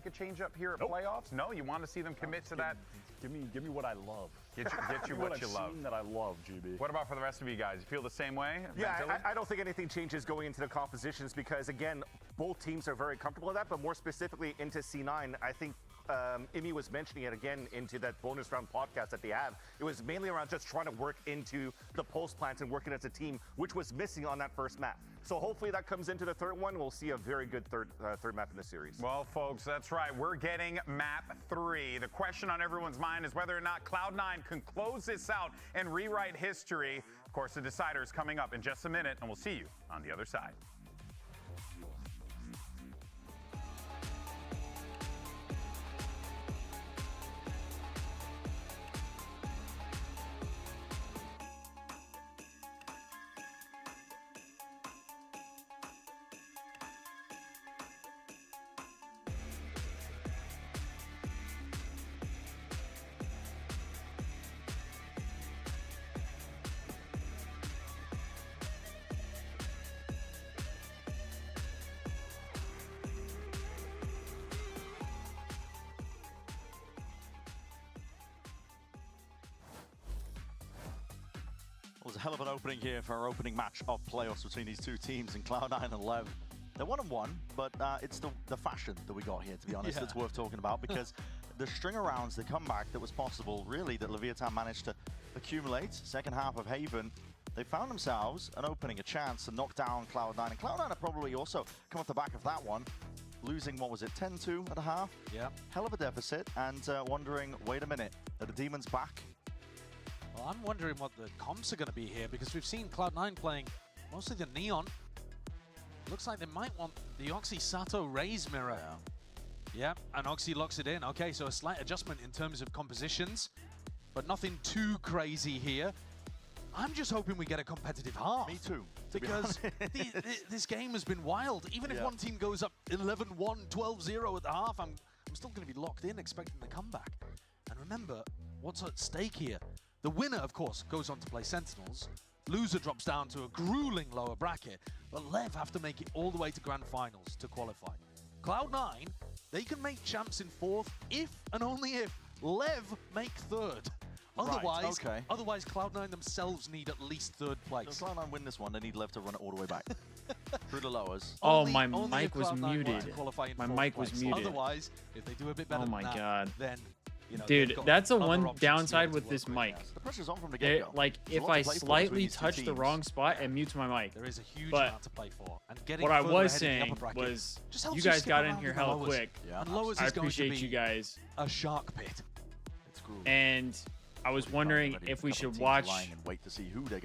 make a change up here at playoffs? No, you want to see them commit to that. Give me what I love. Get you what you love. That I love, GB. What about for the rest of you guys? You feel the same way? Yeah, I don't think anything changes going into the compositions because, again, both teams are very comfortable with that, but more specifically into C9, I think Imi was mentioning it again into that bonus round podcast that they have. It was mainly around just trying to work into the post plants and working as a team, which was missing on that first map. So hopefully that comes into the third one. We'll see a very good third map in the series. Well, folks, that's right. We're getting map 3. The question on everyone's mind is whether or not Cloud9 can close this out and rewrite history. Of course, the decider is coming up in just a minute, and we'll see you on the other side. Well, it was a hell of an opening here for our opening match of playoffs between these two teams in Cloud9 and Lev. They're 1-1, but it's the fashion that we got here, to be honest, that's worth talking about, because the string of rounds, the comeback that was possible, really, that Leviathan managed to accumulate. Second half of Haven, they found themselves an opening, a chance to knock down Cloud9. And Cloud9 are probably also come off the back of that one, losing, what was it, 10-2 at a half? Yeah. Hell of a deficit, and wondering, wait a minute, are the Demons back? Well, I'm wondering what the comps are going to be here, because we've seen Cloud9 playing mostly the Neon. Looks like they might want the Oxy Sato Raze mirror. Yeah, and Oxy locks it in. Okay, so a slight adjustment in terms of compositions, but nothing too crazy here. I'm just hoping we get a competitive half. Me too. Because this game has been wild. Even if one team goes up 11-1, 12-0 at the half, I'm still going to be locked in, expecting the comeback. And remember, what's at stake here? The winner, of course, goes on to play Sentinels. Loser drops down to a grueling lower bracket, but Lev have to make it all the way to Grand Finals to qualify. Cloud9, they can make champs in 4th if and only if Lev make 3rd. Otherwise, otherwise Cloud9 themselves need at least 3rd place. If Cloud9 win this one, they need Lev to run it all the way back through the lowers. Oh, my mic was muted. My mic was muted. Otherwise, if they do a bit better than that, then you know, dude, that's the one downside with this mic. The pressure's on from the get-go. Like, if I slightly touch the wrong spot, it mutes my mic. There is a huge amount to play for. And what I was saying was, you guys got in here hella quick. I appreciate you guys. A shark pit. And I was wondering if we should watch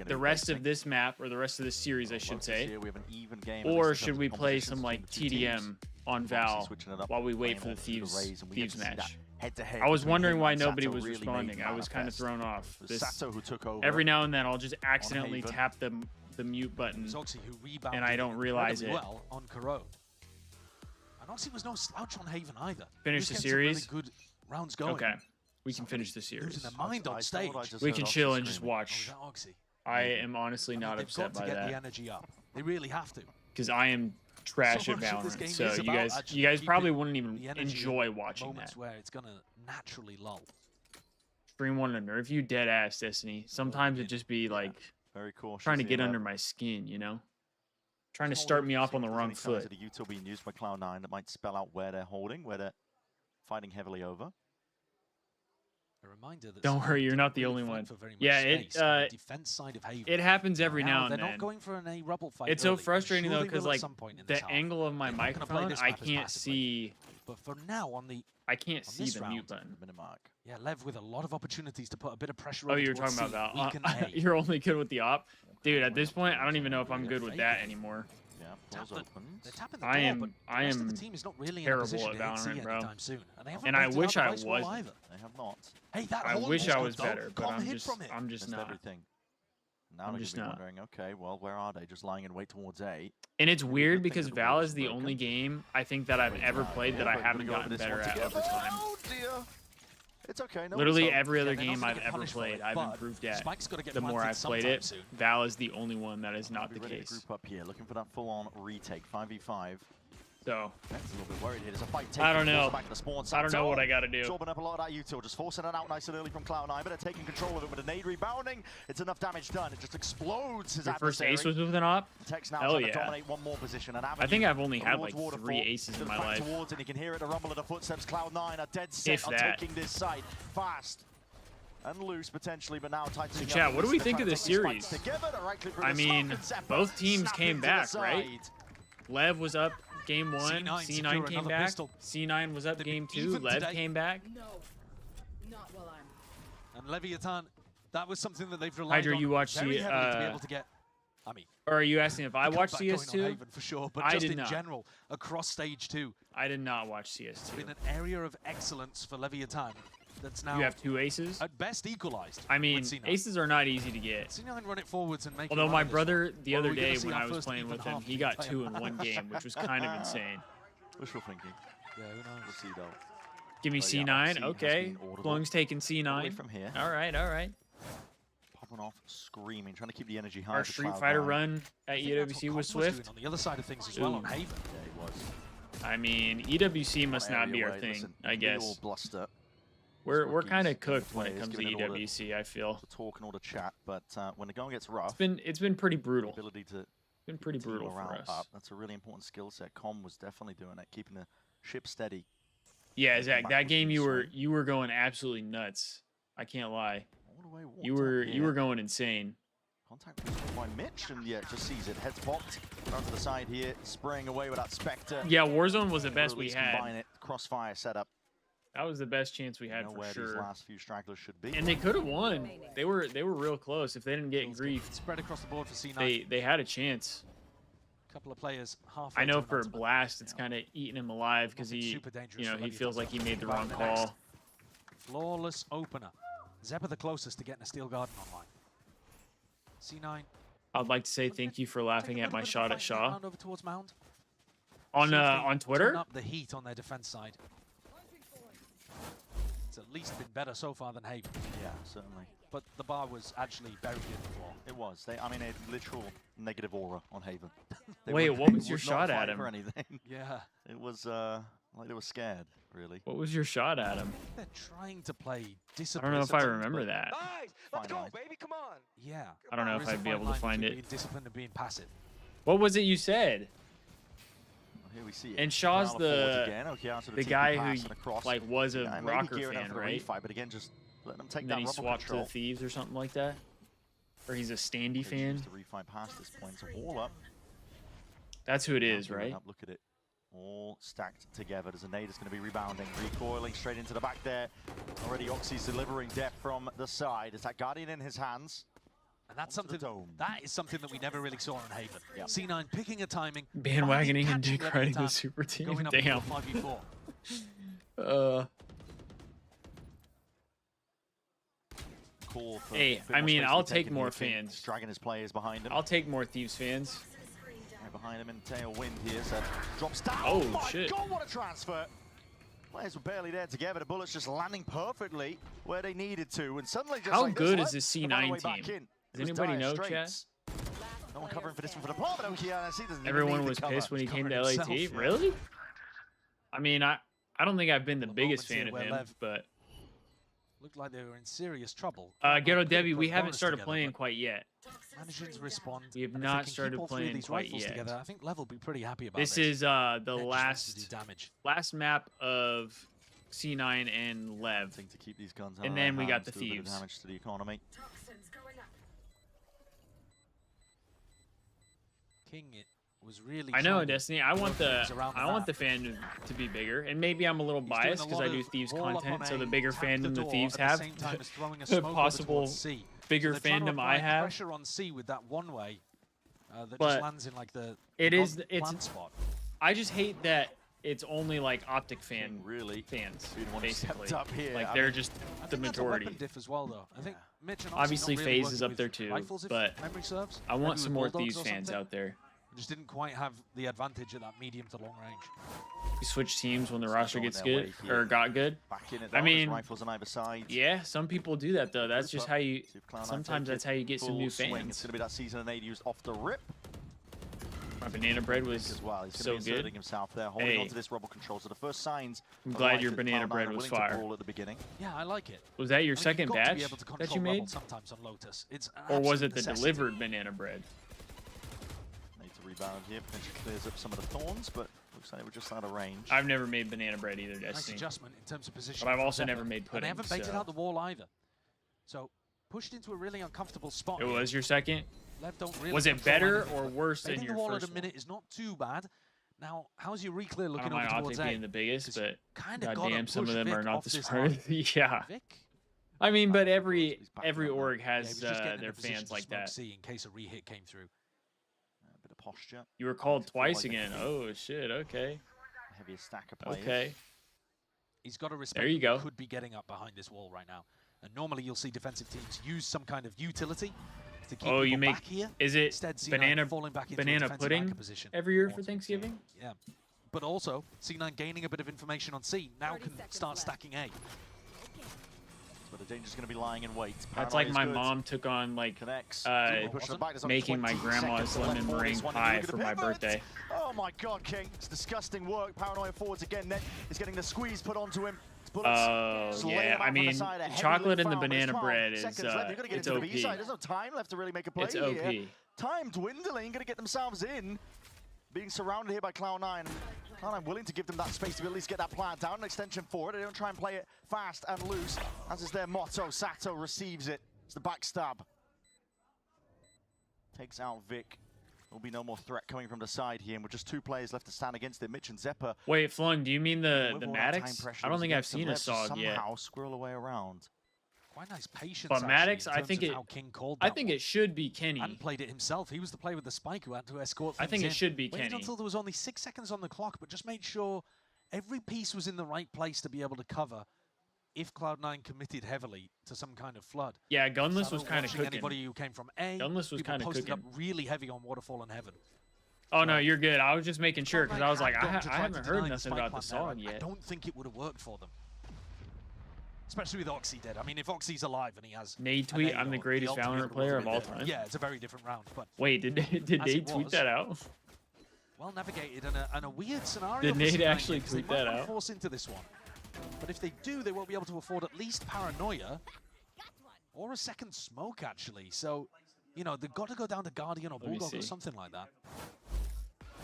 the rest of this map, or the rest of this series, I should say, or should we play some like TDM on Val while we wait for the Thieves match? I was wondering why nobody was responding. I was kind of thrown off. Every now and then I'll just accidentally tap the mute button, and I don't realize it. On Karo. And Oxy was no slouch on Haven either. Finish the series? Really good rounds going. Okay. We can finish the series. Losing their mind on stage. We can chill and just watch. I am honestly not upset by that. They've got to get the energy up. They really have to. Because I am trash at Valorant, so you guys probably wouldn't even enjoy watching that. Where it's gonna naturally lull. Stream wanted to nerf you, dead ass Destiny. Sometimes it just be like trying to get under my skin, you know, trying to start me off on the wrong foot. The util being used by Cloud9 that might spell out where they're holding, where they're fighting heavily over. A reminder that don't worry, you're not the only one. Yeah, it happens every now and then. They're not going for an A-rubble fight. It's so frustrating though, because like the angle of my microphone, I can't see. But for now, I can't see the mute button. Yeah, Lev with a lot of opportunities to put a bit of pressure. Oh, you're talking about Val. You're only good with the op, dude. At this point, I don't even know if I'm good with that anymore. I am terrible at Valorant, bro. And I wish I was. They have not. Hey, I wish I was better, but I'm just not. Everything. Now I'm just wondering, okay, well, where are they? Just lying in wait towards A. And it's weird because Val is the only game I think that I've ever played that I haven't gotten better at over time. Oh dear. It's okay. Literally every other game I've ever played, I've improved at. The more I've played it, Val is the only one that is not the case. Group up here, looking for that full-on retake, 5v5. So Ben's a little bit worried here. There's a fight I don't know. back to the spawn. I don't know what I got to do. Absorbing up a lot of that util, just forcing it out nice and early from Cloud9, but they're taking control of it with a nade rebounding. It's enough damage done. It just explodes his Your first adversary. ace was with an op? Tech's now Hell trying to yeah. dominate one more position. I think I've only had like 3 aces in my life. Towards it. You can hear it, the rumble of the footsteps. Cloud9 are dead set If on that. taking this site fast and loose potentially, but now tightening Chat, up. what do we think of this They're trying to series? take these fights together. The right click through I the smoke mean, and Zephyr both teams snapping came to the back, side. right? Lev was up game 1, C9 C9 secure came another back, pistol. C9 was up They've game been 2, even Lev today. came back. No, not while I'm. And Leviathan, that was something that they've relied Hydra, on you watched very the, heavily to be able to get. I mean, Or are you asking if I watched comeback going on CS2? Haven for sure, but I just did in not. general, across stage 2, I did not watch CS2. been an area of excellence for Leviathan that's now You have 2 aces? at best equalized. I mean, with C9. aces are not easy to get. C9 run it forwards and make. Although it my run this brother, one. the Or other are we gonna day see when our I was first playing even with him, half he of got the 2 in entire one game, which was kind of insane. Wishful thinking. Yeah, who knows? We'll see though. Give me Oh, yeah, C9, C has okay. been audible. Flung's taking Away C9. from here. All right, all right. Popping off, screaming, trying to keep the energy high. Our for Street Cloud9. Fighter run at I think that's what EWC was Con doing swift. on the other side of things as well on Ooh. Haven. Yeah, he was. I mean, EWC must not be Area our wide, thing, listen, I real guess. bluster. We're rookies, kind of young cooked when it players comes to giving it all the- EWC, I feel. The talk and all the chat, but when the going gets rough, It's been pretty the brutal. ability to Been pretty team brutal for morale us. up, that's a really important skill set. Com was definitely doing it, keeping the ship steady. Yeah, Zach, that backwards game in swing. you were going absolutely nuts. I can't lie. All the way You walked were up you were here. going insane. Contact was by Mitch, and yeah, just sees it. Heads popped, down to the side here, spraying away with that Spectre. Yeah, Warzone was the best Really we had. combine it, crossfire setup. That was the best chance we You had know for where these sure. last few stragglers should be. And they could have won. They were real close. If they didn't get griefed, Spread across the board for C9. they had a chance. Couple of players halfway. I know to for advancement. Blast, it's kind of eating him alive because Nothing he, super dangerous you know, for he Leviathan. feels like he made the About wrong the next. call. Flawless opener. Zephyr the closest to getting a Steel Garden online. C9. I'd like to say thank you for laughing at my shot at Shaw Round over towards Mound. on See if they on turn Twitter. up the heat on their defense side. It's at least been better so far than Haven, Yeah, certainly. but the bar was actually buried in the floor. It was. I mean, a literal negative aura on Haven. They Wait, would- what they was your would not shot fight at him? For anything. Yeah, It was like they were scared, really. What was your shot at him? they're trying to play I discipline. don't know if I remember that. Nice! Let's Fine go, line. baby, come on! Yeah. I don't know There if is a I'd be fine able to line find between it. being disciplined and being passive. What was it you said? Well, here we see it. And Shaw's Brown forwards the- again. Okay, out to The TP guy pass who and across. like was a Yeah, maybe rocker gearing up fan, for the right? refight, but again, just letting them take And that then he rumble swapped control. to Thieves or something like that. Or he's a Standy They fan. choose to refight past this point. So all up. That's who it Now is, gearing right? up, look at it. All stacked together. There's a nade that's going to be rebounding, recoiling straight into the back there. Already Oxy's delivering death from the side. It's that Guardian in his hands. And that's Onto the something dome. that is something that we never really saw on Haven. Yeah. C9 picking a timing, Bandwagoning and catching dick riding the Leviathan, super team. going up Damn. into a 5v4. Call for Hey, a bit I more mean, space to I'll be take taken more here. King fans. Dragging his players behind him. I'll take more Thieves fans. Right behind him in tailwind here, so drops down. Oh, my shit. God, what a transfer. Players were barely there together. The bullets just landing perfectly where they needed to. And suddenly just How like good this, is this Lev, they found a C9 way back team? in. Does It was anybody dire know, straits. No one covering for this one for the plot, but Okiana doesn't even Everyone need the was cover. pissed when he He's came to covering LAT. himself, yeah. Really? I mean, I don't think I've been the The biggest moments here fan of where him, Lev but Looked like they were in serious trouble. Ghetto Couldn't Debbie, put we haven't bonus started together, playing but quite yet. Managing to respond. We have and if not they can started keep all three of playing these quite rifles yet. Together, I think Lev will be pretty happy about This this. is the Ned just wants to do last damage. map of C9 and Lev. Thing to keep these guns out And of then their we got hands, the do a bit of Thieves. damage to the economy. King it was really. I know, trying to Destiny. I want work the things around I want the map. fan to be bigger, and maybe I'm a little He's doing biased a because lot I do of Thieves wall up content. on So the A, bigger tap fandom the door, Thieves at have, the same time as throwing a the smoke over possible towards C. bigger So they're trying to fandom I apply have. pressure on C with that one way that But just lands in like the it is- plant it's- spot. I just hate that it's only like optic fan King really fans, being the one who basically. stepped up here. Like I they're mean, just I the think that's a majority. weapon diff as well, though. I think Mitch and Obviously, not really FaZe is working up there with too, rifles, if but memory serves. I Maybe want with some more Bulldogs Thieves or fans something. out there. Just didn't quite have the advantage at that medium to long range. We switch teams when the roster going gets their good way or here. got good. Back in it, I though, there's mean, rifles on either side. Yeah, some people do that though. That's just how you. See if Cloud9 Sometimes take that's it. how you get some Full new swing. It's fans. going to be that season of 8 used off the rip. My banana bread was as well. He's so going to be good. inserting himself there, holding Hey. onto this rubble control. So the first signs. I'm of glad life your that banana Cloud9 bread are was willing to fire. brawl at the beginning. Yeah, I like it. Was that your I mean, second you've got to be batch able to that control you made? Rebel sometimes on Lotus. It's an Or was absolute it the necessity. delivered banana bread? Need to rebound here, potentially clears up some of the thorns, but looks like we're just out of range. I've never made banana bread either, Nice Destiny. adjustment in terms of position. But I've from also Zephyr. never made And pudding, they haven't baited so- out the wall either. So pushed into a really uncomfortable spot. It here. was your second? Lev don't really Was it control better anything, or but worse than baiting your the wall first at a minute is not too bad. Now, how's your reclear I looking don't mind over towards Optic A? being the biggest, 'Cause you but kinda gotta goddamn, some of push them are Vic not off the this smartest. Yeah. Vic? I mean, but He's every backing up now. org Yeah, he has was just getting in their a position fans to like smoke that. C in case a re-hit came through. A bit of posture. You were called Feel twice like again. Oh shit. Okay. A heavier stack of players. Okay. He's got to respect There you that he go. could be getting up behind this wall right now. And normally you'll see defensive teams use some kind of utility to keep Oh, people you make back here. is it Instead, C9 banana falling back into a banana defensive pudding anchor position. every year for Thanksgiving? Yeah. But also, C9 gaining a bit of information on C, now 30 can seconds start left. stacking A. But the danger's going to be lying in wait. That's Paranoia like is my good. mom took on like Connects. uh, making my grandma's lemon meringue pie for my birthday. Oh my God, King! It's disgusting work. Paranoia forwards again. Net is getting the squeeze put onto him. Bullets Oh just laying yeah, him I out from the mean, side, a heavy chocolate loop in the foul, but it's banana 12 bread is seconds left. They're gonna get it's into the B OP. side. There's no time left to really make a play It's here. OP. Time dwindling, gonna get themselves in. Being surrounded here by Cloud9. Cloud9 willing to give them that space to at least get that plant down, an extension forward. They don't try and play it fast and loose, as is their motto. Sato receives it. It's the backstab. Takes out Vic. There'll be no more threat coming from the side here, and with just two players left to stand against it, Mitch and Zephyr. Wait, Flung, do you mean the With all that time Maddox? pressure I don't was think I've against them, seen a Lev just SOG yet. somehow squirrel away around. Quite nice patience. But actually, Maddox, in I terms think of it- how King called I that think one. it should be Kenny. Hadn't played it himself. He was the player with the spike who had to escort I things think it in. should be Waited Kenny. until there was only 6 seconds on the clock, but just made sure every piece was in the right place to be able to cover if Cloud9 committed heavily to some kind of flood. Yeah, Gunless Sato was kind of watching cooking. Anybody who came from A, Gunless was people kind of posted cooking. up really heavy on Waterfall and Heaven. Oh no, you're good. I was just making sure because I was like, Cloud9 I had to try haven't to heard deny nothing spike about the plant there, SOG and I yet. don't think it would have worked for them. Especially with Oxy dead. I mean, if Oxy's alive and he has... Nate an tweet, A I'm the or greatest ultimate Valorant or player of whatever all it is, time. Yeah, it's a very different round, but Wait, did As Nate it tweet was. that out? well navigated and a weird scenario. Did for Nate C9 actually because they tweet might that not out? force into this one. But if they do, they won't be able to afford at least Paranoia or a second smoke, actually. So, you know, they've got to go down to Guardian or Let me Bulldog or see. something like that.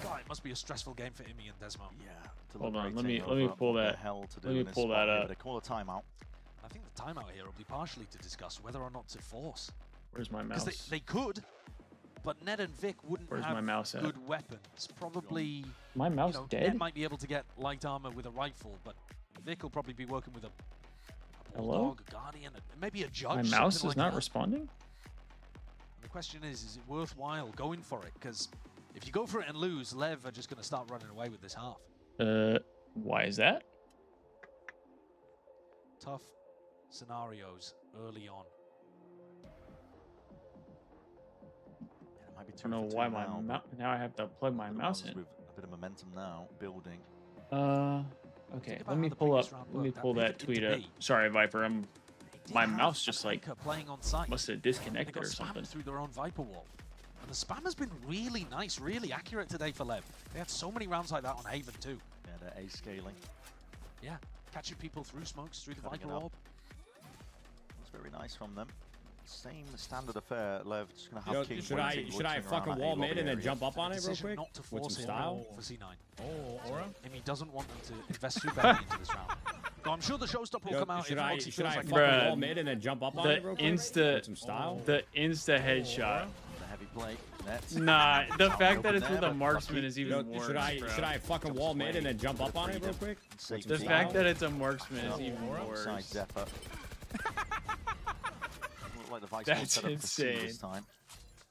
God, it must be a stressful game for Imi and Desmo. Yeah. Hold on, let deliberating me over pull what the that- hell to do let me in this pull spot that here, up. but They call a timeout. I think the timeout here will be partially to discuss whether or not to force. Where's my Because mouse? they could, but Ned and Vic wouldn't Where's have my mouse at? good weapons. Probably, My you mouse know, dead? Ned might be able to get light armor with a rifle, but Vic will probably be working with a Hello? Bulldog, a Guardian, maybe a Judge. My something mouse is like not that. responding? And the question is it worthwhile going for it? Because if you go for it and lose, Lev are just going to start running away with this half. Why is that? Tough scenarios early on. Yeah, it might be I two don't know for two why my now. now I have to plug my The mouse Browns in. with a bit of momentum now, building. Okay, Think about let how me the pull up. previous round Let me worked. pull that That tweet pivot up. into B. Sorry, Viper. They did My have mouse an just, like, anchor playing on site. must have They disconnected got or something. spammed through their own Viper wall. And the spam has been really nice, really accurate today for Lev. They had so many rounds like that on Haven too. Yeah, they're A scaling. Yeah, catching people through smokes, through the Cutting Viper it up. orb. It's very nice from them. Same standard affair. Lev just gonna have King Should I waiting, should I loitering fuck a around that wall A lobby mid and then area. jump up on it real Decision quick? not to With force some it style? for C9. Oh, Aura? Imi doesn't want them to invest too badly into this round. Though I'm sure the showstopper will come out Should if I Roxy should feels I like fuck Bruh. a wall mid and then jump up on The it real quick? insta- With some style? The insta headshot. The heavy play. Nets. Nah, the Out fact that open it's there, with a but marksman lucky. is even worse. Should I bro. fuck a wall mid and then jump up on it real quick? Safety. The some fact style? that it's a marksman is even Outside worse. Zephyr. Look like the Vice That's set up for C this insane. time.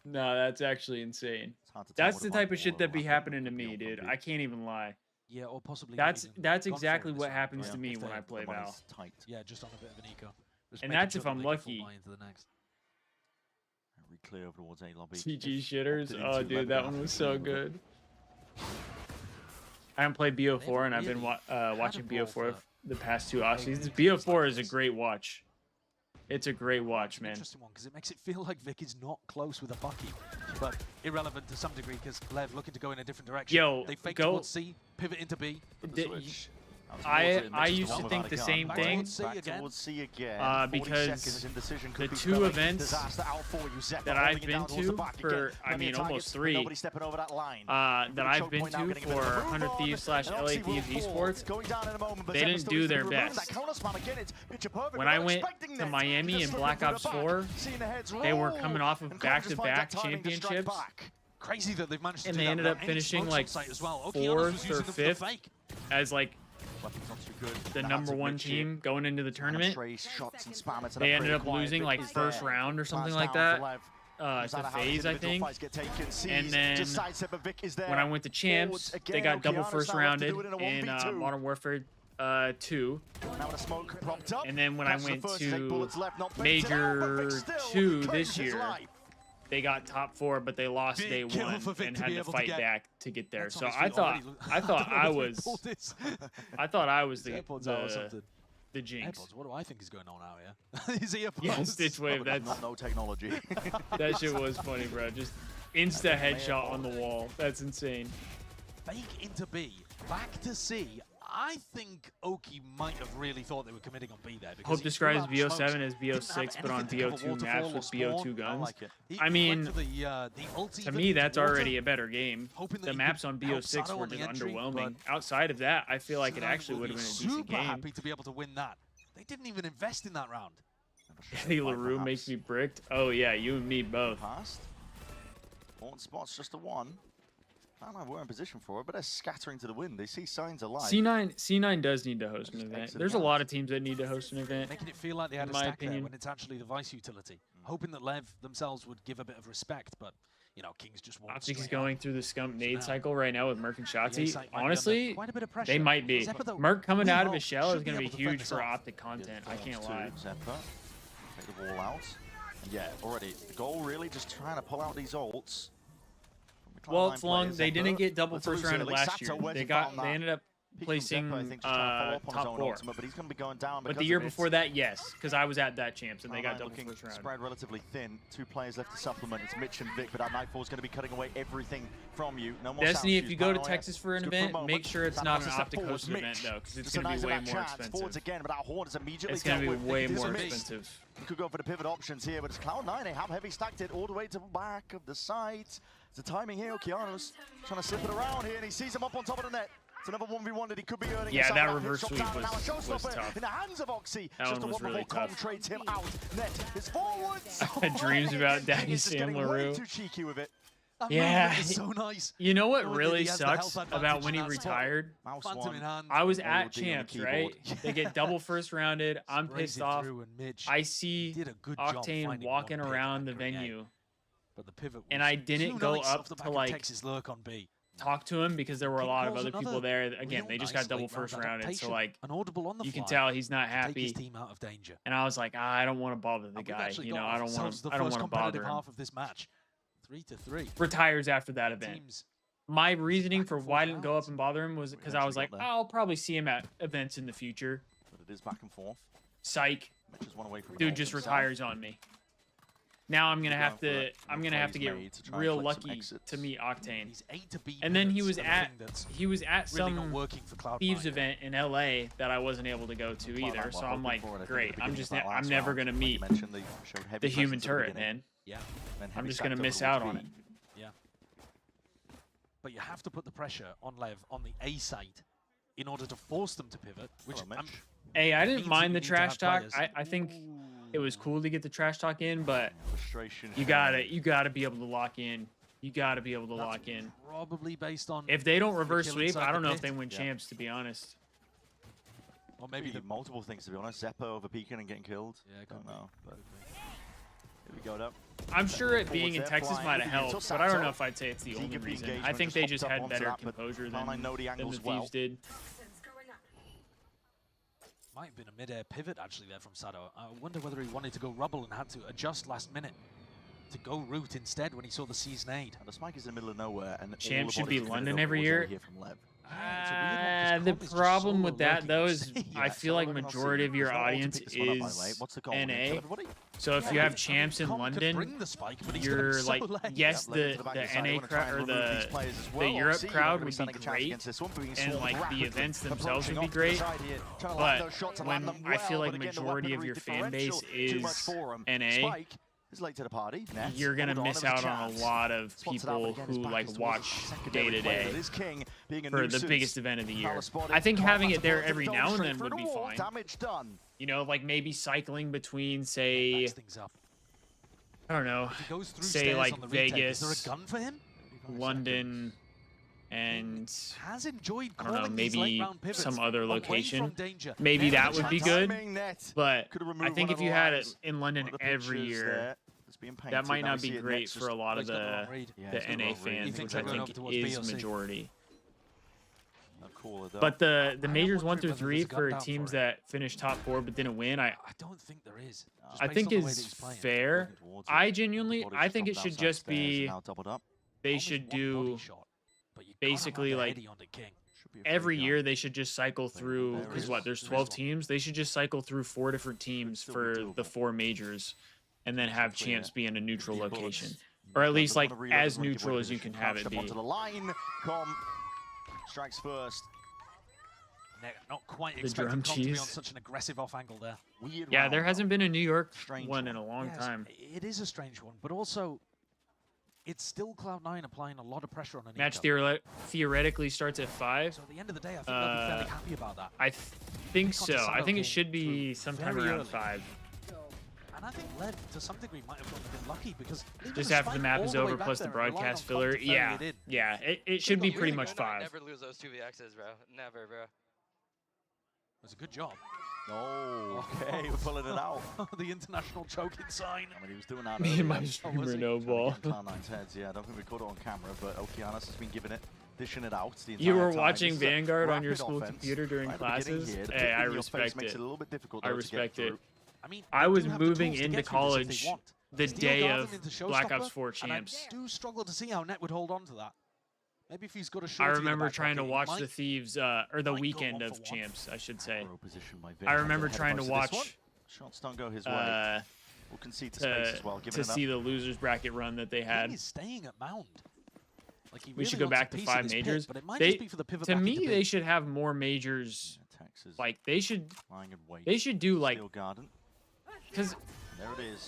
No, that's actually insane. It's hard to tell That's what the a type Viper of shit will that be happen happening to with me, the dude. open I B. can't even lie. Yeah, or possibly That's not even that's gone for it exactly this what round. happens Yeah. to me If when they- I play The Val. money's tight. Yeah, just on a bit of an eco. Just And making that's if sure I'm that they can full lucky. buy into the next. Re clear over towards A lobby. CG If shitters. opted Oh, into dude, Lev, that they'll one have was to so deal with it. good. I haven't played BO4 and I've been really watching had a BO4 brawl for the past two off seasons. games BO4 like is a this. great watch. It's a great watch, It's an man. interesting one because it makes it feel like Vic is not close with a Bucky. but irrelevant to some degree because Lev looking to go in a different direction. Yo, they fake go- towards C, pivot into B. I used to think the same thing because the two events that I've been to for, I mean, almost 3, that I've been to for 100 Thieves / LA Thieves Esports, they didn't do their best. When I went to Miami in Black Ops 4, they were coming off of back-to-back championships. Crazy that they've managed to And do they that ended without up any finishing smokes like on site as well. 4th was or using them for the 5th fake. as like the #1 team going into the tournament. They ended up losing like first round or something like that to FaZe, I think. And then when I went to Champs, they got double first rounded in Modern Warfare 2. And then when I went to Major 2 this year, they got top 4, but they lost day 1 and had to fight back to get there. So I thought I was the jinx. AirPods, what do I think is going on out here? His earpods. Yeah, Stitch Wave. That's no technology. That shit was funny, bro. Just insta headshot on the wall. That's insane. Fake into B, back to C. I think Oki might have really thought they were committing on B there. Hope describes BO7 as BO6, but on BO2 maps with BO2 guns. I mean, to me, that's already a better game. The maps on BO6 were just underwhelming. Outside of that, I feel like it actually would have been a decent game. Happy to be able to win that. They didn't even invest in that round. Eddie LaRue makes me bricked. Oh yeah, you and me both. Important spots, just a 1. We're in position for it, but they're scattering to the wind. They see signs of life. C9 does need to host an event. There's a lot of teams that need to host an event. Making it feel like they had a stack there when it's actually the Vice utility. Hoping that Lev themselves would give a bit of respect, but you know, Kings just won't. Optic is going through the scump nade cycle right now with Merc and Shotzi. Honestly, they might be. Merc coming out of his shell is going to be huge for Optic content. I can't lie. Take the wall out. And yeah, already the goal really just trying to pull out these ults. Well, it's long. They didn't get double first rounded last year. They ended up placing top 4. But he's going to be going down. But the year before that, yes, because I was at that champs and they got double first round. Spread relatively thin. 2 players left to supplement. It's Mitch and Vic, but that Nightfall is going to be cutting away everything from you. No more Destiny, if you go to Texas for an event, make sure it's not an Optic hosted event though, because it's going to be way more expensive. It's going to be way more expensive. You could go for the pivot options here, but it's Cloud9. They have heavy stacked it all the way to the back of the site. The timing here, Okeanos trying to slip it around here, and he sees him up on top of the net. It's another 1v1 that he could be earning. Yeah, that reverse sweep was tough. In the hands of Oxy, that one was really tough. Trades him out. Net is forwards. I had dreams about Daddy Sam LaRue. Too cheeky with it. Yeah, so nice. You know what really sucks about when he retired? I was at champs, right? They get double first rounded. I'm pissed off. I see Octane walking around the venue. But the pivot and I didn't go up to like Texas lurk on B. Talk to him because there were a lot of other people there. Again, they just got double first rounded, so like you can tell he's not happy. And I was like, I don't want to bother the guy. You know, I don't want to bother him. Half of this match, 3-3. Retires after that event. My reasoning for why I didn't go up and bother him was because I was like, I'll probably see him at events in the future. But it is back and forth. Psych. Dude just retires on me. Now I'm gonna have to get real lucky to meet Octane. And then he was at some Thieves event in LA that I wasn't able to go to either. So I'm like, great. I'm never gonna meet the human turret, man. Yeah. I'm just gonna miss out on it. Yeah. But you have to put the pressure on Lev on the A site in order to force them to pivot. Which hey, I didn't mind the trash talk. I think it was cool to get the trash talk in, but you gotta be able to lock in. You gotta be able to lock in. Probably based on if they don't reverse sweep, I don't know if they win champs, to be honest. Or maybe the multiple things, to be honest. Zeppo over peeking and getting killed. Yeah, I don't know. But here we go though. I'm sure it being in Texas might have helped, but I don't know if I'd say it's the only reason. I think they just had better composure than the Thieves did. Might have been a mid-air pivot actually there from Sado. I wonder whether he wanted to go rubble and had to adjust last minute to go root instead when he saw the C's nade. And the spike is in the middle of nowhere, and champ should be London every year. The problem with that though is I feel like majority of your audience is NA. So if you have champs in London, you're like, yes, the NA crowd or the Europe crowd would be great, and like the events themselves would be great. But when I feel like majority of your fan base is NA, you're gonna miss out on a lot of people who like watch day to day for the biggest event of the year. I think having it there every now and then would be fine. You know, like maybe cycling between, say, I don't know, say like Vegas, London, and I don't know, maybe some other location. Maybe that would be good, but I think if you had it in London every year, that might not be great for a lot of the NA fans, which I think is majority. But the majors 1 through 3 for teams that finished top 4 but didn't win, I don't think there is. I think is fair. I think it should just be, they should do basically like every year they should just cycle through, because what, there's 12 teams, they should just cycle through 4 different teams for the 4 majors, and then have champs be in a neutral location, or at least like as neutral as you can have it be. Strikes first. Not quite the drum to be on cheese. such an aggressive off angle there. Yeah, there hasn't been a New York one in a long time. It is a strange one, but also it's still Cloud9 applying a lot of pressure on an Match theoretically starts at 5. So at the end of the day, I think they'll be fairly happy about that. I think so. I think it should be sometime around 5. And I think Lev, to some degree, might have gotten a bit lucky because just after the map is over, plus the broadcast filler. Yeah, it should be pretty much 5. Never lose those 2vx's, bro. Never, bro. That's a good job. Oh, okay, we're pulling it out. The international choking sign. I mean, he was doing that. Me and my streamer no ball. Cloud9's heads, yeah. I don't think we caught it on camera, but Okeanos has been giving it, dishing it out the entire You were time. watching Vanguard on your school computer during classes? Hey, I respect it. I respect it. I mean, I was moving into college the day of Black Ops 4 champs. I do struggle to see how Net would hold on to that. Maybe if he's got a I remember trying to watch the Thieves, or the weekend of champs, I should say. I remember trying to watch shots don't go his way. We'll concede to space as well. To see the losers bracket run that they had. He's staying at Mound. Like we should go back to 5 majors. To me, they should have more majors. Like they should do like, because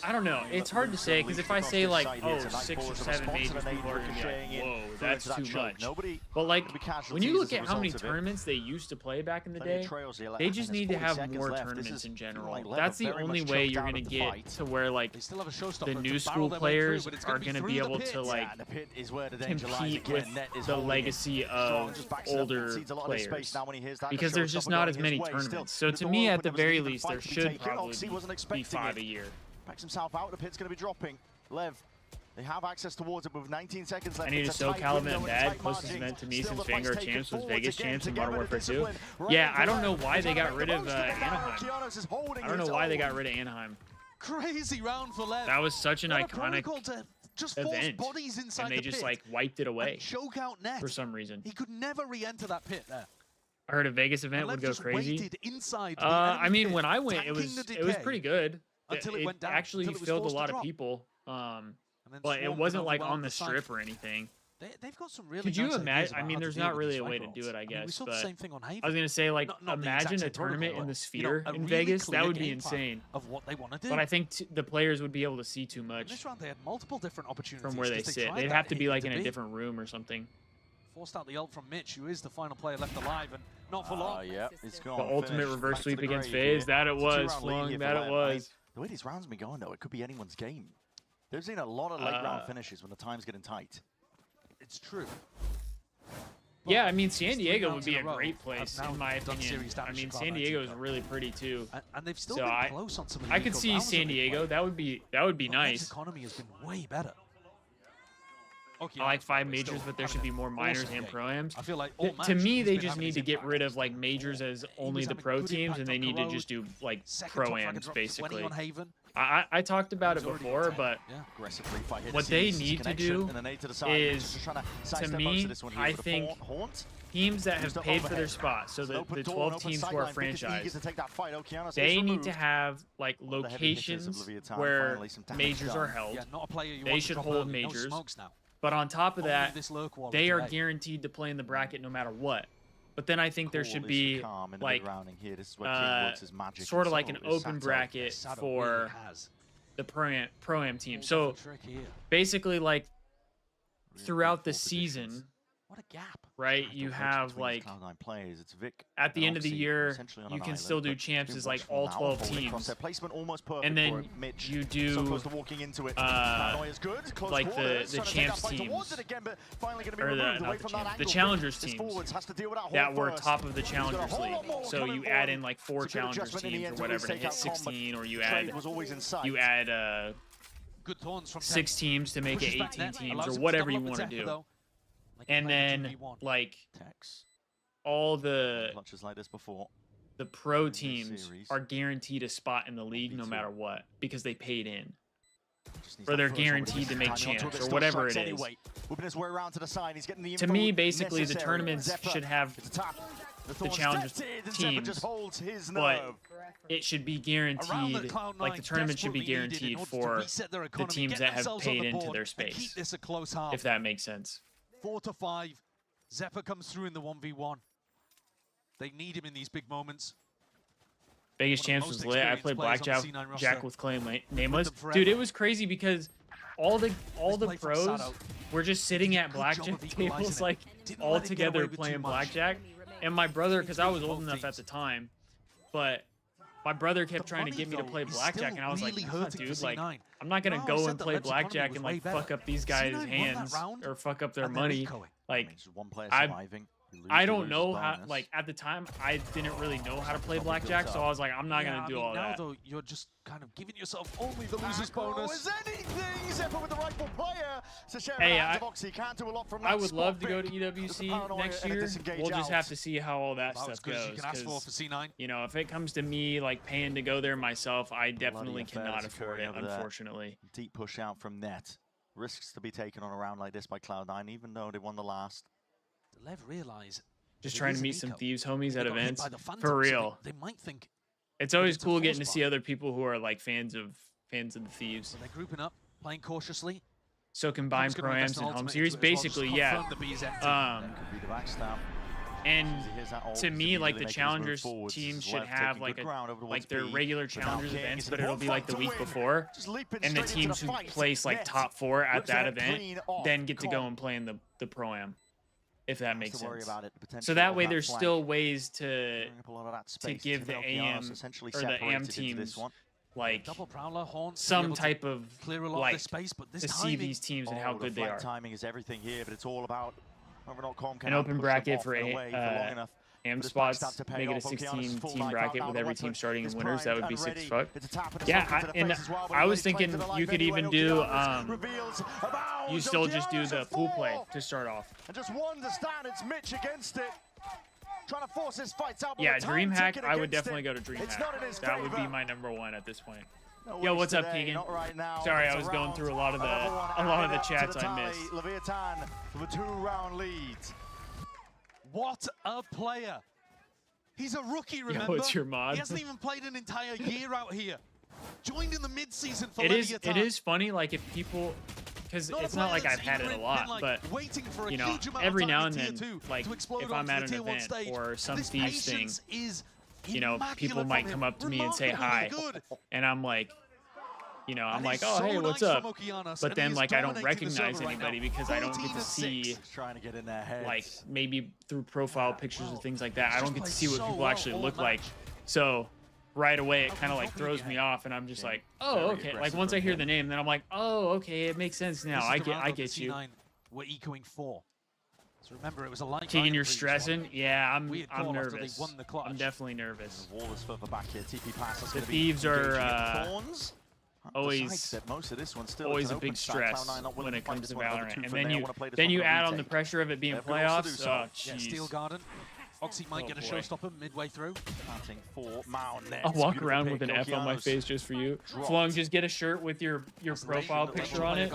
I don't know. It's hard to say, because if I say like, oh, 6 or 7 majors, people are gonna be like, whoa, that's too much. But like, when you look at how many tournaments they used to play back in the day, they just need to have more tournaments in general. That's the only way you're gonna get to where like the new school players are gonna be able to like compete with the legacy of older players, because there's just not as many tournaments. So to me, at the very least, there should probably be 5 a year. Backs himself out, the pit's going to be dropping. Lev, they have access towards it, but with 19 seconds left. I need to SoCal event bad. Closest event to me since Vanguard champs was Vegas champs in Modern Warfare 2. Yeah, I don't know why they got rid of Anaheim. I don't know why they got rid of Anaheim. Crazy round for Lev. That was such an iconic event, and they just like wiped it away choke out Net for some reason. He could never re-enter that pit there. I heard a Vegas event would go crazy. I mean, when I went, it was pretty good. Until it went down. Actually filled a lot of people, but it wasn't like on the strip or anything. They've got some really. Could you imagine? I mean, there's not really a way to do it, I guess. But I was gonna say, like, imagine a tournament in the Sphere in Vegas. That would be insane. Of what they want to do. But I think the players would be able to see too much. This round they had multiple different opportunities from where they sit. They'd have to be like in a different room or something. Forced out the ult from Mitch, who is the final player left alive, and not for long. Yeah, he's gone. The ultimate reverse sweep against FaZe. That it was, Flung. That it was. The way these rounds have been going, though, it could be anyone's game. There's been a lot of late round finishes when the time's getting tight. It's true. Yeah, I mean, San Diego would be a great place, in my opinion. I mean, San Diego is really pretty, too. And they've still been close on some of the I could see San Diego. That would be nice. Economy has been way better. I like 5 majors, but there should be more minors and pro-ams. I feel like to me, they just need to get rid of like majors as only the pro teams, and they need to just do like pro-ams, basically. I talked about it before, but what they need to do is, to me, I think teams that have paid for their spot, so the 12 teams who are franchised, they need to have like locations where majors are held. Yeah, not a player you They want to should drop hold early. No majors. smokes now. But on top of Only that, this lurk wall they are today. guaranteed to play in the bracket no matter what. But then I think there should be like sort of like an open bracket for the Pro-Am team. So basically, like throughout the season, what a gap. right? You have like at the end of the year, you can still do champs as like all 12 teams, and then you do like the champs teams, or the challengers teams that were top of the challengers league. So you add in like 4 challengers teams or whatever to hit 16, or you add Good thorns from 6 teams to make it 18 teams, or whatever you want to do. And then like all the pro teams are guaranteed a spot in the league no matter what, because they paid in, or they're guaranteed to make champs or whatever it is. To me, basically, the tournaments should have the challengers teams, but it should be guaranteed, like the tournament should be guaranteed for the teams that have paid into their space, if that makes sense. 4 to 5. Zephyr comes through in the 1v1. They need him in these big moments. Vegas Champs was lit. I played blackjack with Clay and Nameless. Dude, it was crazy because all the pros were just sitting at blackjack tables, like all together playing blackjack. And my brother, because I was old enough at the time, but my brother kept trying to get me to play blackjack, and I was like, nah, dude, like, I'm not gonna go and play blackjack and like fuck up these guys' hands or fuck up their money. Like, I don't know how, like, at the time, I didn't really know how to play blackjack, so I was like, I'm not gonna do all that. Now, though, you're just kind of giving yourself only the loser's bonus. Hey, I would love to go to EWC next year. We'll just have to see how all that stuff goes. Because, you know, if it comes to me, like, paying to go there myself, I definitely cannot afford it, unfortunately. Deep push out from net. Risks to be taken on a round like this by Cloud9, even though they won the last. Lev realize just trying to meet some Thieves homies at events. For real. They might think it's always cool getting to see other people who are like fans of the Thieves. So they're grouping up, playing cautiously. So combine Pro-Ams and home series, basically, yeah. And to me, like the challengers teams should have like their regular challengers events, but it'll be like the week before, and the teams who place like top 4 at that event then get to go and play in the Pro-Am, if that makes sense. So that way there's still ways to give the AM or the AM teams like some type of like to see these teams and how good they are. Timing is everything here, but it's all about an open bracket for AM spots, make it a 16-team bracket with every team starting in winners. That would be sick as fuck. Yeah, I was thinking you could even do, you still just do the pool play to start off. And just one to stand, it's Mitch against it. Trying to force his fights out. Yeah, DreamHack, I would definitely go to DreamHack. That would be my #1 at this point. Yo, what's up, Keegan? Sorry, I was going through a lot of the chats I missed. Leviathan with a 2-round lead. What a player! He's a rookie, remember? Yo, it's your mod. He hasn't even played an entire year out here. Joined in the mid-season for Leviathan. It is funny, like if people, because it's not like I've had it a lot, but you know, every now and then, like if I'm at an event or some Thieves thing, you know, people might come up to me and say hi, and I'm like, you know, I'm like, oh, hey, what's up? But then, like, I don't recognize anybody because I don't get to see, like, maybe through profile pictures and things like that, I don't get to see what people actually look like. So right away, it kind of like throws me off, and I'm just like, oh, okay. Like once I hear the name, then I'm like, oh, okay, it makes sense now. I get you. We're ecoing 4. So remember, it was a light. Keegan, you're stressing? Yeah, I'm nervous. I'm definitely nervous. The Thieves are always a big stress when it comes to Valorant, and then you add on the pressure of it being playoffs. Oh, jeez. Steel Garden. Oxy might get a showstopper midway through. I'll walk around with an F on my face just for you. Flung, just get a shirt with your profile picture on it.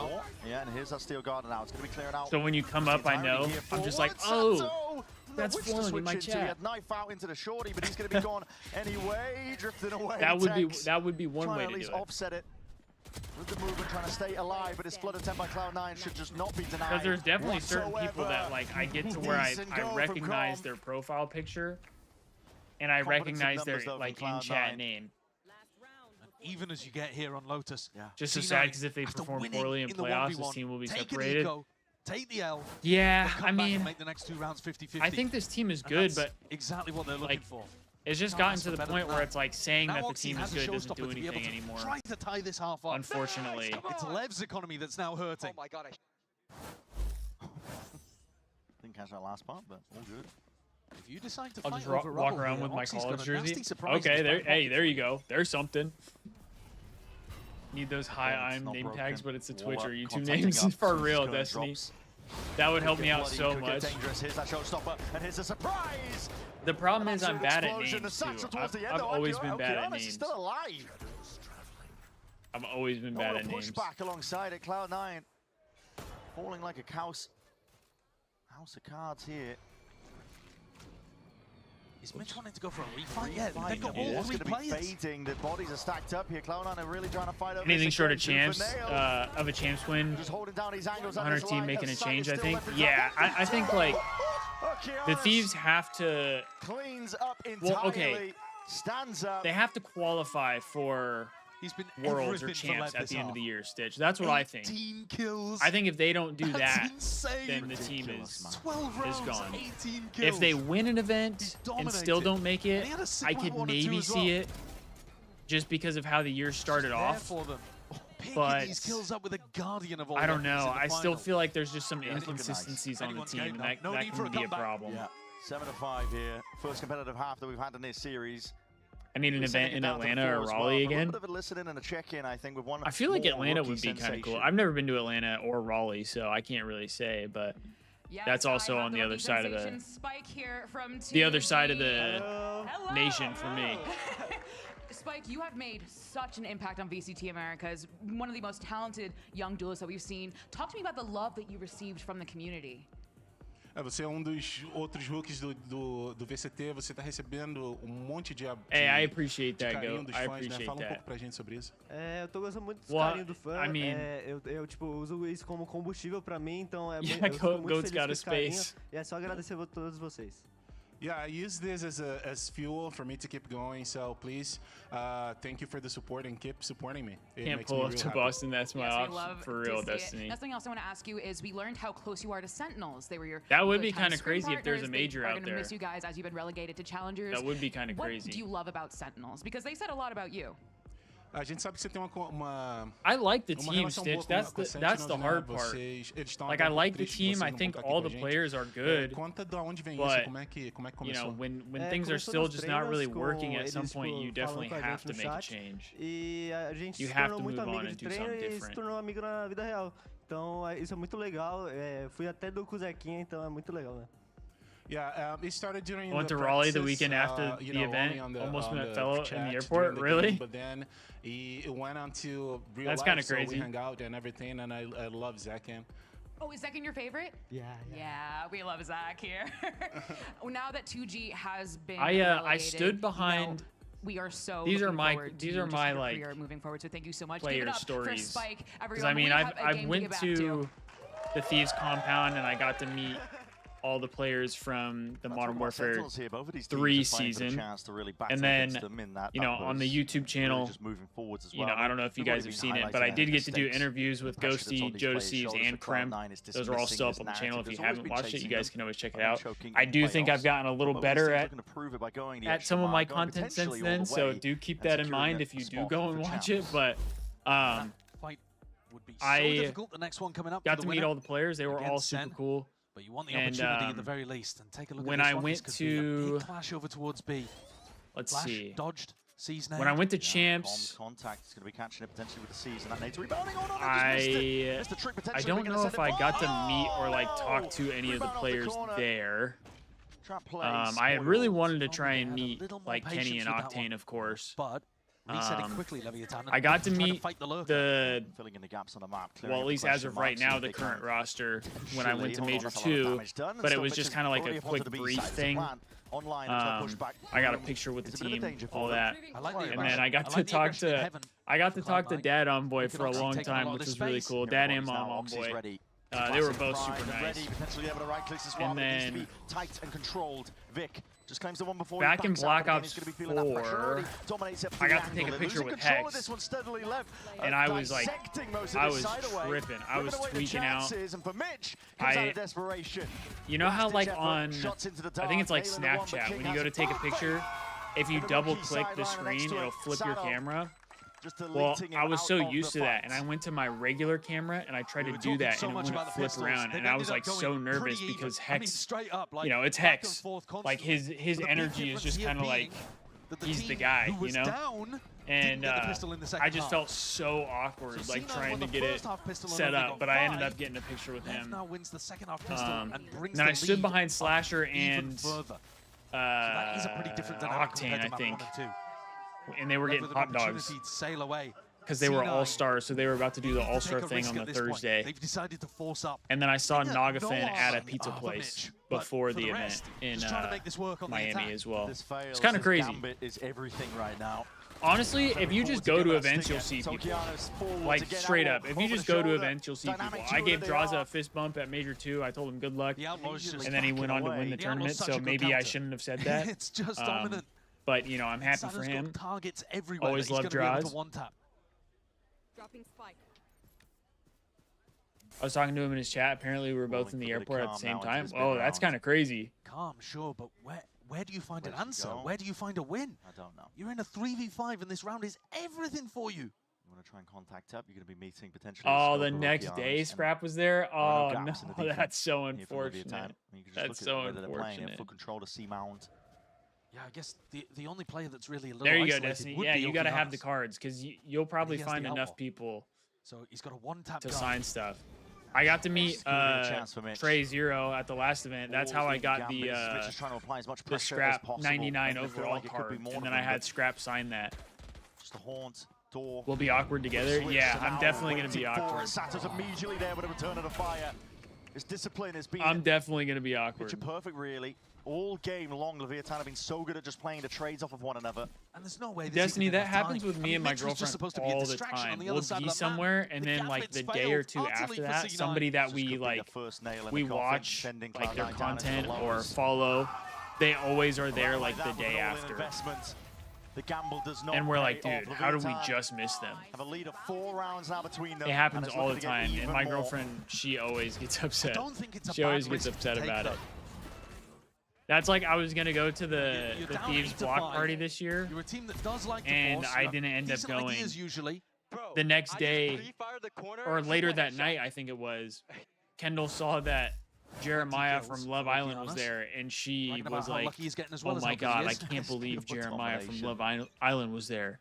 Yeah, and here's that Steel Garden now. It's going to be cleared out. So when you come up, I know. I'm just like, oh. That's which to flowing in switch my into. He chat. had knife out into the shorty, but he's going to be gone anyway. Drifting away. That would be Tex one way trying to at least do it. offset it with the movement, trying to stay alive. But his flood attempt by Cloud9 should just not be denied. Because there's definitely certain people that like I get to where I Decent goal from recognize Chrome. their profile picture, and I Confidence in recognize their numbers, though, like from in chat Cloud9. name. Even as you get here on Lotus, Just so C9, sad because if they after perform winning poorly in in the playoffs, 1v1, this team will be take an separated. eco, take the L. Yeah, but come I back and mean, make the next 2 rounds 50-50. I think this team is And good, that's but exactly what they're looking like, for. it's just Can't gotten ask to for the better point than where that. it's like saying Now that the Oxy team has is a good doesn't showstopper do to be able anything to anymore. try to tie this half up. Unfortunately. It's Lev's economy that's now hurting. Oh my god, Didn't catch that last part, but all good. If you decide to I'll fight just over walk Rubble around here, with my Oxy's college got a nasty jersey. surprise in Okay, his there. back Hey, pocket. there you go. There's something. Need those high Yeah, it's I'm not name broken. tags, but it's a Twitch Wall or up, YouTube contacting names up, for so real, Skirn Destiny. drops. That would help Could me get out bloody, so could much. Get dangerous. Here's that showstopper, and here's a surprise. The problem is I'm bad at Explosion, the names too. satchel towards the end, I've though. always been bad at Okeanis is names. still alive. I've always been bad at names. Pushback alongside it. Cloud9 falling like a house of cards here. Is Mitch wanting to go for a refight? Yeah, Fight. they've got The all wall's 3 going to be players. fading. The bodies are stacked up here. Cloud9 are really trying to fight over Anything this short of again. champs, Tooth and nail. of a champs win, Just holding down these angles on Hunter this team line. making The a sight change, is I still think. left in Yeah, front. I think like the Okeanis Thieves have to, cleans up entirely. well, okay, Stands up. they have to qualify for He's been Worlds or everything for champs Lev at the this end of half. the year, Stitch. That's what I think. 18 kills. I think if they don't do That's that, insane. then the team Ridiculous, is 12 rounds, gone. 18 kills. If they win an event He's and still dominated. don't make And it, he had a I Sigma could 1 and 2 maybe as see well. it just because of how the year started There off. for them. Picking But these kills up with a guardian of all I don't weapons know. in the I still final. feel like there's just some Yeah, it's looking nice. inconsistencies on the Anyone's team, game and now. that, No that need for can a be a comeback. problem. Yeah, 7-5 here. First competitive half that we've had in this series. I need an We're event sending it in down to the Atlanta or floor as well. Raleigh A again. little bit of a listen-in and a check-in, I think, with one. I feel like more Atlanta rookie would be kind of sensation. cool. I've never been to Atlanta or Raleigh, so I can't really say, but that's also on the other side of the other side of the nation for me. Spike, you have made such an impact on VCT America as one of the most talented young duelists that we've seen. Talk to me about the love that you received from the community. Você é dos outros rookies do VCT, você está recebendo monte de Hey, I appreciate that, carinho Go. dos I fãs, né? appreciate Fala that. pouco pra gente sobre isso. Eu tô gostando muito do Well, carinho do fã. I mean- Eu tipo, uso isso como combustível pra mim, então Yeah, eu fico muito Goat's feliz got com a esse carinho. space. E é só agradecer a todos vocês. Yeah, I use this as fuel for me to keep going. So please, thank you for the support and keep supporting me. It Can't makes pull me up real to happy. Boston. That's my Yes, we option love for to real, see it. Destiny. That's something else I want to ask you is we learned how close you are to Sentinels. They were your That would good be time kinda scrim crazy if there's a partners. major They are out gonna there. miss you guys as you've been relegated to challengers. That would be kind of crazy. What do you love about Sentinels? Because they said a lot about you. A gente sabe que você tem uma I like the uma team, relação Stitch. boa That's com a the that's the Sentinels, hard né? part. Eles estão Like I agora like the tristes de team. vocês I não think estar aqui all com a the gente. players are good. Conta de onde vem but, isso, como é que You começou? know, when É, things are começou still nos just not really treinos com working, at eles, some point tipo, you falando definitely com a have gente to no make a chat. change. E a gente You se have tornou to muito move on amigo and de do treino something e se different. tornou amigo na vida real. Então isso é muito legal. Fui até do Zequinha, então é muito legal, né? Yeah, it started during I went the to Raleigh the practices, weekend after you the know, event. only on the, Almost on met the fellow in chat the during airport. the Really? game, but then it went on to real That's life, kinda so crazy. we hang out and everything, and I love Zekin. Oh, is Zekin your favorite? Yeah. Yeah, we love Zach here. Now that 2G has been I relegated, stood behind. we are so These are looking my- forward these to are just my, your like, career moving forward. So thank you so much. player Give it up for stories. Spike, Because everyone. I mean, We have a I game went get back to the Thieves compound and I got to meet all the players from the Modern Warfare 3 season, and then you know on the YouTube channel, you know I don't know if you guys have seen it, but I did get to do interviews with Ghosty, Jodeci's, and Krem. Those are all still up on the channel. If you haven't watched it, you guys can always check it out. I do think I've gotten a little better at some of my content since then, so do keep that in mind if you do go and watch it. But Fight would be so I difficult. The next one coming up. got for to the meet winner all the players. They were all against super Sen. cool. But you want the And, opportunity at the very least, and take a look when at this I one. went This could be a to- big clash over towards B. Let's Flash see. dodged, sees When I went to champs, Contact is going to be catching it potentially with the season. That needs rebounding on. I don't know if I got to meet or like talk to any of the players there. I had really wanted to try and meet like Kenny and Octane, of course. But Reset it quickly, Leviathan. I got to meet filling in the gaps on the map. Well, at least as of right now, the current roster when I went to Major 2, but it was just kind of like a quick brief thing. I got a picture with the team, all that, and then I got to talk to Dad Envoy for a long time, which was really cool. Dad and Mom Envoy. They were both super nice. And then just claims the one before back in Black Ops 4, I got to take a picture with Hex, and I was like, I was tripping. I was tweaking out. You know how like on, I think it's like Snapchat, when you go to take a picture, if you double click the screen, it'll flip your camera. Well, I was so used to that, and I went to my regular camera, and I tried to do that, and it wouldn't flip around, and I was like so nervous because Hex, you know, it's Hex. Like his energy is just kind of like, he's the guy, you know? And I just felt so awkward, like trying to get it set up, but I ended up getting a picture with him. Then I stood behind Slasher and Octane, I think. And they were getting hot dogs because they were all-stars, so they were about to do the all-star thing on the Thursday. They've decided to force up. And then I saw Nagafin at a pizza place before the event in Miami as well. It's kind of crazy. Is everything right now. Honestly, if you just go to events, you'll see people. Like, straight up. If you just go to events, you'll see people. I gave Draza a fist bump at Major 2. I told him good luck. And then he went on to win the tournament, so maybe I shouldn't have said that. It's just dominant. But, you know, I'm happy for him. Targets everywhere. Always love Draws. I was talking to him in his chat. Apparently, we were both in the airport at the same time. Oh, that's kind of crazy. Calm, sure, but where do you find an answer? Where do you find a win? I don't know. You're in a 3v5, and this round is everything for you. You want to try and contact up? You're going to be meeting potentially. Oh, the next day Scrap was there? Oh, no, that's so unfortunate. That's so unfortunate. Full control to C-mount. Yeah, I guess the only player that's really a little there you go, Destiny. Yeah, you got to have the cards because you'll probably find enough people so he's got a one-tap to sign stuff. I got to meet Trey Zero at the last event. That's how I got the Scrap 99 overall card, and then I had Scrap sign that. Just a haunt door. We'll be awkward together. Yeah, I'm definitely going to be awkward. Satter's immediately there with a return of the fire. His discipline has been. I'm definitely going to be awkward. Picture perfect, really. All game long, Leviathan have been so good at just playing the trades off of one another. And there's no way. Destiny, that happens with me and my girlfriend all the time. We'll be somewhere, and then like the day or two after that, somebody that we like, we watch like their content or follow, they always are there like the day after. The gamble does not and we're like, dude, how did we just miss them? Have a lead of 4 rounds now between them. It happens all the time, and my girlfriend, she always gets upset. She always gets upset about it. That's like I was gonna go to the Thieves block party this year, and I didn't end up going. The next day, or later that night, I think it was, Kendall saw that Jeremiah from Love Island was there, and she was like, oh my god, I can't believe Jeremiah from Love Island was there.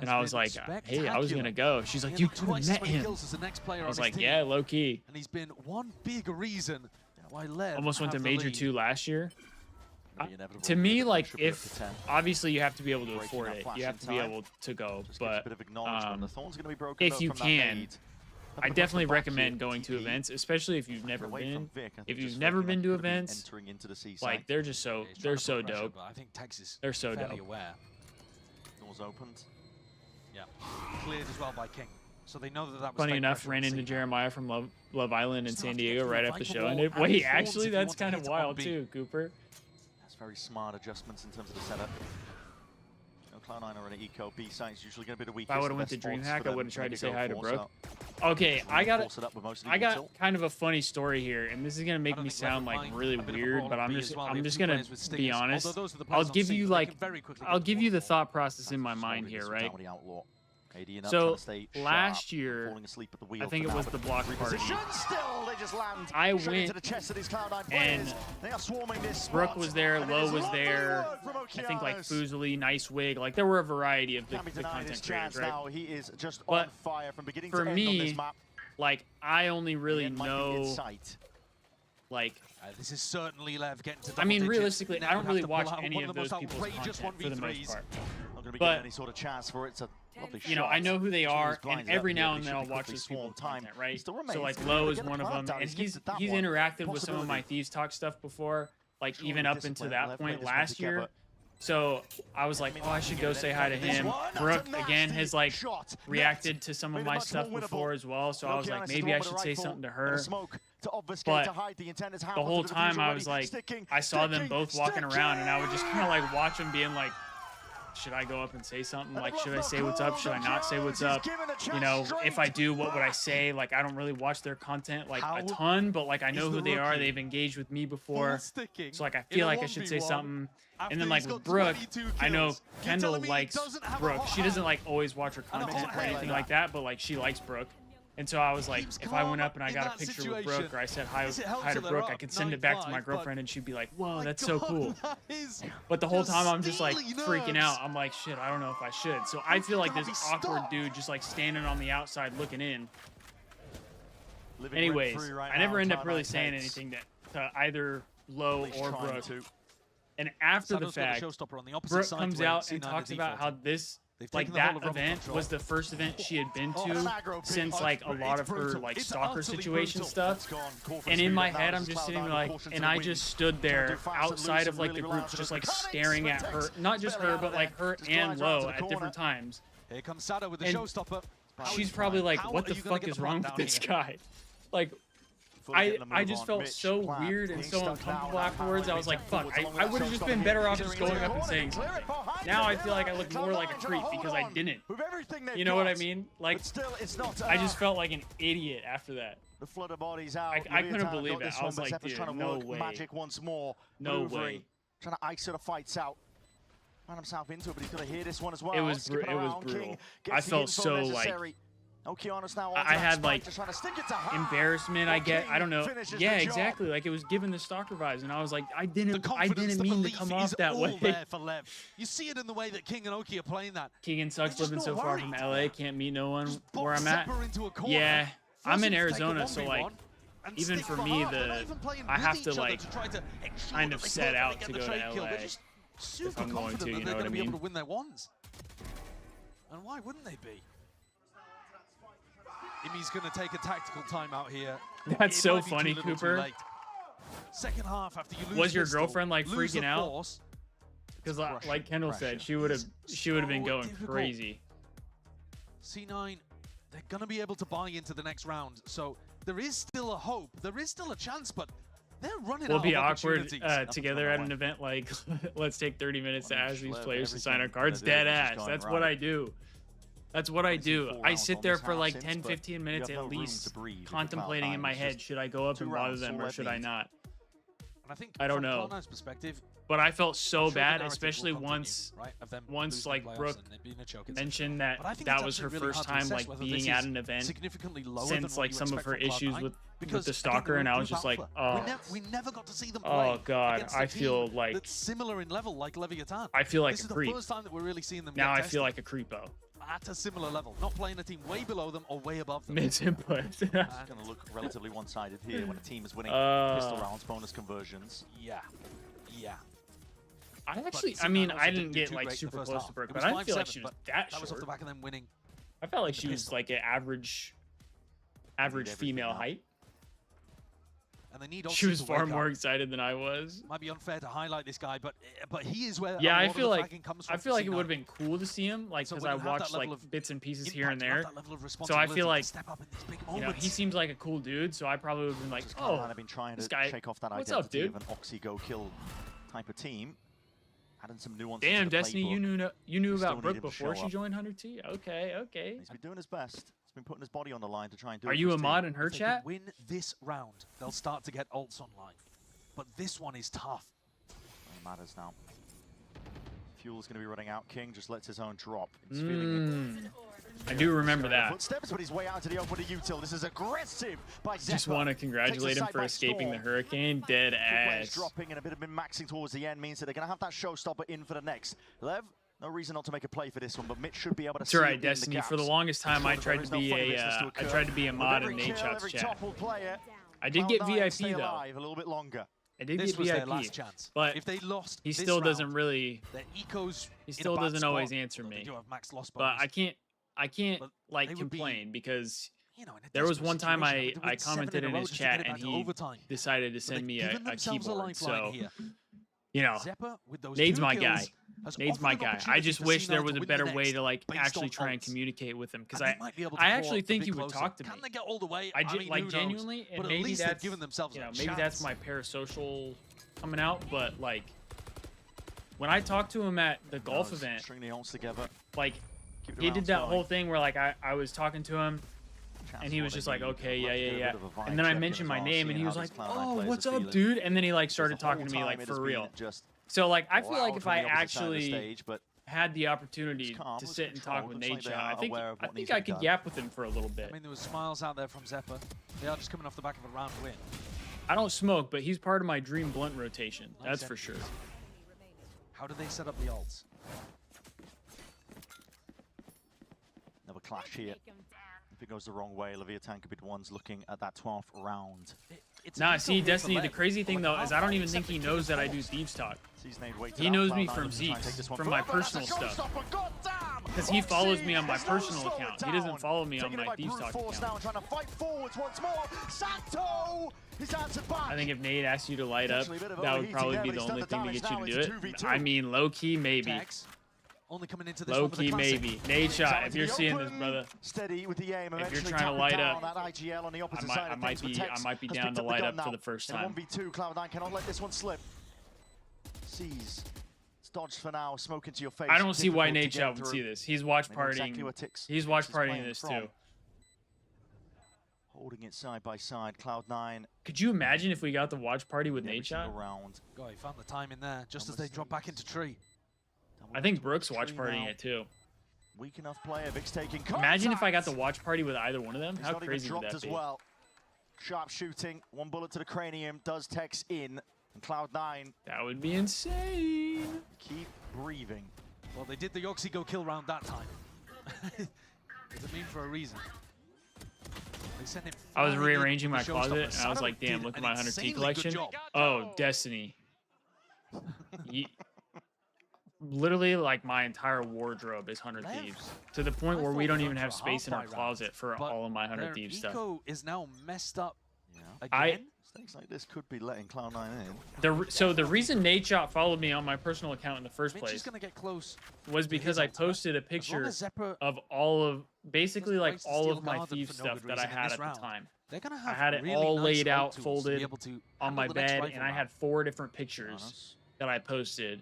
And I was like, hey, I was gonna go. She's like, you could have met him. I was like, yeah, low key. And he's been one big reason why Lev almost went to Major 2 last year. To me, like, if obviously you have to be able to afford it, you have to be able to go, but if you can, I definitely recommend going to events, especially if you've never been. If you've never been to events, like they're just so dope. I think Texas they're so dope. Doors opened. Yeah, cleared as well by King. So they know that was funny enough, ran into Jeremiah from Love Island in San Diego right after the show ended. Wait, actually, that's kind of wild too, Cooper. That's very smart adjustments in terms of the setup. Cloud9 are in an eco B site. It's usually going to be the weakest. If I would have went to DreamHack, I would have tried to say hi to Brooke. Okay, I got kind of a funny story here, and this is gonna make me sound like really weird, but I'm just gonna be honest. I'll give you the thought process in my mind here, right? So last year, I think it was the block party. I went, and Brooke was there, Low was there, I think like Fuzuli, Nice Wig, like there were a variety of the content creators, right? But for me, like I only really know Like, this is certainly Lev getting to I mean, double digits. realistically, Now I don't have really to pull watch out any one of the those most people's outrageous content for the most 1v3s. part. Not going to be But, given any sort of chance for it. It's a lovely you know, shot. I know who they are, Blinds and it up every here, now but and he then should I'll be watch quickly those people's swarmed. content, right? Still So remains. like He's Low gonna is get the one of plant them, down. and He's he's gifted that one. interacted with some of my Possibility. Thieves Talk stuff before, like Surely even up into discipline. that Lev point played this one last year. together. So I was like, oh, I should go say hi to This him. one, that's Brooke a again has like shot. reacted to some of Made it my much stuff more winnable. before as well. So I was like, Okeanis is the maybe one I with the should say rifle something to and her. a smoke to obfuscate, But to hide the intent. His hand the was whole under the time defuse I already. was like, Sticking, I saw them sticking, both walking around, and I would just sticking. kind of like watch them being like, should I go up and say something? Like, should I say what's up? Should I not say what's up? You know, if I do, what would I say? Like, I don't really watch their content like a ton, but like I know who they are. They've engaged with me before, so like I feel like I should say something. And then like with Brooke, I know Kendall likes Brooke. She doesn't like always watch her content or anything like that, but like she likes Brooke. And so I was like, if I went up and I got a picture with Brooke, or I said hi to Brooke, I could send it back to my girlfriend, and she'd be like, whoa, that's so cool. But the whole time I'm just like freaking out. I'm like, shit, I don't know if I should. So I feel like this awkward dude just like standing on the outside looking in. Anyways, I never end up really saying anything to either Low or Brooke. And after the fact, Brooke comes out and talks about how this, like that event was the first event she had been to since like a lot of her like stalker situation stuff. And in my head, I'm just sitting there like, and I just stood there outside of like the groups, just like staring at her, not just her, but like her and Low at different times. Here comes Sada with the And showstopper. she's probably like, what the fuck is wrong with this guy? Like, I just felt so weird and so uncomfortable afterwards. I was like, fuck, I would have just been better off just going up and saying something. Now I feel like I look more like a creep because I didn't. You know what I mean? Like, I just felt like an idiot after that. The flood of bodies out. I couldn't believe it. I was like, dude, no way. Magic once more. No way. Trying to ice the fights out. Ran himself into it, but he's got to hear this one as well. It was brutal. I felt so like, now I had like embarrassment. I don't know. Yeah, exactly. Like it was giving the stalker vibes, and I was like, I didn't mean to come off that way. There for Lev. You see it in the way that King and Oki are playing that. Keegan sucks living so far from LA. Can't meet no one where I'm at. Corner, yeah, I'm in Arizona, so like, even for me, I have to like kind of set out to go to LA if I'm going to. You know what I mean? Able to win their ones. And why wouldn't they be? Imi's going to take a tactical timeout here. That's so funny, Cooper. Second half after you lose. Was your girlfriend like freaking out? Because like Kendall said, she would have been going crazy. C9, they're going to be able to buy into the next round. So there is still a hope. There is still a chance, but they're running out of opportunities. We'll be awkward together at an event like, let's take 30 minutes to ask these players to sign our cards. Dead ass. That's what I do. That's what I do. I sit there for like 10, 15 minutes at least, contemplating in my head, should I go up and bother them or should I not? I don't know. But I felt so bad, especially once like Brooke mentioned that that was her first time like being at an event since like some of her issues with the stalker, and I was just like, oh, we never got to see them oh god, I feel like that's similar in level like Leviathan. I feel like a creep. This is the first time that we're really seeing them. Now I feel like a creepo. At a similar level, not playing a team way below them or way above them. Mids input. It's going to look relatively one-sided here when a team is winning pistol rounds, bonus conversions. Yeah. I mean, I didn't get like super close to Brooke, but I didn't feel like she was that short. That was off the back of them winning. I felt like she was like an average female height. And they need she was far more excited than I was. Might be unfair to highlight this guy, but he is where I feel like it would have been cool to see him, like because I watched like bits and pieces here and there. So I feel like he seems like a cool dude. So I probably would have been like, oh, I've been trying to shake off that what's up, dude? Of an Oxy go kill type of team. Adding some nuances. Damn, Destiny, you knew about Brooke before she joined 100T. Okay. He's been doing his best. He's been putting his body on the line to try and do. Are you a mod in her chat? Win this round, they'll start to get ults online. But this one is tough. It matters now. Fuel's going to be running out. King just lets his own drop. He's feeling it. I do remember that. Footsteps, but he's way out to the open to util. This is aggressive by Zephyr. Just want to congratulate him for escaping the hurricane. Dead ass. Dropping and a bit of min-maxing towards the end means that they're going to have that showstopper in for the next. Lev, no reason not to make a play for this one, but Mitch should be able to. That's right, Destiny. For the longest time, I tried to be a mod in Nate Shot's chat. I did get Cloud9 VIP stay though. alive a little bit longer. I did This get was VIP. their last chance. But if they lost, he this still round, doesn't really. their ecos. He still doesn't always answer They me. do have max loss But bonus. I can't But like they would be, complain because you know, in a there was desperate one time situation, they would I win 7 commented in in a his row just to get chat it and back to he overtime. decided to But send they've me given a themselves a keyboard. lifeline So here. you know, Zeppa, with those Nade's 2 my kills, guy. has Nade's offered my an guy. I opportunity just for wish there C9 was to a win better the way next to like based actually on try and odds. communicate with him because And they might be able to I pull actually a think bit he would closer. talk to me. Can they get all the way? I mean, like who knows? genuinely, and But at maybe least that's they've given themselves you know a maybe chance. that's my parasocial coming out, but like when I talked to him at the golf event, String the ults together. like Keep the he did rounds that going. whole thing where like I was talking to him and he was just like, okay, yeah. And then I mentioned my name and he was like, oh, what's up, dude? And then he like started talking to me like for real. So like I feel like if I actually had the opportunity to sit and talk with Nadeshot, I think I could yap with him for a little bit. I mean, there was smiles out there from Zeppa. They are just coming off the back of a round win. I don't smoke, but he's part of my dream blunt rotation. That's for sure. How do they set up the ults? Another clash here. If it goes the wrong way, Leviathan could be the ones looking at that 12th round. Nah, see, Destiny, the crazy thing though is I don't even think he knows that I do Thieves Talk. He knows me from Zeke's, from my personal stuff. Because he follows me on my personal account. He doesn't follow me on my Thieves Talk account. I think if Nade asked you to light up, that would probably be the only thing to get you to do it. I mean, low-key, maybe. Only coming into this Low-key, maybe. Nadeshot, if you're seeing this, brother, steady with the aim, if you're trying to light up, I might be down to light up for the first time. 1v2, Cloud9 cannot let this one slip. Sees. It's dodged for now, smoke into your face. I don't see why Nadeshot would see this. He's watch partying. He's watch partying this too. Holding it side by side, Cloud9. Could you imagine if we got the watch party with Nadeshot? God, he found the time in there just as they drop back into tree. I think Brooks watch partying it too. Weak enough player, Vic's taking contact. Imagine if I got the watch party with either one of them. How crazy would that as be? Well. Sharp shooting, 1 bullet to the cranium, does Tex in, and Cloud9. That would be insane. Keep breathing. Well, they did the Yoxi go kill round that time. Does it mean for a reason? They sent him. I was rearranging my closet and I was like, damn, look at my 100T collection. Oh, Destiny. Literally, like, my entire wardrobe is 100 Thieves. To the point where we don't even have space in our closet for all of my 100 Thieves stuff. Eco is now messed up again. Things like this could be letting Cloud9 in. So the reason Nadeshot followed me on my personal account in the first place was because I posted a picture of all of, basically like all of my Thieves stuff that I had at the time. I had it all laid out, folded on my bed, and I had 4 different pictures that I posted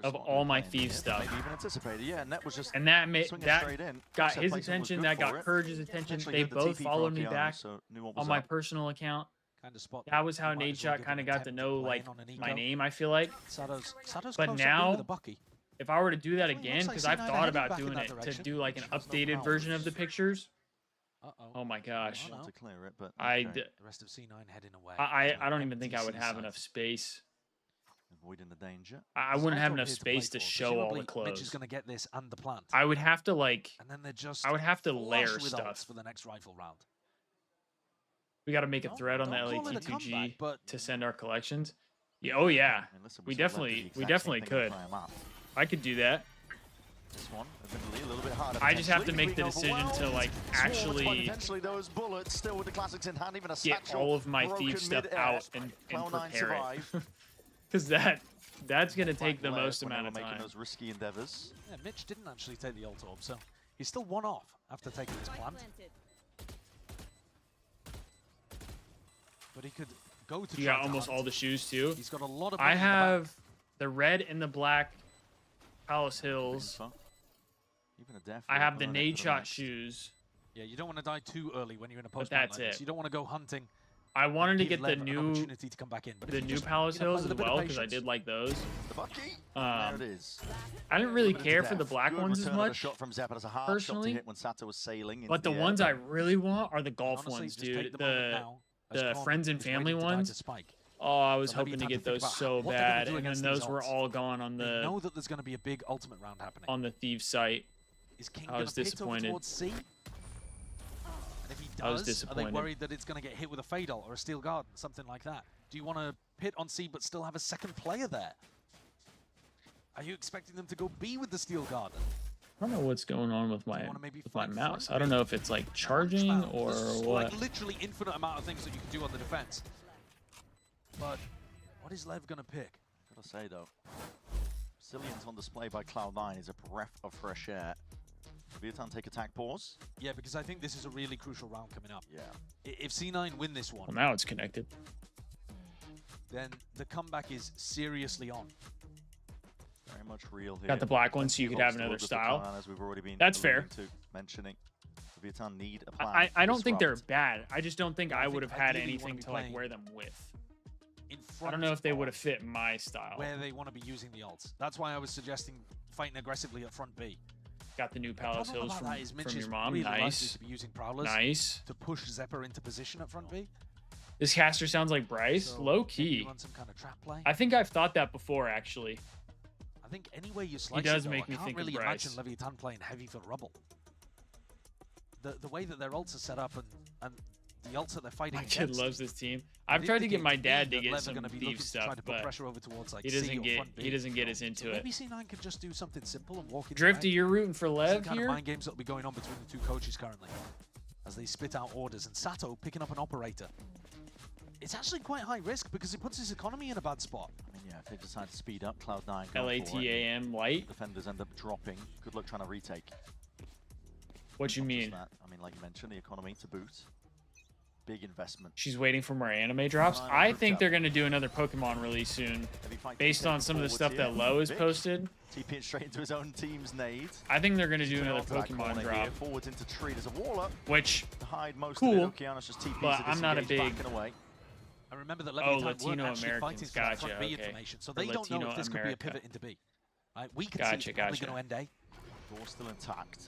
of all my Thieves stuff. Maybe even anticipated, yeah, and that was just and that got his attention, that got Courage's attention. They both followed me back on my personal account. That was how Nadeshot kind of got to know like my name, I feel like. But now, if I were to do that again, because I've thought about doing it, to do like an updated version of the pictures. Oh my gosh. To clear it, but the rest of C9 heading away. I don't even think I would have enough space. Avoiding the danger. I wouldn't have enough space to show all the clothes. Mitch is going to get this and the plant. I would have to like. And then they're just. I would have to layer stuff for the next rifle round. We got to make a thread on the LAT2G to send our collections. Yeah, oh yeah, we definitely could. I could do that. This one, a little bit harder. I just have to make the decision to like actually those bullets still with the classics in hand, even a get all of my Thieves stuff out and prepare it. Because that's gonna take the most amount of time. Making those risky endeavors. Yeah, Mitch didn't actually take the ult orb, so he's still 1 off after taking his plant. But he could go to. You got almost all the shoes too. He's got a lot of. I have the red and the black Palace Hills. I have the Nadeshot shoes. Yeah, you don't want to die too early when you're in a post. But that's like it. This. You don't want to go hunting. I wanted to get the new opportunity to come back in, but the new Palace Hills as well because I did like those. There it is. I didn't really care for the black ones as much personally, but the ones I really want are the golf ones, dude. The friends and family ones. Oh, I was hoping to get those so bad, and then those were all gone on the. Know that there's going to be a big ultimate round happening on the Thieves site. Is King I was disappointed. Towards C? And if he I was does, are disappointed. they worried that it's going to get hit with a fade ult or a steel guard, something like that? Do you want to pit on C but still have a second player there? Are you expecting them to go B with the steel guard? I don't know what's going on with my mouse. I don't know if it's like charging or There's what. like literally infinite amount of things that you can do on the defense. But what is Lev going to pick? Gotta say though, Resilience on display by Cloud9 is a breath of fresh air. Vietnam take attack pause. Yeah, because I think this is a really crucial round coming up. Yeah. If C9 win this one, Well, now it's connected. then the comeback is seriously on. Very much real here. Got the black one so you could have another style. As we've already been That's fair. Mentioning. Vietnam need a plan. I don't think they're bad. I just don't think I would have had anything to like wear them with. I don't know if they would have fit my style. Where they want to be using the ults. That's why I was suggesting fighting aggressively at front B. Got the new Palace Hills from your mom. Really Nice. to be using Prowlers Nice. to push Zephyr into position at front B. This caster sounds like Bryce. So Low key. run some kind of trap play. I think I've thought that before, actually. I think any way you slice does it, though, make me I can't think of really Bryce. imagine Leviathan playing heavy for Rubble. The way that their ults are set up and the ults that they're fighting My against. kid loves this team. I've tried to get my dad to get some Thief stuff, but pressure over towards, like, he C doesn't or get front B. as into it. Maybe C9 could just do something simple and walk in. Drifty, you're rooting for Some Lev kind here? of mind games that will be going on between the two coaches currently as they spit out orders, and Sato picking up an operator. It's actually quite high risk because it puts his economy in a bad spot. I mean, yeah, if they decide to speed up, Cloud9 go for it. LATAM light. Defenders end up dropping. Good luck trying to retake. What you Not just mean? that. I mean, like you mentioned, the economy to boot. Big investment. She's waiting for more anime drops. I think they're going to do another Pokemon release soon. Based on some of the stuff that Lowe has posted. TPing straight into his own team's nade. I think they're going to do another Pokemon drop. Forwards into tree. There's a wall up. Which, hide most cool, of it. Okeanos just TPs but I'm not a big... I remember that Oh, Leviathan weren't Latino actually Americans. fighting for that Gotcha, front B okay. information, so For they don't know Latino if this could be a America. pivot into B. Right? We can Gotcha, see it's probably gotcha. going to end A. Door still intact.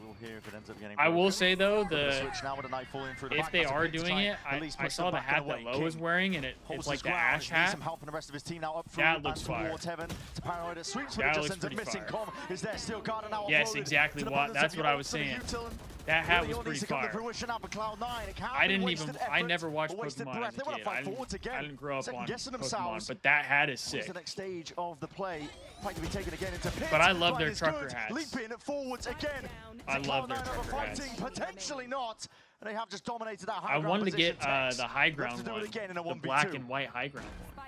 We'll hear if it ends up getting I will broken. say though, Switch now with a knife falling through the if back. they That's a are big doing try. it, At least I push saw them the back hat and that away. Lowe was King wearing, and holds it's like his the ground. Ash Needs hat. some help from the rest of his team now up through That and looks fire. towards heaven. To Paranoid, sweeps, but That it just looks ends up pretty missing. fire. Com is there still guarding now. Yes, offloaded exactly. to the What? abundance That's of what the I was ult for the saying. util. That hat Really was all pretty needs to come to fire. fruition now for Cloud9. It can't I be didn't wasted even. I effort never watched or wasted Pokemon breath. as They a want kid. to fight forwards again. I didn't grow up Second on guessing Pokemon, themselves. but that hat is What's sick. the next stage of the play? Fight to be taken again into pit. But I love Ryan their is trucker good. hats. Leaping forwards again. I love their Cloud9 trucker fighting, hats. potentially not. And they have just dominated that high I ground wanted to get position. Tex the high left ground to do one, it again in a the 1v2. black and white high ground one.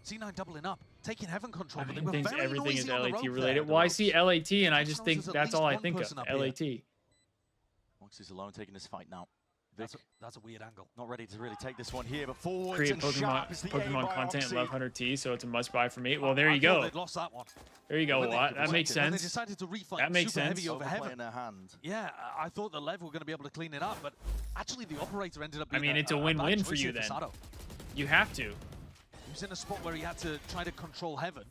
C9 doubling up, taking heaven control, I but they mean, were thinks very everything is noisy on the LAT road related. there. Well, I see LAT, and I just Knows think there's at that's least all I one think of. person up here. LAT. Oxy's alone taking this fight now. Vic That's a weird angle. not ready to really take this one here, but forwards Create and sharp is the aim Pokemon by content, Oxy. love Hunter T, so it's a must buy for me. Well, there I you thought go. they'd lost that one. There you go, When they- Watt. That makes when they sense. decided to refight That makes super sense. heavy over Overplay heaven. in their hand. Yeah, I thought the Lev were going to be able to clean it up, but actually the operator ended up being mean, it's a bad win-win for choice you here then. Sato. You have to. He was in a spot where he had to try to control heaven.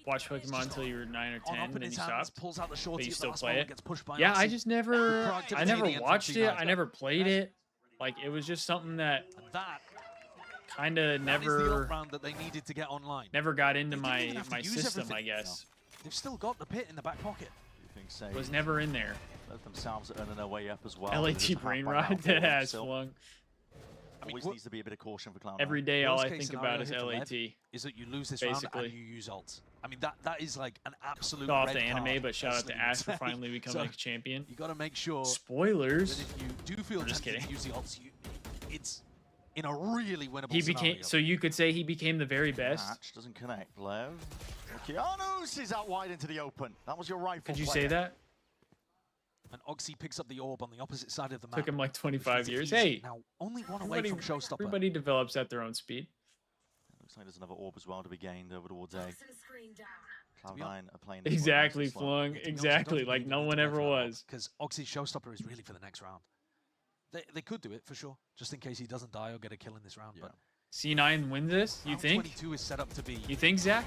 Watch Pokemon until you're 9 or 10, On up and in then his you hands, stop. pulls out the shorty But you at the still last play moment, it. gets pushed by Yeah, I Oxy. just never, Proactivity I never at the end watched from it. C9. I never played it. Like, it was just something that And that kind of is the never, ult round that they needed to get online. never got into They didn't my even have to use system, everything. I guess. They've still got the pit in the back pocket. You think say Was never in there. let themselves earning their way up as well. LAT brain rot, dead ass flung. Always needs to be a bit of caution for Cloud9. Every day, all Worst I case think about scenario is here for Lev LAT. is that you lose this Basically. round and you use ults. I mean, that is like an absolute Go off red the anime, card, but shout out to as Ash for Sleeve finally say. becoming So a champion. you got to make sure Spoilers. that if you do feel I'm just tempted to kidding. use the ults, it's in a really winnable He became, scenario. so you could say he became the very best. Match doesn't connect. Lev. Okeanos is out wide into the open. That was your rifle. Could you player. say that? And Oxy picks up the orb on the opposite side of the map. Took him like which 25 means that years. he's Hey, now only one away everybody, from Showstopper. everybody develops at their own speed. Looks like there's another orb as well to be gained over towards A. Cloud9 are playing. Exactly, flung. Exactly, like no one ever was. Because Oxy's Showstopper is really for the next round. They could do it for sure, just in case he doesn't die or get a kill in this round. Yeah. But C9 wins this, you round think? 22 is set up to be You think, Zach?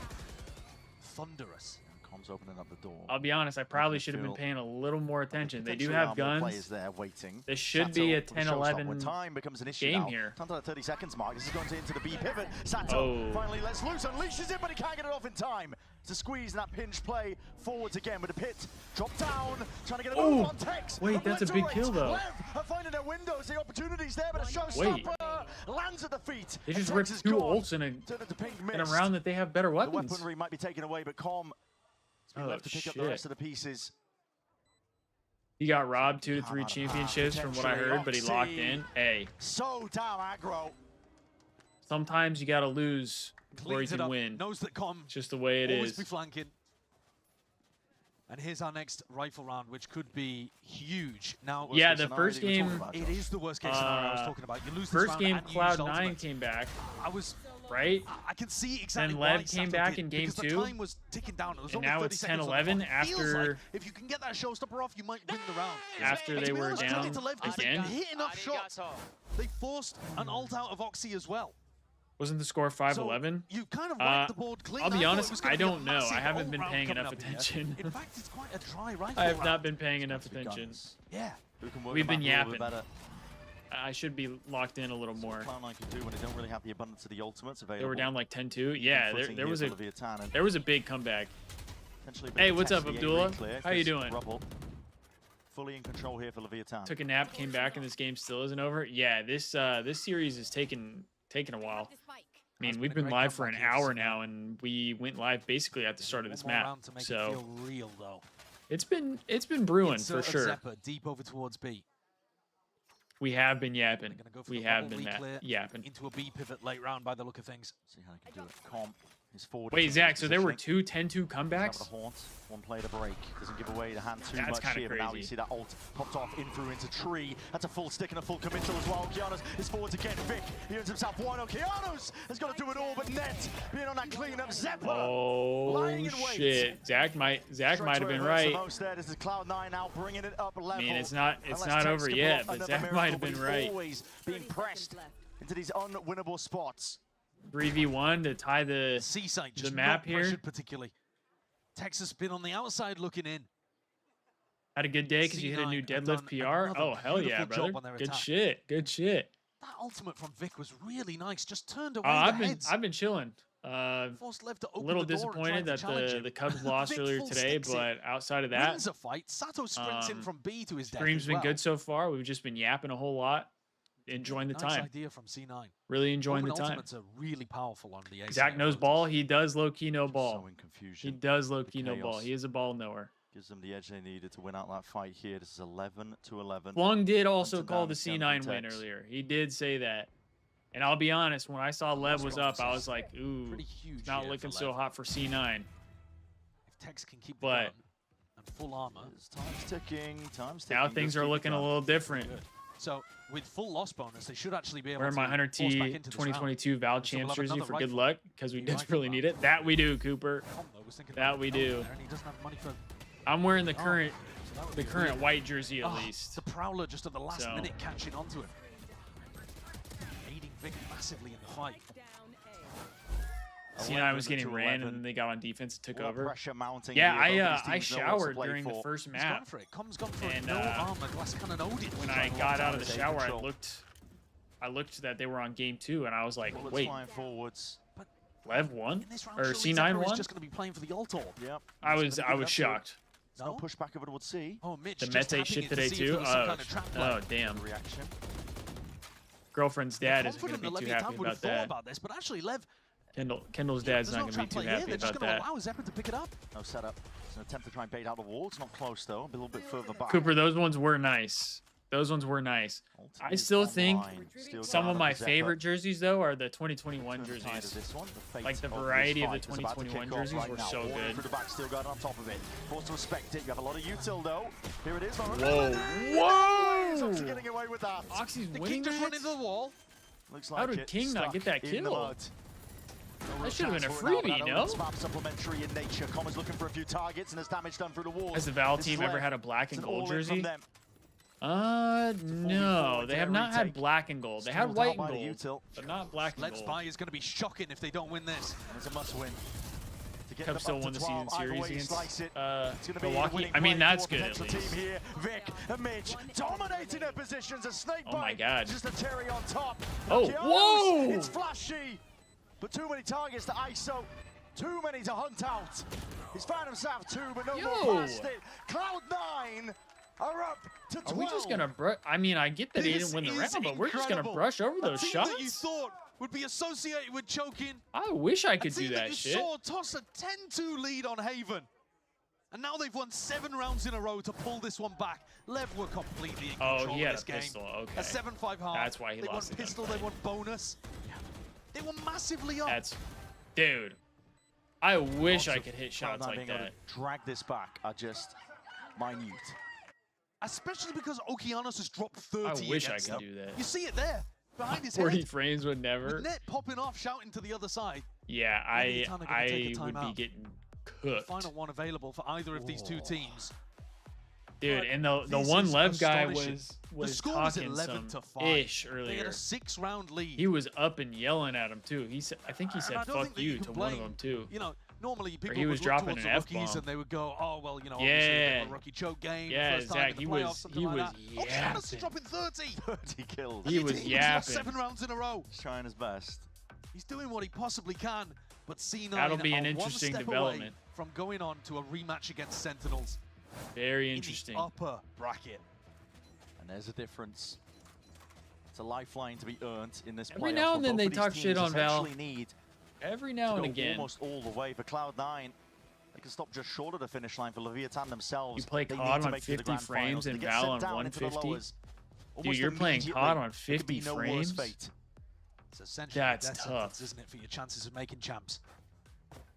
thunderous. Comms opening up the door. I'll be honest, I probably should have been paying a little more attention. They do Potentially have are more guns. players there waiting. This should Sato be a with the showstopper. 10-11 When time becomes an issue game now. here. Down to the 30 seconds mark. This is going into the B pivot. Sato Oh. finally lets loose, unleashes it, but he can't get it off in time. to squeeze that pinch play forwards again with a pit. Drop down, trying to get a move on Tex. Wait, that's a big kill though. Lev are finding their windows, the opportunities there, but a showstopper lands at the feet. They just ripped 2 ults in a round that they have better weapons. The weaponry might be taken away, but Calm has been left to pick up the rest of the pieces. He got robbed 2 to 3 championships from what I heard, but he locked in. Hey. So damn aggro. Sometimes you gotta lose before you can win. Knows that Com just the way it always is. Be flanking. And here's our next rifle round, which could be huge. Now, yeah, the first game. It is the worst case scenario I was talking about. You lose first this game, round and Cloud9 came back. I was right. I can see exactly. Then why Lev came back in game 2. The time was ticking down. It was and only now 30 it's seconds 10-11 after. Like if you can get that showstopper off, you might win the round. After they were down again. They hit enough shots. They forced an ult out of Oxy as well. Wasn't the score 5-11? You kind of wiped the board clean. I'll be honest, I don't know. I haven't been paying enough attention. In fact, it's quite a dry rifle. I have not been paying enough attention. Yeah. We've been yapping. I should be locked in a little more. Cloud9 can do when they don't really have the abundance of the ultimates available. They were down like 10-2. Yeah, there was a big comeback. Hey, what's up, Abdullah? How you doing? Fully in control here for Leviathan. Took a nap, came back, and this game still isn't over. Yeah, this series is taking a while. I mean, we've been live for an hour now, and we went live basically at the start of this map. So it's been brewing for sure. Zephyr deep over towards B. We have been yapping. We have been yapping. Into a B pivot late round by the look of things. See how they can do it. Comp is forward. Wait, Zach, so there were 2 10-2 comebacks? One play to break. Doesn't give away the hand too That's much here, crazy. but now you see that ult popped off in through into tree. That's a full stick and a full committal as well. Kianos is forwards again. Vic, he earns himself one. Kianos has got to do it all, but Net being on that cleanup. Zephyr lying in wait. Shit. Zach might have been right. This is Cloud9 now bringing it up level. I mean, it's not over yet, but Zach might have been right. Always being pressed into these unwinnable spots. 3v1 to tie the Seaside, the map here. Particularly, Texas been on the outside looking in. Had a good day because you hit a new deadlift PR. Oh hell yeah, brother! Good shit. Good shit. That ultimate from Vic was really nice. Just turned away. I've been chilling. Forced Lev to a little disappointed that the Cubs lost earlier today, but outside of that, wins a fight. Sato sprints in from B to his death. Stream's been good so far. We've just been yapping a whole lot. Enjoying the nice time. Idea from C9. Really enjoying the time. Ultimates are really powerful on the A. Zach knows ball. He does low key know ball. So in confusion. He does low key know ball. He is a ball knower. Gives them the edge they needed to win out that fight here. This is 11-11. Flung did also call the C9 win earlier. He did say that. And I'll be honest, when I saw Lev was up, I was like, ooh, it's not looking so hot for C9. If Tex can keep the gun and full armor. Time's ticking. Now things are looking a little different. So with full loss bonus, they should actually be able Wearing to my 100T 2022 Val Champs jersey for good luck because we desperately need it. That we do, Cooper. That we do. I'm wearing the current white jersey at least. The Prowler just at the last minute catching onto him. Aiding Vic massively in the fight. C9 was getting ran and then they got on defense and took over. Pressure mounting yeah, I showered during the first map. And when I got out of the shower, I looked that they were on game 2 and I was like, wait, Lev won? Or C9 won? Just going to be playing for the ult orb. Yep. I was shocked. No pushback over towards C. Oh, Mitch the Mete shit today too. Oh damn. Reaction. Girlfriend's dad isn't going to be too happy about that. But actually, Lev. Kendall's dad's not going to be too happy about that. Allow Zephyr to pick it up. No setup. It's an attempt to try and bait out the wall. It's not close though. A little bit further back. Cooper, those ones were nice. Those ones were nice. I still think some of my favorite jerseys, though, are the 2021 jerseys. Like the variety of the 2021 jerseys were so good. Still got on top of it. Forced to respect it. You have a lot of util, though. Here it is. Whoa. Whoa! Getting away with that. Oxy's winning just run into the wall. Looks like how did King not get that kill? That should have been a freebie, no? Supplementary in nature. Comma's looking for a few targets and has damage done through the walls. Has the Val team ever had a black and gold jersey? No, they have not had black and gold. They had white and gold, but not black and gold. Let's Buy is going to be shocking if they don't win this. It's a must-win. Cubs still won the season series against Milwaukee. I mean, that's good at least. Here. Vic and Mitch dominating their positions. A snake bite. Oh my God! Just a cherry on top. Oh, whoa! It's flashy, but too many targets to ISO. Too many to hunt out. He's found himself 2, but no more past it. Cloud9 are up to 12. Are we just gonna brush? I mean, I get that he didn't win the round, but we're just gonna brush over those shots. That you thought would be associated with choking. I wish I could do that you shit. saw toss a 10-2 lead on Haven. And now they've won 7 rounds in a row to pull this one back. Lev were completely in control he had of this a game. pistol, okay. A 7-5 half. That's why he they lost won the pistol, gunfight. they won bonus. They were massively up. Dude. I wish I could hit shots like being able that. to drag this back are just minute. Especially because Okeanos has dropped 30 I wish I against could them. do that. You see it there, behind his 40 head. frames would never. With Net popping off, shouting to the other side. Yeah, I would be getting cooked. Final one available for either of these two teams. Dude, and the one Lev guy was talking some ish earlier. They had a 6-round lead. He was up and yelling at him too. He said, I think he said "fuck you" to one of them too. You know, normally people he was would look dropping towards an the rookies F-bomb. and they would go, oh well, you know, obviously a rookie choke game. Yeah, first time Zach, in the playoffs, something he like was that. Okeanos is dropping 30. 30 kills. He was yapping. 7 rounds in a row. He's trying his best. He's doing what he possibly can, but C9 That'll be an are interesting one step development. away from going on to a rematch against Sentinels. Very interesting. In the upper bracket. And there's a difference. It's a lifeline to be earned in this Every playoff. now and then they talk shit on Val. Need Every now and again. Almost all the way for Cloud9. They can stop just short of the finish line for Leviathan themselves. You play They COD need to on make it to the 50 grand frames finals. and They get Val sent on down into the 150? lowers. Dude, Almost you're playing immediately. COD on There could 50 be no worse frames? fate. It's essentially That's a death tough. sentence, isn't it, for your chances of making champs?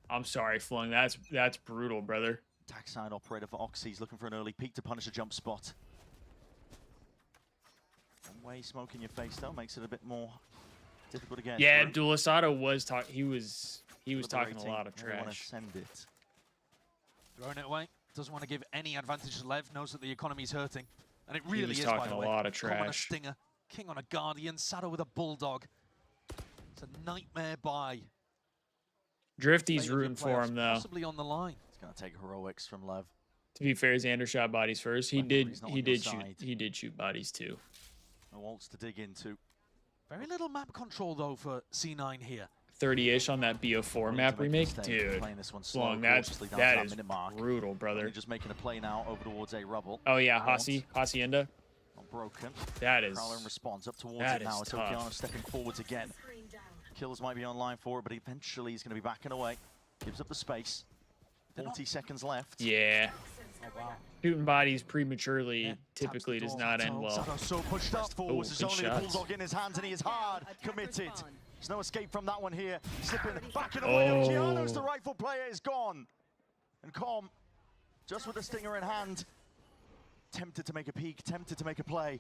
I'm sorry, Flung. That's brutal, brother. Attack side operator for Oxy's looking for an early peek to punish a jump spot. One way smoke in your face though makes it a bit more difficult again. Yeah, Duelisado was talking. He was talking a lot of They want to trash. send it. Throwing it away. Doesn't want to give any advantage to Lev. Knows that the economy's hurting. And it He really was is, by talking the a way. lot of Cobb on a trash. Stinger. King on a Guardian. Saddle with a Bulldog. It's a nightmare buy. Drifty's Fate of your rooting for playoffs him though. Possibly on the line. It's going to take heroics from Lev. To be fair, Xander shot bodies first. He Well, did. he's not He on your did shoot. side. He did shoot bodies too. No ults to dig into. Very little map control, though, for C9 here. 30-ish on that BO4 map remake, dude. Playing this one slow, Flung, cautiously down to that that is minute mark. brutal, brother. They're just making a play now over towards a rubble. Oh yeah, Hacienda. Hacienda. Not broken. That is. Prowler in response up towards that it now. is It's tough. Okeanos stepping forwards again. Kills might be online for it, but eventually he's going to be backing away. Gives up the space. 40 seconds left. Yeah. Oh, wow. Shooting bodies prematurely Yeah, typically taps does the not door. end well. Sado so pushed up forwards. There's big only the shots. Bulldog in his hands, and he is hard committed. There's no escape from that one here. Slipping, backing away. Oh. Okeanos, the rifle player, is gone. And Com, just with the stinger in hand, tempted to make a peek, tempted to make a play.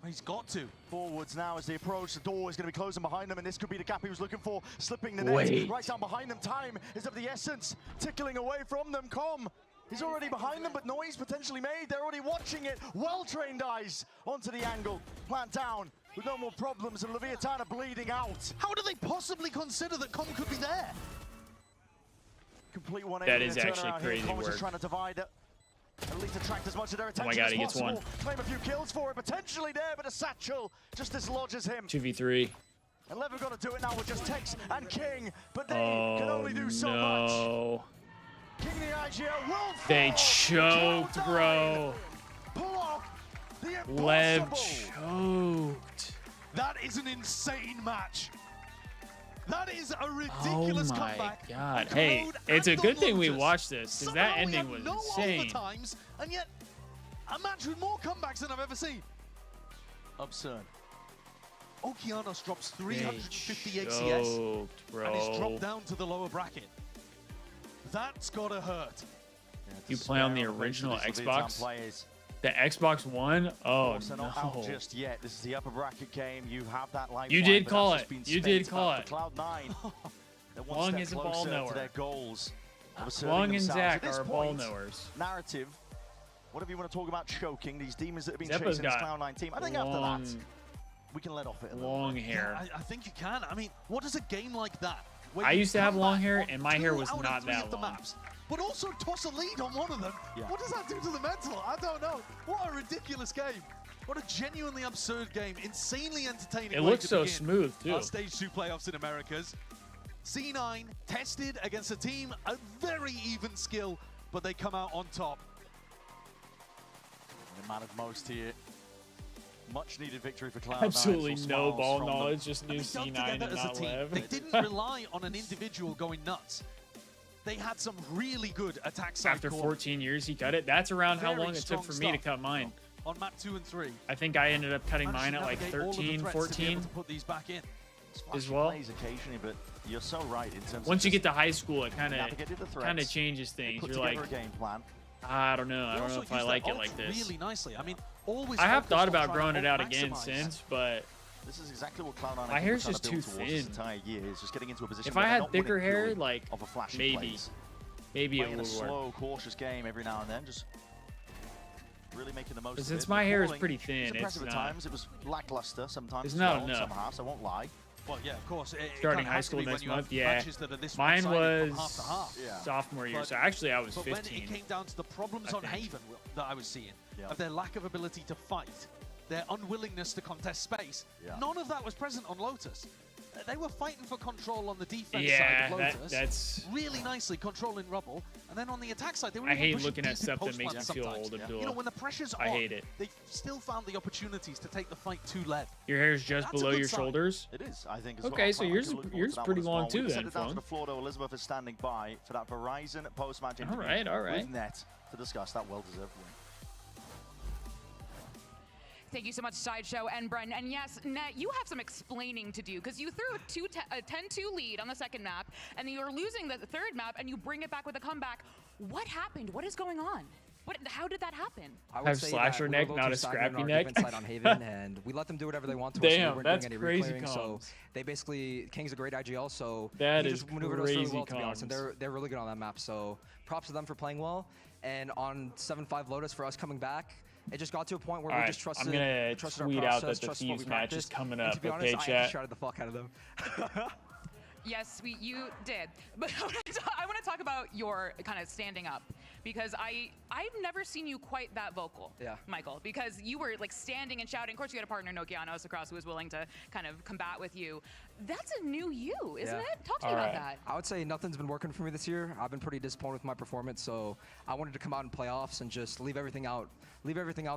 He's got to. Forwards now as they approach. The door is going to be closing behind them, and this could be the gap he was looking for. Slipping the net Wait. right down behind them. Time is of the essence. Tickling away from them. Com, he's already behind them, but noise potentially made. They're already watching it. Well-trained eyes onto the angle. Plant down with no more problems, and Leviathan are bleeding out. How do they possibly consider that Com could be there? Complete 180. That is actually crazy Com was just work. trying to divide it. At least attract as much of their Oh attention my God, as he gets possible. one. Claim a few kills for it. Potentially there, but a satchel just dislodges him. 2v3. And Lev have got to do it now with just Tex and King, but they can Oh only do so much. no. King the IGL will They fall. choked, Cloud9 bro. Pull off the Lev impossible. choked. That is an insane match. That is a Oh ridiculous my comeback. God. Code Hey, it's a and good thing we Lotus. watched this because that Somehow we ending have was no insane. overtimes, and yet a match with more comebacks than I've ever seen. Absurd. Okeanos drops They 350 ACS choked, and is dropped bro. down to the lower bracket. That's gotta hurt. Yeah, You to play on spare the on the bench for original these Leviathan Xbox? players. The Xbox One? Oh Also not out no. just yet. This is the upper bracket game. You have that lifeline. You did but call that's it. just been You did spent call out it. for Cloud9. They're one Flung step is a ball closer knower. to their goals. of asserting Flung and themselves. Zach At this are ball point, knowers. narrative. Whatever you want to talk about choking, these demons that have been Zeppa's chasing this got Cloud9 team. I think after long, that, we can let off it a little long bit. hair. Yeah, I think you can. I mean, what does a game like that? where I you used to have come long back hair, on and my hair 2 was out of not 3 that of the long. maps, but also toss a lead on one of them. Yeah. What does that do to the mental? I don't know. What a ridiculous game. What a genuinely absurd game. Insanely entertaining. It way looks to so begin smooth, too. Our Stage 2 playoffs in Americas. C9 tested against a team, a very even skill, but they come out on top. It mattered most here. Much needed victory for Cloud9. Absolutely no ball knowledge, just knew C9 and not Lev. They didn't rely on an individual going nuts. They had some really good attack side After core. 14 years, he cut it. That's around how Very long it took for me to cut mine. On map 2 and 3. I think I ended up cutting Managed mine to at like navigate all of the 13, threats to be 14 able to put these back in. as well. Plays occasionally, but you're so right in terms Once of you get to high school, it kind navigated the of threats. changes things. Put You're together like, a game plan. I don't know. I They don't know also if I use like their it like ult this. really nicely. I mean, always I have focused thought on about trying growing to it out ult again maximize. since, but This is exactly what Cloud9 my hair's trying just to too build towards this thin. entire year. Is just getting into a position if where I they're had not winning thicker hair, purely like off a flashy maybe plays. it Playing a would work. slow, cautious game every now and then, just really making the most of it. Since my hair is Calling pretty was thin, impressive it's at not. times. It was lackluster sometimes. It's as not well, enough. Some halves, I won't lie. Well, yeah, of course. It Starting kinda high has to school be when next you have month, yeah. matches that are this Mine one-sided from was half to half. Yeah. sophomore year, But- so actually I was But 15. when it came down to the problems I on think. Haven that I was seeing, Yeah. of their lack of ability to fight, their unwillingness to contest space, Yeah. none of that was present on Lotus. They were fighting for control on the defense Yeah, side of Lotus. that's. Really nicely controlling Rubble. And then on the attack side, they were I even hate pushing looking at deep in stuff that post makes me plants feel sometimes. old, Abdullah. You know, when the pressure's I on, hate it. they still found the opportunities to take the fight to Lev. Your hair's just That's a below good your sign. shoulders. It is, I think, as Okay, well. so Cloud9 yours- can look forward yours to that pretty one as long well. too We then, send it down to Flung. the floor, though. Elizabeth is standing by for that Verizon post-match interview All right. with Net to discuss that well-deserved win. Thank you so much, Sideshow and Bren. And yes, Net, you have some explaining to do because you threw a 10-2 lead on the second map, and you were losing the third map, and you bring it back with a comeback. What happened? What is going on? How did that happen? I would Have say slasher that we neck, were not a stagnant scrappy on our neck. defense side on Haven, and we let them do whatever they want to us. Damn, We weren't that's doing any crazy reclearing, so comms. they basically King's a great IGL, so That he is just maneuvered us really crazy well, to be honest. And comms. they're really good on that map, so props to them for playing well. And on 7-5 Lotus for us coming back, it just got to a point where All we right, just trusted. I'm gonna trusted our tweet out process, that the trusted what Thieves we match is practiced, coming and up, to be honest, okay, I chat? shouted the fuck out of them. Yes, you did. But I want to talk about your kind of standing up because I've never seen you quite that vocal, Yeah. Michael, because you were like standing and shouting. Of course, you had a partner, Nokianos, across who was willing to kind of combat with you. That's a new you, isn't Yeah. it? Talk to me about that. I would say nothing's been working for me this year. I've been pretty disappointed with my performance, so I wanted to come out in playoffs and just leave everything out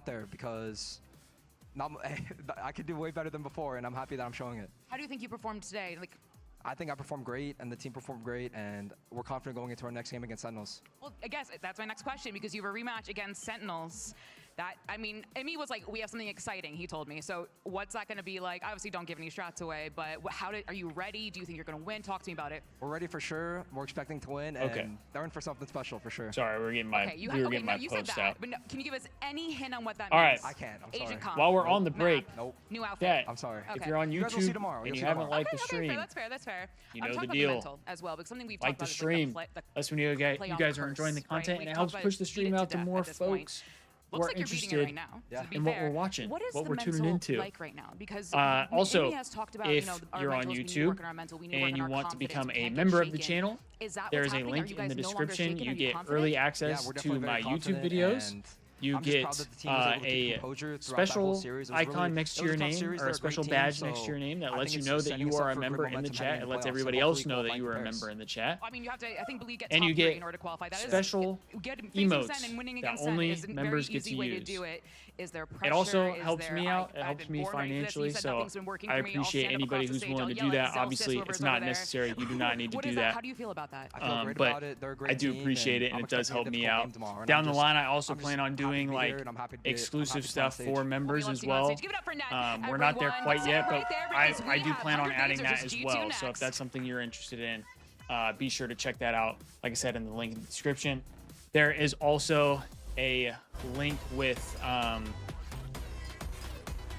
there because I could do way better than before, and I'm happy that I'm showing it. How do you think you performed today? Like, I think I performed great, and the team performed great, and we're confident going into our next game against Sentinels. well, I guess that's my next question because you have a rematch against Sentinels. I mean, Amy was like, we have something exciting, he told me. So what's that going to be like? Obviously, don't give any strats away, but are you ready? Do you think you're going to win? Talk to me about it. We're ready for sure. We're expecting to win, and Okay. they're in for something special for sure. Sorry, we're getting my Okay, we were getting my you said post that, out. but no, can you give us any hint on what that All means? right. I can't. I'm Agent sorry. comp. While we're on the Map, break, Nope. new outfit. yeah, I'm sorry. Okay. if you're on You guys will see YouTube tomorrow. and You'll you see haven't tomorrow. liked the stream, That's fair. That's fair. You I'm know talking the about deal. mental as well, because something we've like talked the about is stream. That's when you playoff guys are enjoying the curse, right? content, We've and it talked helps about push the beat stream it out to to death more at this point. folks who Looks are like you're beating interested it right now. Yeah. To be in what fair. we're watching, What is what the we're tuning mental into. like right now? Because Also, Amy has talked about, if our you're on mentals, we need to YouTube work on our mental, we need to work and on you our want to confidence, become we a can't get member of the shaken. channel, Is that there what's is a happening? link Are you in the guys no longer description. shaken? You Are get confident? early Yeah, access we're to definitely my very YouTube confident, videos. and You I'm just get proud that the team was able to keep a composure throughout that whole special series. It was icon really- next to it was your a tough name series. or They're a special great badge team, next to your name that I lets think you know it's that setting you us are up a for good member in the momentum chat. heading It into lets playoffs, everybody so else hopefully know we'll that you find are a Paris. member in the chat. I mean, you have to, I think, believe get And top you 3 get in order to qualify. That is special facing emotes Sen and winning that against Sen only is a very members get easy to way to use. do it. Is there pressure? It also Is helps there, me out. It I've helps been me born ready for this. financially. You said So nothing's been working I for me. I'll appreciate stand up anybody across the who's stage. willing to I'll do yell that. at Zelsis, Obviously, whoever's it's not over there. necessary. You do not need to What do is that. How do you feel about that? I feel great But about it. They're a great I do team, appreciate it, I'm and it does expecting a help me difficult out. game tomorrow, and Down I'm the just- line, I also I'm just plan on happy to doing be like here, and I'm happy to be- I'm exclusive happy to be on stuff stage. for members Well, as we love well. to see you on stage. Give it up for Ned, We're not there everyone. quite Let's yet, sit but right there I because we do have plan on 100 adding days or that just as G2 well. So next. if that's something you're interested in, be sure to check that out. Like I said, in the link in the description. There is also a link with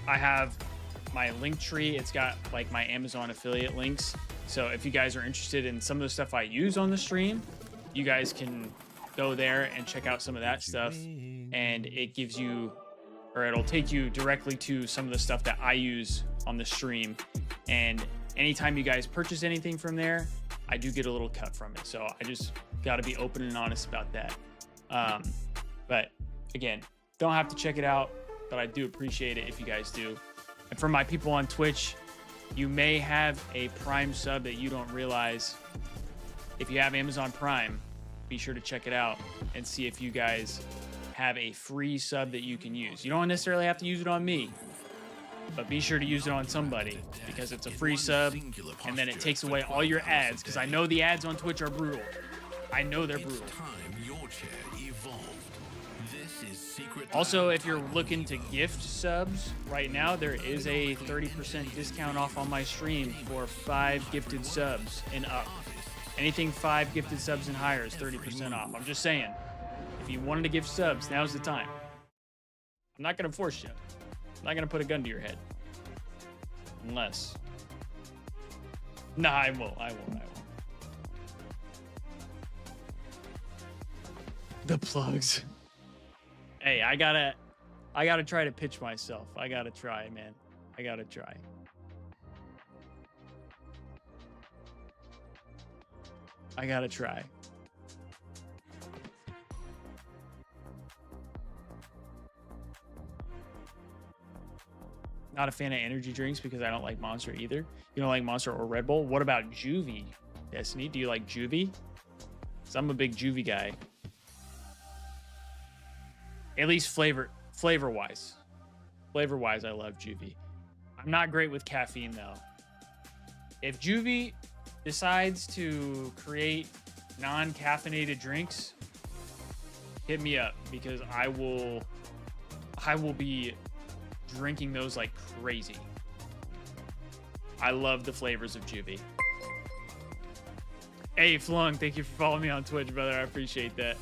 I have my link tree. It's got like my Amazon affiliate links. So if you guys are interested in some of the stuff I use on the stream, you guys can go there and check out some of that stuff. And it gives you, or it'll take you directly to some of the stuff that I use on the stream. And anytime you guys purchase anything from there, I do get a little cut from it. So I just got to be open and honest about that. But again, don't have to check it out, but I do appreciate it if you guys do. And for my people on Twitch, you may have a Prime sub that you don't realize. If you have Amazon Prime, be sure to check it out and see if you guys have a free sub that you can use. You don't necessarily have to use it on me, but be sure to use it on somebody because it's a free sub, and then it takes away all your ads, because I know the ads on Twitch are brutal. I know they're brutal. Also, if you're looking to gift subs right now, there is a 30% discount off on my stream for 5 gifted subs and up. Anything 5 gifted subs and higher is 30% off. I'm just saying, if you wanted to give subs, now's the time. I'm not going to force you. I'm not going to put a gun to your head. Unless. Nah, I won't. The plugs. Hey, I gotta try to pitch myself. I gotta try, man. I gotta try. Not a fan of energy drinks because I don't like Monster either. You don't like Monster or Red Bull? What about Juvie? Destiny, do you like Juvie? Because I'm a big Juvie guy. At least flavor-wise. Flavor-wise, I love Juvie. I'm not great with caffeine, though. If Juvie decides to create non-caffeinated drinks, hit me up, because I will be drinking those like crazy. I love the flavors of Juvie. Hey, Flung, thank you for following me on Twitch, brother. I appreciate that.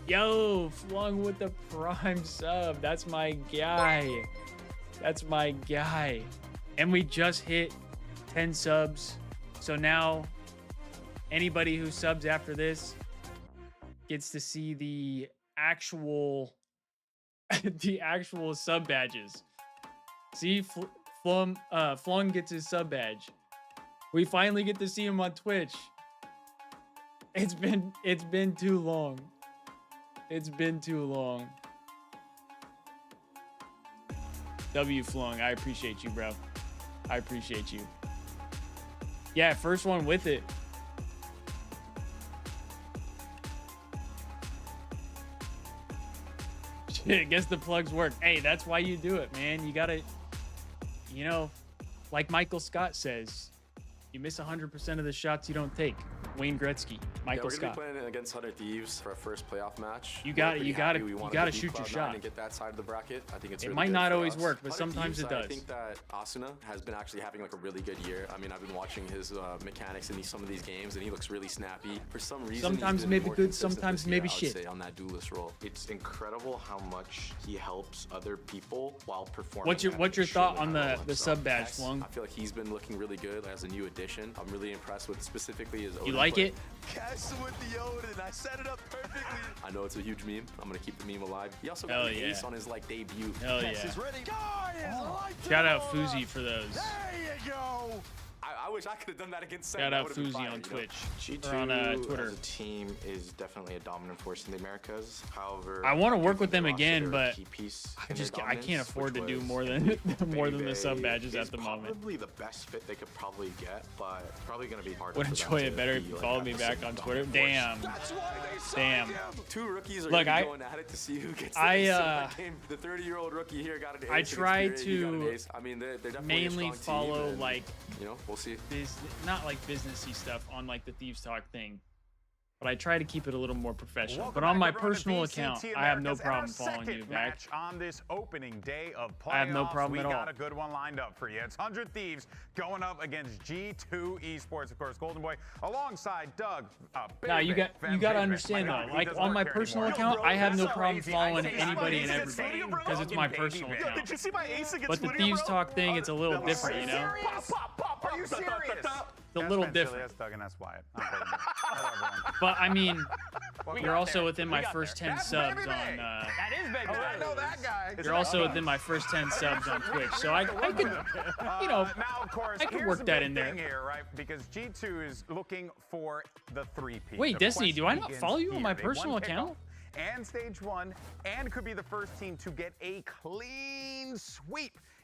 Yo, Flung with the Prime sub. That's my guy. And we just hit 10 subs. So now anybody who subs after this gets to see the actual sub badges. See, Flung gets his sub badge. We finally get to see him on Twitch. It's been too long. W Flung, I appreciate you, bro. I appreciate you. Yeah, first one with it. Shit, guess the plugs work. Hey, that's why you do it, man. You gotta, like Michael Scott says, you miss 100% of the shots you don't take. Wayne Gretzky, Michael Scott. We're gonna be playing against Thieves for our first playoff match. You gotta shoot your shot and get that side of the bracket. I think it's it really might good not for always us. work, but sometimes it does. I think that Asuna has been actually having like a really good year. I mean, I've been watching his mechanics in some of these games, and he looks really snappy. For some reason, sometimes maybe good, sometimes maybe shit. Say, on that duelist role, it's incredible how much he helps other people while performing. What's your thought on the sub badge, Flung? I feel like he's been looking really good as a new addition. I'm really impressed with specifically his Odin. You like it? Yes, with the Odin. I set it up perfectly. I know it's a huge meme. I'm gonna keep the meme alive. He also got an ace on his debut. Hell yeah. Is ready. Shout out Fuzi for those. There you go. I wish I could have done that against Sam. Shout out Fuzi on Twitch. G2 or on Twitter. As a team is definitely a dominant force in the Americas. However, I want to work with them again, but I can't afford to do more than the sub badges at the moment. Probably the best fit they could probably get, but probably gonna be hard. Would enjoy it better if you followed me back on Twitter. Damn. Two rookies are going at it to see who gets the 30-year-old rookie here got an ace. I try to I mean, they're definitely mainly follow and, like we'll see. Not like businessy stuff on like the Thieves Talk thing, but I try to keep it a little more professional. But on my personal account, I have no problem following you back. On this opening day of playoffs, I have no problem at all. We got a good one lined up for you. It's 100 Thieves going up against G2 Esports, of course, Golden Boy, alongside Doug. Now you got to understand though, like on my personal account, I have no problem following anybody and everybody because it's my personal account. Did you see my ace against But the Thieves Talk thing, it's a little different, you know. Are you serious? It's a little different. That's Doug and that's Wyatt. But I mean, you're also within my first 10 subs on. That is baby. I know that guy. You're also within my first 10 subs on Twitch, so I could, now of course, I could work that in there. Here, right? Because G2 is looking for the 3P. Wait, Destiny, do I not follow you on my personal account? And stage 1, and could be the first team to get a clean sweep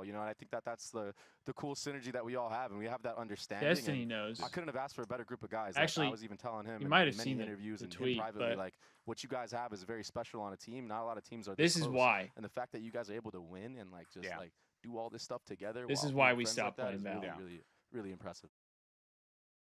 well. You know, and I think that's the cool synergy that we all have, and we have that understanding. Destiny and knows. I couldn't have asked for a better group of guys. Actually, I was even telling him you in might have many seen interviews the and tweet, him privately, but like what you guys have is very special on a team. Not a lot of teams are. This is close. why. And the fact that you guys are able to win and like just like do all this stuff together. This while is why being we friends stopped like that playing is Val. really, really impressive.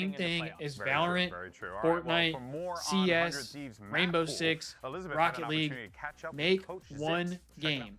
same heading into thing playoffs. as Very Valorant, true, very true. All right, well, Fortnite, for more on 100 CS, Thieves map Rainbow pool, Six, Elizabeth had Rocket an League. opportunity to catch up with Make Coach Zitz. one Check it out. game.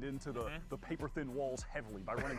leaned into the paper-thin walls heavily by running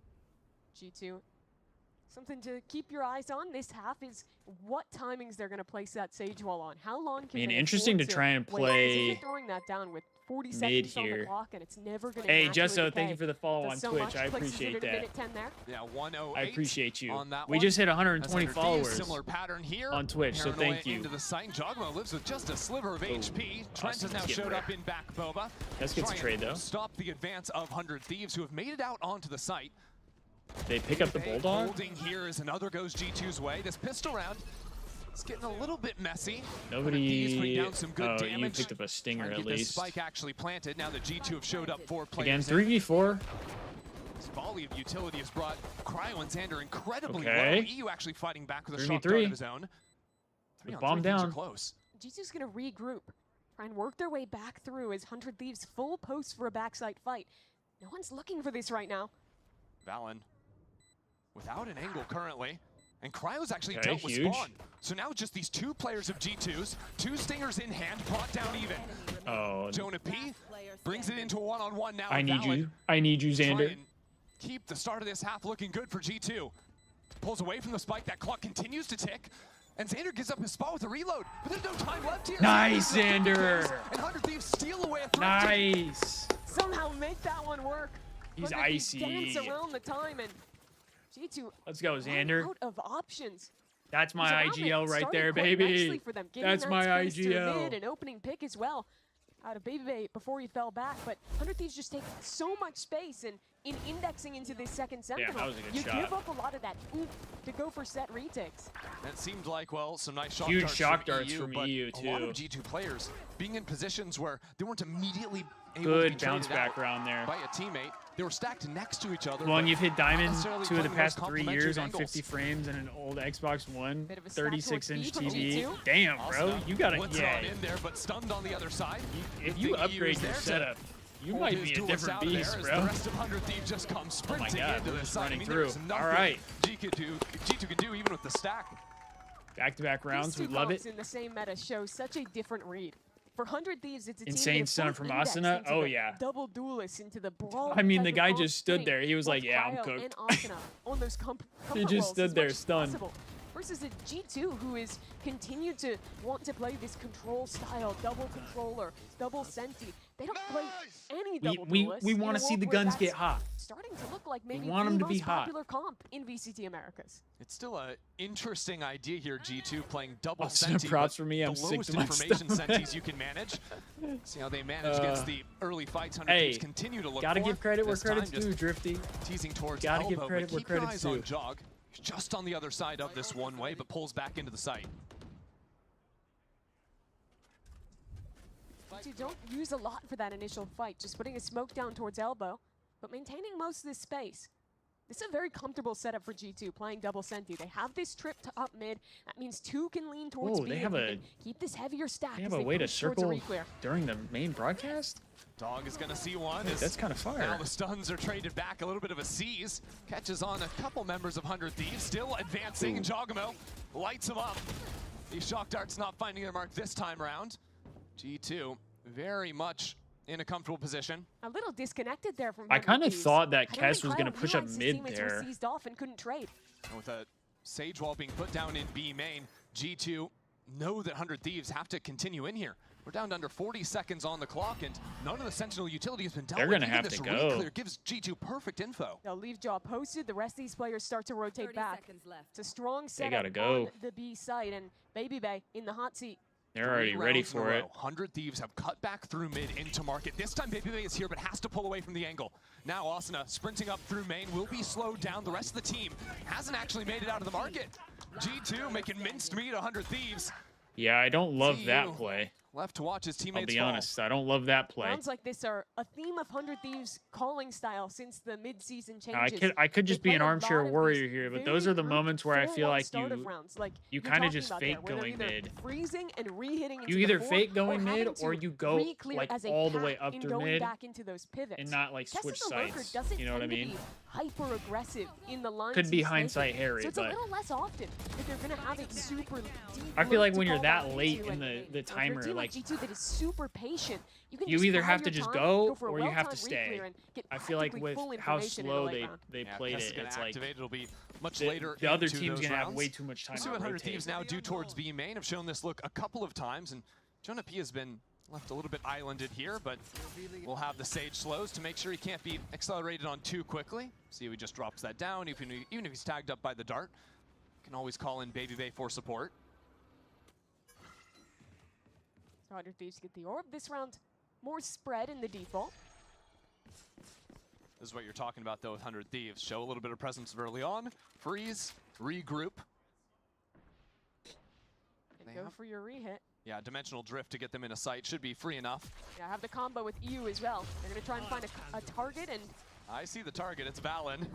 G2 something to keep your eyes on this half is what timings they're going to place that Sage Wall on. How long can they interesting afford to try and wait? 'Cause if play you're throwing that down with 40 mid seconds on the here. clock and it's never going to Hey, Jesso, thank you for the follow on so Twitch. much, I places it appreciate at that. minute 10 there. Yeah, 108 I appreciate you. on that We one. just hit 120 As followers similar pattern here on Twitch, so Paranoia thank you. into the site. Jogmo lives with just a sliver of HP. Trent has now getting showed rare. up in back Boba. Let's get Try to trade, and though. Stop the advance of 100 Thieves, who have made it out onto the site. They pick up the Bulldog? Holding here as another goes G2's way. This pistol round is getting a little bit messy. Nobody. Putting down some good Oh, damage. you picked up a stinger Trying to at get this least. spike actually planted now that G2 have showed up 4 players. Again, in. 3v4. This volley of utility has brought Cryo and Xander incredibly Okay. low. EU actually fighting back with a 3v3. shock dart of his own. The bomb down. Close. G2's going to regroup, try and work their way back through as 100 Thieves full post for a backside fight. No one's looking for this right now. Valen without an angle currently. And Cryo's actually Okay, dealt with huge. Spawn. So now just these 2 players of G2's, 2 stingers in hand, brought down even. Oh, Jonah P brings it into a one-on-one now. I need Valen you. I need you, try Xander. and keep the start of this half looking good for G2. Pulls away from the spike. That clock continues to tick. And Xander gives up his spot with a reload. But there's no time left here. Nice, Xander. And 100 Thieves steal away a threat. Nice. Somehow make that one work. He's But they icy. dance around the time and G2 Let's go, run Xander. out of options. That's my Around it, IGL right starting there, quite nicely baby. for them, getting That's that my space to IGL. mid, an opening pick as well out of Baby Bay before he fell back. But 100 Thieves just take so much space, and in indexing into this second Sentinel, that was a good you shot. give up a lot of that oomph to go for set retakes. That seemed like, well, some nice shock Huge darts shock from darts EU, from but EU, a lot of too. G2 players being in positions where they weren't immediately able Good to be bounce traded back out round there. by a teammate. They were stacked next to each other. Well, and but you've hit not Diamond necessarily 2 of the playing those past 3 complementary years on angles. 50 frames and an old Xbox One, Bit of a stack towards 36-inch B from TV. G2. Damn, bro. Asuna You got to, puts it yeah. on in there, but stunned on the other side. If Good you thing EU upgrade is your there to setup, you hold might his be a duelist different out of there beast, as bro. The rest of 100 Thieves just come Oh my sprinting God, into we're the just side. I running mean, through. there's nothing All right. G2 can do even with the stack. Back-to-back rounds, we These two love comps it. in the same meta show such a different read. For 100 Thieves, it's a team Insane that is stun fully from indexed Asuna. into Oh, the yeah. double duelists, into the brawl. I mean, type the of guy comp, just stood putting there. He was both like, yeah, I'm Cryo cooked. and Asuna on those comfort He just rolls stood as there much as stunned. possible. Versus a G2 who is continued to want to play this control style, double controller, double senti. They don't play any double duelists. We in want a to see the world where guns get that's hot. Starting to look like maybe want the 'em to most be hot. popular comp in VCT Americas. It's still an interesting idea here, G2 playing double Awesome senti, props but for me, I'm the sick lowest to my information stomach. sentis you can manage. See how they manage against the early fights. 100 Hey, Thieves continue to look gotta for. give credit where This time credit's just due, Drifty. teasing towards Gotta elbow, give credit but where keep your credit's eyes on due. Jog. He's just on the other side of this one way, but pulls back into the site. G2 don't use a lot for that initial fight, just putting a smoke down towards elbow, but maintaining most of this space. This is a very comfortable setup for G2, playing double senti. They have this trip to up mid. That means 2 can lean towards Oh, B. they and have you a- can keep this heavier stack They as have a they way to push towards a circle reclear. during the main broadcast? Dog is going to see one. Hey, as that's kinda fire. Now the stuns are traded back. A little bit of a seize. Catches on a couple members of 100 Thieves. Still advancing. Ooh. Jogamo lights him up. These shock darts not finding their mark this time around. G2 very much in a comfortable position. A little disconnected there from I 100 kind of Thieves. thought that I don't Kess think was going to Cryo push up realized his mid teammates were there. seized off and couldn't trade. And with a Sage Wall being put down in B main, G2 know that 100 Thieves have to continue in here. We're down to under 40 seconds on the clock, and none of the Sentinel utility has been dealt They're with. gonna Even have this to go. re-clear gives G2 perfect info. They'll leave jaw posted. The rest of these players start to rotate back. It's a strong setup gotta go. on the B side, and Baby Bay in the hot seat. They're already ready Rounds in a for row. it. 100 Thieves have cut back through mid into market. This time Baby Bay is here, but has to pull away from the angle. Now Asuna sprinting up through main will be slowed down. The rest of the team hasn't actually made it out of the market. G2 making minced meat 100 Thieves. Yeah, I don't love that TU play. Left to watch his I'll teammates be fall. honest. I don't love that play. Rounds like this are a theme of 100 Thieves calling style since the mid-season changes. I could just They be an play a armchair lot of warrior these here, but very those are the group moments where I feel 4-1 like start of you rounds, like you you're kind of talking just about there, fake where they're going either mid. freezing and re-hitting into You the either fort, fake going or mid having or to you go re-clear like as a all the path way up in through going mid back into those pivots. and not like Kess switch as a lurker sides. doesn't You know what I tend to mean? be hyper aggressive in the lines Could be he's hindsight taking. Harry, so it's a but little less often that they're going to have it super deep. I feel like to when you're fall that back late into in and the if your timer, teammates like G2 that is super patient. can you just either buy have to your just time, go for a or you have to well-timed stay. reclear and get I feel like practically with full how information in the slow late they round. played Test is it, gonna it's like activate. It'll be much the, later. the other into team's those gonna have rounds. way too much time We'll see to what 100 rotate. Thieves now do towards B main. Have shown this look a couple of times, and Jonah P has been left a little bit islanded here, but we'll have the Sage slows to make sure he can't be accelerated on too quickly. See if he just drops that down, even if he's tagged up by the dart. Can always call in Baby Bay for support. So 100 Thieves get the orb. This round, more spread in the default. This is what you're talking about, though, with 100 Thieves. Show a little bit of presence early on, freeze, regroup. And go for your rehit. Yeah, dimensional drift to get them in a sight should be free enough. Yeah, have the combo with EU as well. They're going to try and find a target, and I see the target, it's Valen.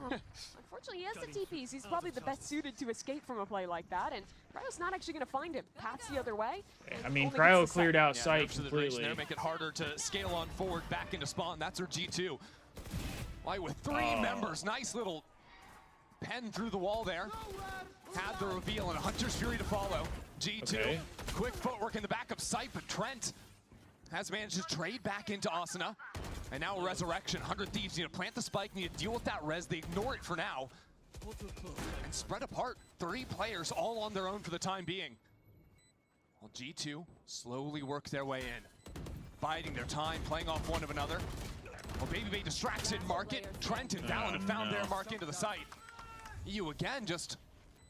unfortunately, he has the TPs. He's probably the best suited to escape from a play like that, and Cryo's not actually going to find him. Paths the other way. I mean, only Cryo gets the cleared sight. out Yeah, sight nerfs to the completely. duration there, make it harder to scale on forward, back into spawn. That's her G2. Why, with three members, nice little pen through the wall there. Had the reveal and a Hunter's Fury to follow. G2, quick footwork in the back of sight, but Trent has managed to trade back into Asuna. And now a resurrection. 100 Thieves need to plant the spike, need to deal with that res. They ignore it for now. And spread apart. 3 players all on their own for the time being. While G2 slowly work their way in. Biding their time, playing off one of another. Well, Baby Bay distracts in market. Trent and Valen have found their mark into the site. EU again just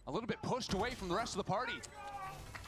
a little bit pushed away from the rest of the party.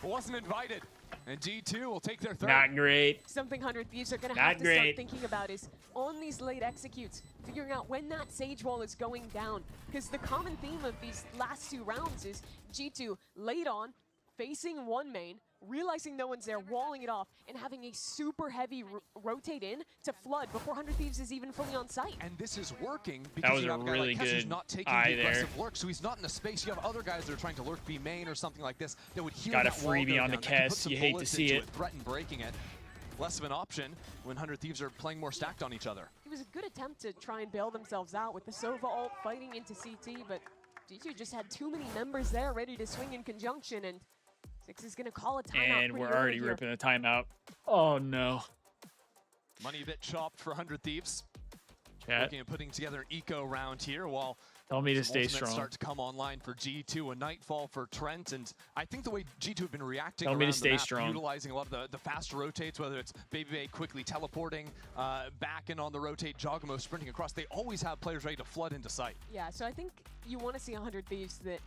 Wasn't invited. And G2 will take their third. Not great. Something 100 Thieves are going to Not have to great. start thinking about is on these late executes, figuring out when that Sage wall is going down. Because the common theme of these last 2 rounds is G2 late on, facing one main, realizing no one's there, walling it off, and having a super heavy rotate in to flood before 100 Thieves is even fully on site. And this is working because was you a have a guy really like Kess who's good not taking eye the there. aggressive lurk, so he's not in the space. You have other guys that are trying to lurk B main or something like this that would heal Got a that wall freebie go on the down. That could put Kess. some You hate to bullets see into it. Threaten breaking it. Less of an option when 100 Thieves are playing more stacked on each other. It was a good attempt to try and bail themselves out with the Sova ult fighting into CT, but G2 just had too many members there ready to swing in conjunction, and Six is going to call a timeout. And pretty we're early already here. ripping the timeout. Oh no. Money a bit chopped for 100 Thieves. Chat. Looking at putting together an eco round here while Tell me to some stay ultimates strong. start to come online for G2, a Nightfall for Trent, and I think the way G2 have been reacting Tell around me to the stay map, strong. utilizing a lot of the fast rotates, whether it's Baby Bay quickly teleporting back and on the rotate, Jogamo sprinting across, they always have players ready to flood into sight. Yeah, so I think you want to see 100 Thieves that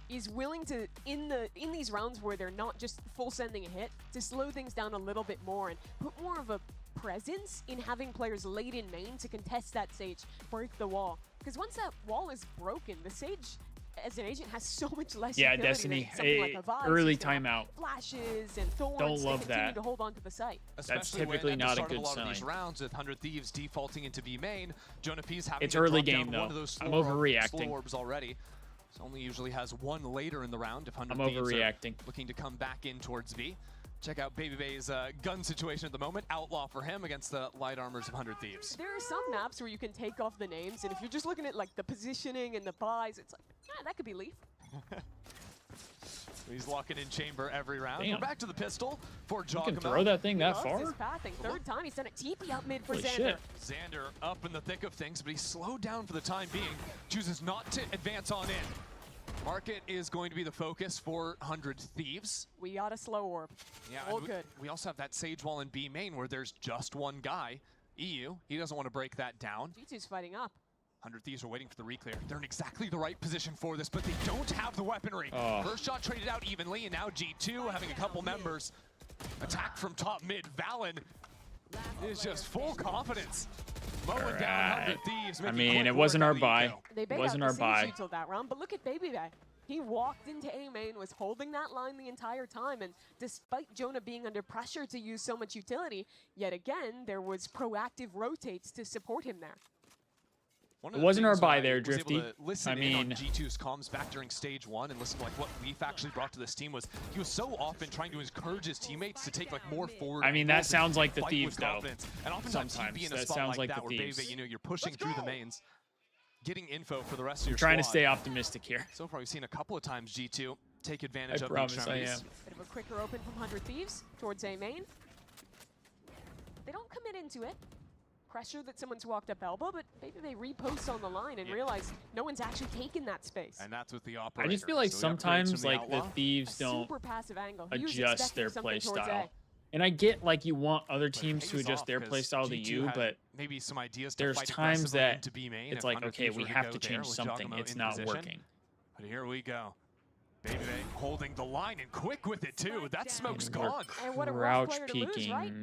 is willing to, in these rounds where they're not just full sending a hit, to slow things down a little bit more and put more of a presence in having players late in main to contest that Sage, break the wall. Because once that wall is broken, the Sage as an agent has so much less Yeah, utility Destiny. than something like a Vibe. Early He's gonna have timeout. Flashes and thorns Don't to love continue that. to hold on to the site. Especially typically when at not a the start good of a lot of these sign. rounds with 100 Thieves defaulting into B main, Jonah P's having It's to early drop down game, though. one of those I'm slow overreacting. orbs already. So only usually has one later in the round if 100 I'm Thieves are overreacting. looking to come back in towards B. Check out Baby Bay's gun situation at the moment. Outlaw for him against the light armors of 100 Thieves. There are some maps where you can take off the names, and if you're just looking at like the positioning and the buys, it's like, that could be Leaf. He's locking in chamber every round. Damn. We're back to the pistol for You Jogamo. can throw that thing that Loves his far? pathing. Third time he's done it. TP up mid for Holy Xander. shit. Xander up in the thick of things, but he's slowed down for the time being. Chooses not to advance on in. Market is going to be the focus for 100 Thieves. We got a slow orb. Yeah, All and good. we also have that Sage Wall in B main where there's just one guy. EU, he doesn't want to break that down. G2's fighting up. 100 Thieves are waiting for the reclear. They're in exactly the right position for this, but they don't have the weaponry. Oh. First shot traded out evenly, and now G2 having a couple members. Attack from top mid. Valen is just full confidence. Mowing down 100 Thieves. I making mean, quick it wasn't work our of the buy. eco. They bait Wasn't out our the buy. Sage util that round, but look at Baby Bay. He walked into A main, was holding that line the entire time, and despite Jonah being under pressure to use so much utility, yet again, there was proactive rotates to support him there. One It of the wasn't our things buy I there, was able Drifty. to listen I in mean- on G2's comms back during stage 1 and listen to like what Leaf actually brought to this team was he was so often trying to encourage his teammates to take like more forward. I mean, that angles and sounds like the fight Thieves, with though. confidence. And oftentimes Sometimes. he'd be in a That spot sounds like like that the where Baby, Thieves. you know, you're pushing through the mains, getting info for the rest of your Trying to squad. stay optimistic here. So far, we've seen a couple of times G2 take advantage I of promise the I extremities. am. Bit of a quicker open from 100 Thieves towards A main. They don't commit into it. Pressure that someone's walked up elbow, but maybe they repost on the line and realize no one's actually taken that space. And that's with the operator. I just feel like sometimes like the Thieves don't Super passive angle. He was adjust their expecting play something towards style. A. And I get like you want other teams to pays adjust off their play 'cause style to G2 you, had but maybe some ideas to there's fight times aggressively that into B main it's if like, 100 okay, Thieves we were to have go to there change with something. Giacomo It's in not position. working. But here we go. Baby holding the line and quick with it too. That smoke's gone. And what a rough player to lose, right?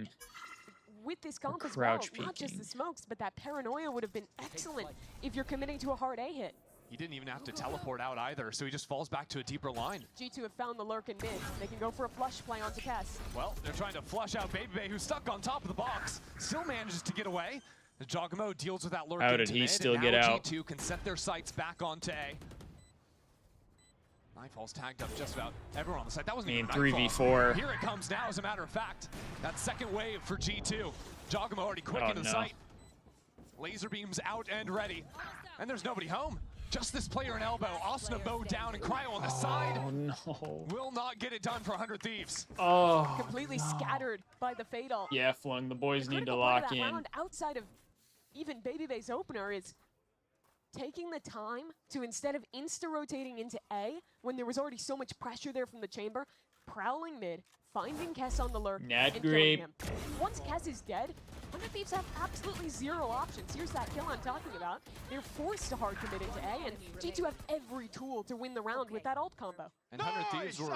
With this comp as well, not just the smokes, but that paranoia would have been excellent if you're committing to a hard A hit. He didn't even have to teleport out either, so he just falls back to a deeper line. G2 have found the lurk in mid. They can go for a flush play onto Kess. Well, they're trying to flush out Baby, who's stuck on top of the box. Still manages to get away. The Giacomo deals with that lurk. How did he still get out? G2 can set their sights back onto A. Nightfall's tagged up just about everyone on the side. That wasn't even 3v4. Here it comes now, as a matter of fact. That second wave for G2. Giacomo already quick into the site. Laser beams out and ready. And there's nobody home. Just this player in elbow. Asuna mowed down and Cryo on the side. Oh no. Will not get it done for 100 Thieves. Oh. Completely scattered by the fatal. Yeah, Flung. The boys need to Critical part of lock that in. round, outside of even Babybay's opener, is taking the time to, instead of insta-rotating into A, when there was already so much pressure there from the chamber, prowling mid, finding Kess on the lurk, Nat and killing Grape. him. Once Kess is dead, 100 Thieves have absolutely zero options. Here's that kill I'm talking about. They're forced to hard commit into A, and G2 have every tool to win the round with that ult combo. And 100 Thieves were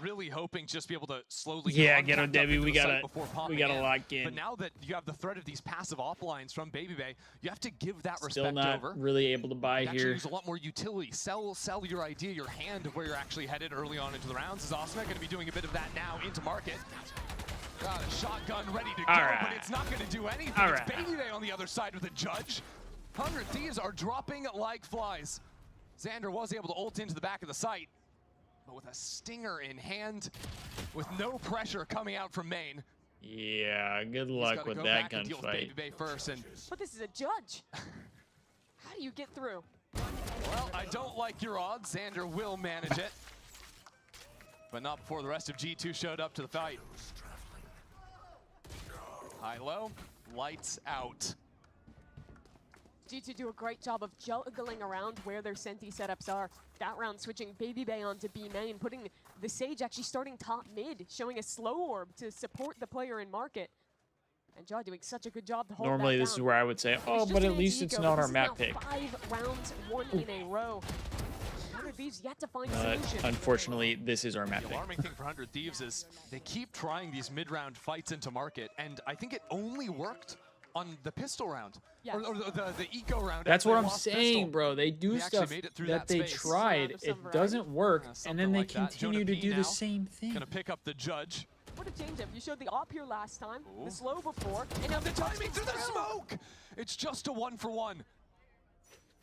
really hoping just to be able to slowly Get on Debbie. We gotta lock in. But now that you have the threat of these passive op lines from Baby, you have to give that Still respect not over. really able to buy Actually here. use a lot more utility. Sell your idea, your hand of where you're actually headed early on into the rounds. Is Asuna going to be doing a bit of that now into market? Got a shotgun ready to go, but it's not going to do anything. It's Baby on the other side with a judge. 100 Thieves are dropping like flies. Xander was able to ult into the back of the site, but with a stinger in hand, with no pressure coming out from main. Yeah, good luck with that gunfight. But this is a judge. How do you get through? Well, I don't like your odds. Xander will manage it, but not before the rest of G2 showed up to the fight. High-low, lights out. G2 do a great job of juggling around where their Senti setups are. That round switching Baby onto B main, putting the Sage actually starting top mid, showing a slow orb to support the player in market. And Jaw doing such a good job to hold Normally that this down. is where I would say, oh, but at least it's not our map pick. 5 rounds, 1 in a row. 100 Thieves yet to find a solution. Unfortunately, this is our map The pick. alarming thing for 100 Thieves is they keep trying these mid-round fights into market, and I think it only worked on the pistol round, or the eco round. That's what I'm lost saying, pistol. bro. They do They actually stuff made it through that that they space. tried, it doesn't work, and then they like that. continue Jonah to P do now the same thing. Gonna pick up the judge. What a change up. You showed the op here last time, the slow before, and now the timing through the smoke! It's just a 1-for-1.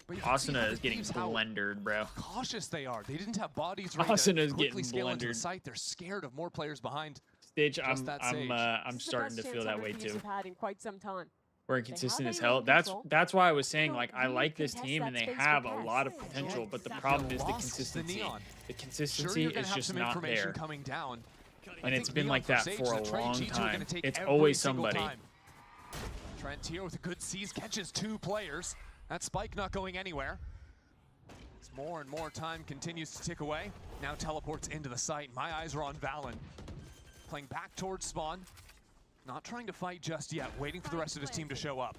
But Asuna is getting blendered, bro. Cautious they are. They didn't have bodies ready Asuna to is quickly getting scale into the blendered. site. They're scared of more players behind. Stitch, Just that Sage. I'm starting to feel that way too. Have had in quite some time. We're inconsistent as hell. That's why I was saying, like, I like this team and they have a lot of potential, but the problem is the consistency. The consistency is just not there. Coming down. And it's been like that for a long time. It's always somebody. Trent here with a good seize, catches 2 players. That spike not going anywhere. As more and more time continues to tick away, now teleports into the site. My eyes are on Valen. Playing back towards spawn. Not trying to fight just yet, waiting for the rest of his team to show up.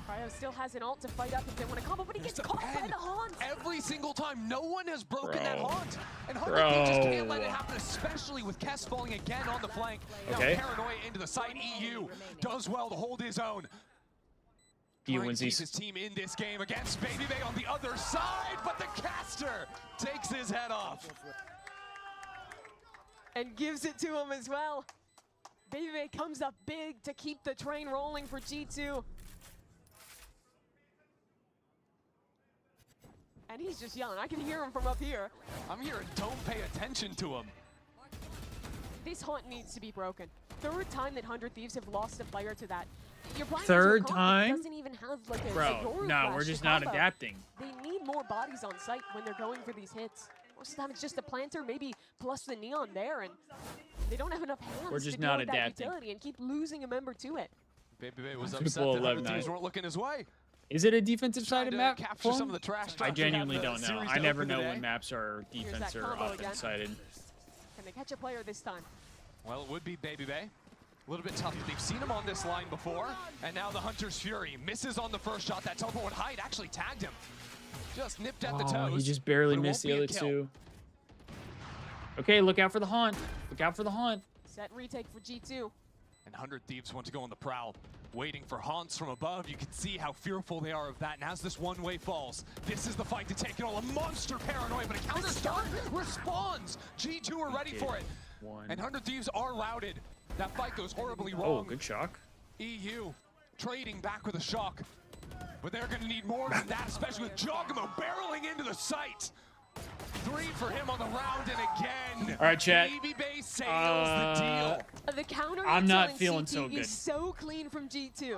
Cryo still has an ult to fight up if they want to combo, but he gets caught by the haunt. Every single time, no one has broken that haunt. And 100 just can't let it happen, especially with Kess falling again on the flank. Now Paranoia into the site. EU does well to hold his own. He wins his team in this game against Baby on the other side, but the caster takes his head off. And gives it to him as well. Baby comes up big to keep the train rolling for G2. And he's just yelling. I can hear him from up here. I'm hearing, don't pay attention to him. This haunt needs to be broken. 3rd time that 100 Thieves have lost a player to that. You're 3rd time? Doesn't even have like a Bro, no, we're just not adapting. They need more bodies on site when they're going for these hits. Most of the time it's just a planter, maybe plus the neon there, and they don't have enough hands We're just to deal not with that adapting. utility and keep losing a member to it. Baby Bay was Super upset Bowl that 11 Thieves night. weren't looking his way. Is it a defensive-sided map? Capture for him? some of the trash I talk. genuinely We have don't the know. series I to never open know today. when maps are Here's defense that or combo again. offense-sided. Can they catch a player this time? Well, it would be Baby Bay. A little bit tough, but they've seen him on this line before. And now the Hunter's Fury misses on the first shot. That teleport with Hyde actually tagged him. Just nipped at the toes. He just barely but it missed won't the be a other kill. two. Okay, look out for the haunt. Look out for the haunt. Set retake for G2. And 100 Thieves want to go on the prowl, waiting for haunts from above. You can see how fearful they are of that. And as this one-way falls, this is the fight to take it all. A monster paranoia, but a counter start responds. G2 are ready for it. And 100 Thieves are routed. That fight goes horribly wrong. Oh, good shock. EU trading back with a shock. But they're going to need more than that, especially with Jogamo barreling into the site. 3 for him on the round, and again, All right, chat. Baby Bay sails the deal. The counter I'm intel not in feeling CT so good. is so clean from G2. 3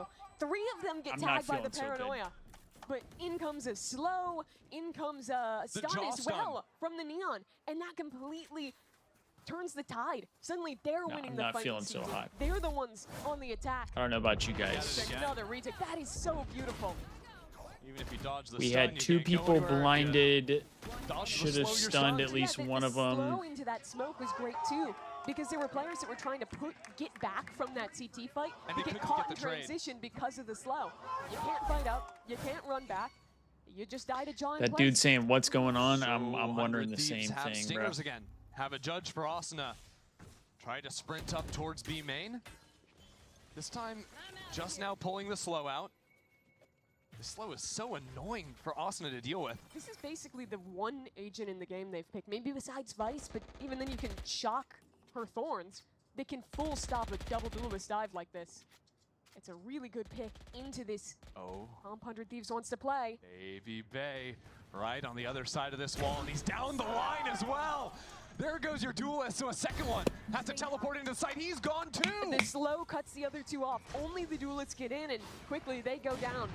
of them get I'm not tagged by the feeling so good. paranoia. But in comes a slow, in comes a The stun jaw as stun. well from the neon, and that completely turns the tide. Suddenly they're winning I'm the not fight. feeling in so CT. hot. They're the ones on the attack. I don't know about you guys. Another retake. That is so beautiful. Even if you dodge the We stun, had you 2 can't go people anywhere. blinded. Dodge the Should have slow your stunned stun. at least Yeah, one of the them. slow into that smoke was great too, because there were players that were trying to get back from that CT fight And to they get couldn't caught get in the trade. transition because of the slow. You can't fight up, you can't run back, you just died a jaw in That place. dude saying what's going on, I'm 100 wondering the Thieves same have thing, bro. stingers again. Have a judge for Asuna. Try to sprint up towards B main. This time, just now pulling the slow out. The slow is so annoying for Asuna to deal with. This is basically the one agent in the game they've picked, maybe besides Vice, but even then you can shock her Thorns. They can full stop a double duelist dive like this. It's a really good pick into this. Oh. 100 Thieves wants to play. Baby Bay right on the other side of this wall, and he's down the line as well. There goes your duelist, so a second one. Has to teleport into the site. He's gone too. The slow cuts the other 2 off. Only the duelists get in, and quickly they go down.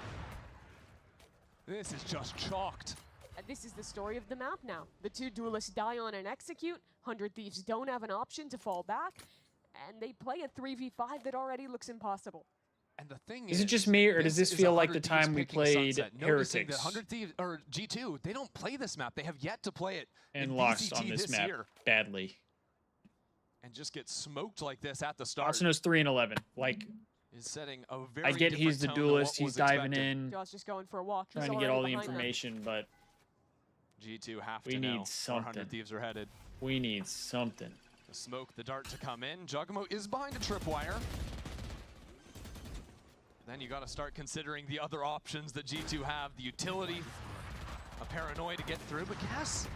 This is just chalked. And this is the story of the map now. The 2 duelists die on and execute. 100 Thieves don't have an option to fall back, and they play a 3v5 that already looks impossible. And the thing Is it just me, or does this feel like the 100 Thieves time we picking played Sunset, noticing that Heretics 100 Thieves, or G2, they don't play this map. They have yet to play it and in lost VCT on this map year. badly? And just get smoked like this at the start. Arsenaul's 3-11. 3-11. Like, Is setting a very I get he's the different tone than duelist, what he's was diving expected. in, Josh just going for a walk. He's trying to get already all the behind them. information, but G2 have we to need know where something. 100 Thieves are headed. We need something. To smoke the dart to come in. Jugamo is behind a tripwire. Then you got to start considering the other options that G2 have. The utility, a paranoia to get through, but Cass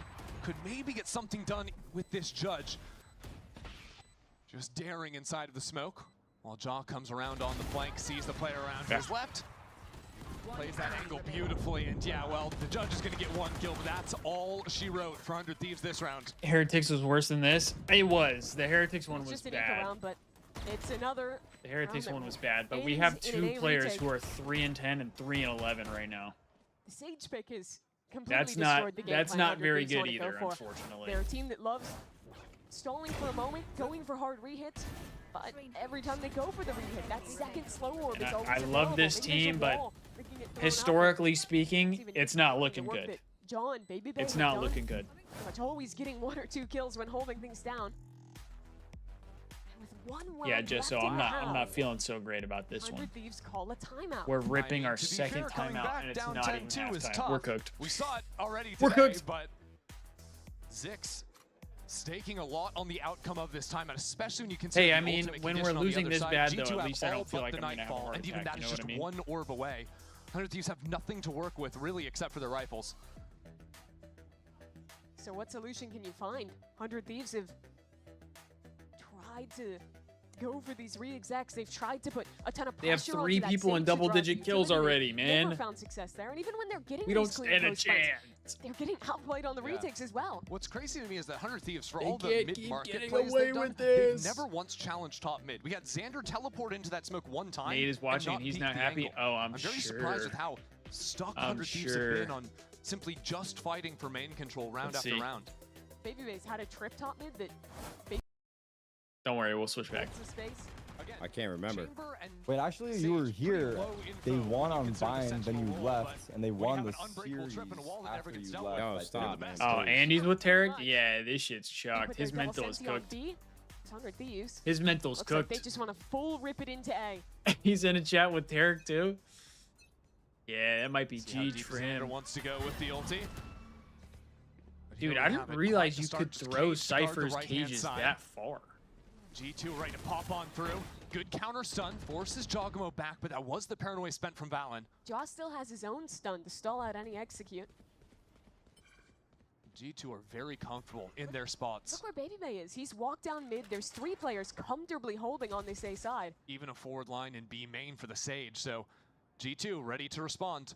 could maybe get something done with this judge. Just daring inside of the smoke, while Jaw comes around on the flank, sees the player around to his left. Plays that angle beautifully, and yeah, well, the judge is going to get 1 kill, but that's all she wrote for 100 Thieves this round. Heretics was worse than this. It was. The Heretics one It's was just an eco bad. round, but it's another. The Heretics round one that was bad, but we ends have in an 2 A players retake. who are 3-10 and 3-11 right now. The Sage pick is completely That's destroyed the game that's plan not 100 very Thieves good wanna go either, for. unfortunately. They're a team that loves stalling for a moment, going for hard rehits, but every time they go for the rehit, that second slow orb And is always I available. love this Maybe there's a team, but wall that can get thrown out historically there. speaking, it's not looking The work good. that John, Baby Bay It's have not done, looking good. pretty much always getting 1 or 2 kills when holding things down. And with 1 round Yeah, just so left in the I'm not half, feeling so great about this 100 one. Thieves call a timeout. We're ripping our To be second fair, coming timeout, back and it's down not even 10-2 is halftime. tough. We're cooked. We saw it already today, We're cooked. but Zix staking a lot on the outcome of this time, and especially when you consider Hey, I the mean, ultimate when we're condition on the losing other this side. bad, though, G2 at have least I all don't feel but like the I'm gonna have a Nightfall, heart and even attack, that you is know just what I mean? 1 orb away. 100 Thieves have nothing to work with, really, except for their rifles. So what solution can you find? 100 Thieves have tried to go for these re-execs. They've tried to put a ton of They have pressure 3 onto that people Sage in to drive double-digit kills utility. already, They've man. Never found success there, and even when they're getting We these don't clean stand a close fights, chance. they're getting outplayed on the Yeah. retakes as well. What's crazy to me is that 100 Thieves, for They all the can't keep mid-market getting plays away they've done, with this. they've never once challenged top mid. We got Xander teleport into that smoke 1 time. Nate is and watching, not and he's peek not the happy. angle. Oh, I'm very sure. surprised with how stuck I'm 100 Thieves sure. have been on simply just fighting for main control round Let's after see. round. Babyface had a trip top mid that Don't worry, we'll switch back. some space. I can't remember. Wait, actually, you were here. They won on Vine, then you left, and they won the series after you left. No, stop, man. Oh, Andy's with Tarek? Yeah, this shit's chucked. Put His their double mental is sentry on cooked. B. It's 100 Thieves. His mental's Looks like cooked. they just want to full rip it into A. He's in a chat with Tarek too. Yeah, that might be See how G deep for Xander him. wants to go with the ulti. Dude, I didn't realize you could throw Cypher's cages that far. G2 ready to pop on through. Good counter stun, forces Jogamo back, but that was the paranoia spent from Valen. Jaw still has his own stun to stall out any execute. G2 are very comfortable in their spots. Look where Baby Bay is. He's walked down mid. There's 3 players comfortably holding on this A side. Even a forward line in B main for the Sage, so G2 ready to respond.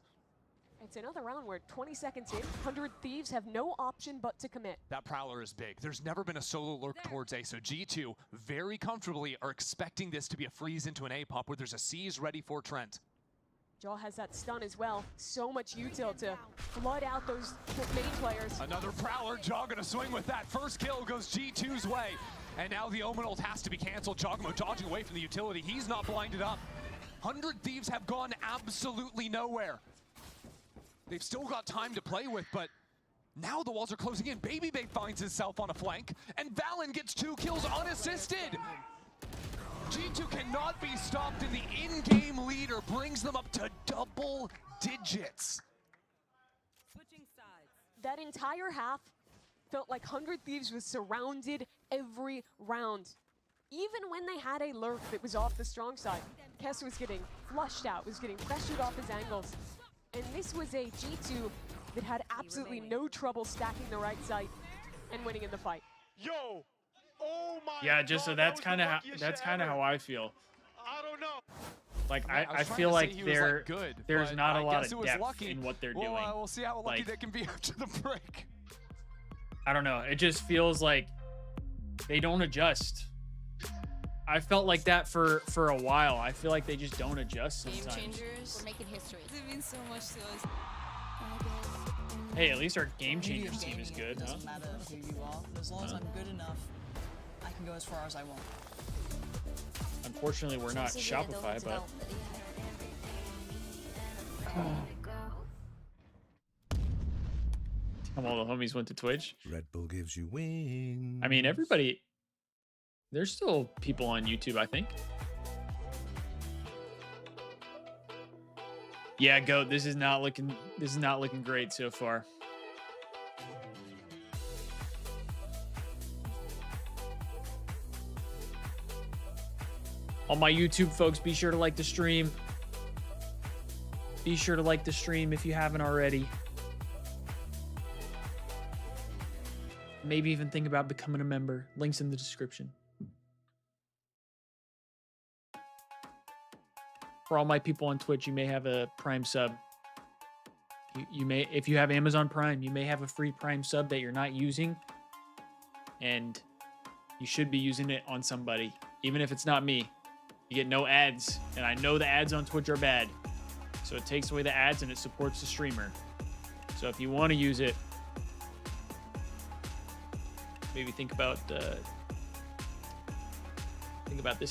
It's another round where 20 seconds in, 100 Thieves have no option but to commit. That Prowler is big. There's never been a solo lurk towards A, so G2 very comfortably are expecting this to be a freeze into an A pop where there's a C's ready for Trent. Jaw has that stun as well. So much util to flood out those main players. Another Prowler, Jaw gonna swing with that. First kill goes G2's way. And now the Omen ult has to be canceled. Jogamo dodging away from the utility. He's not blinded up. 100 Thieves have gone absolutely nowhere. They've still got time to play with, but now the walls are closing in. Baby Bay finds himself on a flank, and Valen gets 2 kills unassisted. G2 cannot be stopped, and the in-game leader brings them up to double digits. That entire half felt like 100 Thieves was surrounded every round. Even when they had a lurk that was off the strong side, Kess was getting flushed out, was getting pressured off his angles. And this was a G2 that had absolutely no trouble stacking the right side and winning in the fight. Yo! Oh my Yeah, just so that's kind of how I feel. I don't know. Like I I was trying feel to say like he was, like, good, there's but not a I lot guess it of was depth lucky. in what they're Well, doing. we'll see how lucky Like, they can be after the break. I don't know. It just feels like they don't adjust. I felt like that for a while. I feel like they just don't adjust sometimes. Game changers. We're making history. It means so much to us. Hey, at least our game changers team is good, huh? Doesn't matter who you are, but as long as I'm good enough, I can go as far as I want. Unfortunately, we're not Shopify, but all the homies went to Twitch. Red Bull gives you wings. I mean, everybody. There's still people on YouTube, I think. Yeah, Goat. This is not looking great so far. All my YouTube folks, be sure to like the stream. Be sure to like the stream if you haven't already. Maybe even think about becoming a member. Links in the description. For all my people on Twitch, you may have a Prime sub. You may, if you have Amazon Prime, you may have a free Prime sub that you're not using. And you should be using it on somebody, even if it's not me. You get no ads, and I know the ads on Twitch are bad. So it takes away the ads and it supports the streamer. So if you want to use it, maybe think about this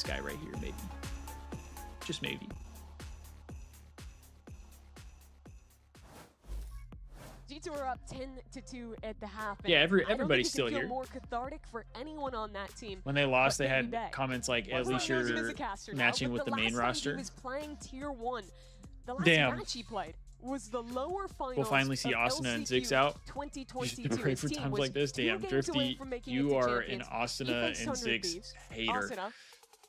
guy right here, maybe. Just maybe. G2 are up 10-2 at the half. Yeah, everybody's I don't think it still can feel here. more cathartic for anyone on that team. When they lost, but they Baby had Bay. comments like, Well, at least not you're as a caster now, matching but with the main last time roster. He was playing tier 1. The last Damn. match he played was the lower finals. We'll finally see of Asuna and LCQ Ziggs out. 2022. Just pray His for team times was like this. 2 Damn, games away Drifty, from making you it to are an champions. He Asuna faced and 100 Ziggs Thieves. hater. Asuna,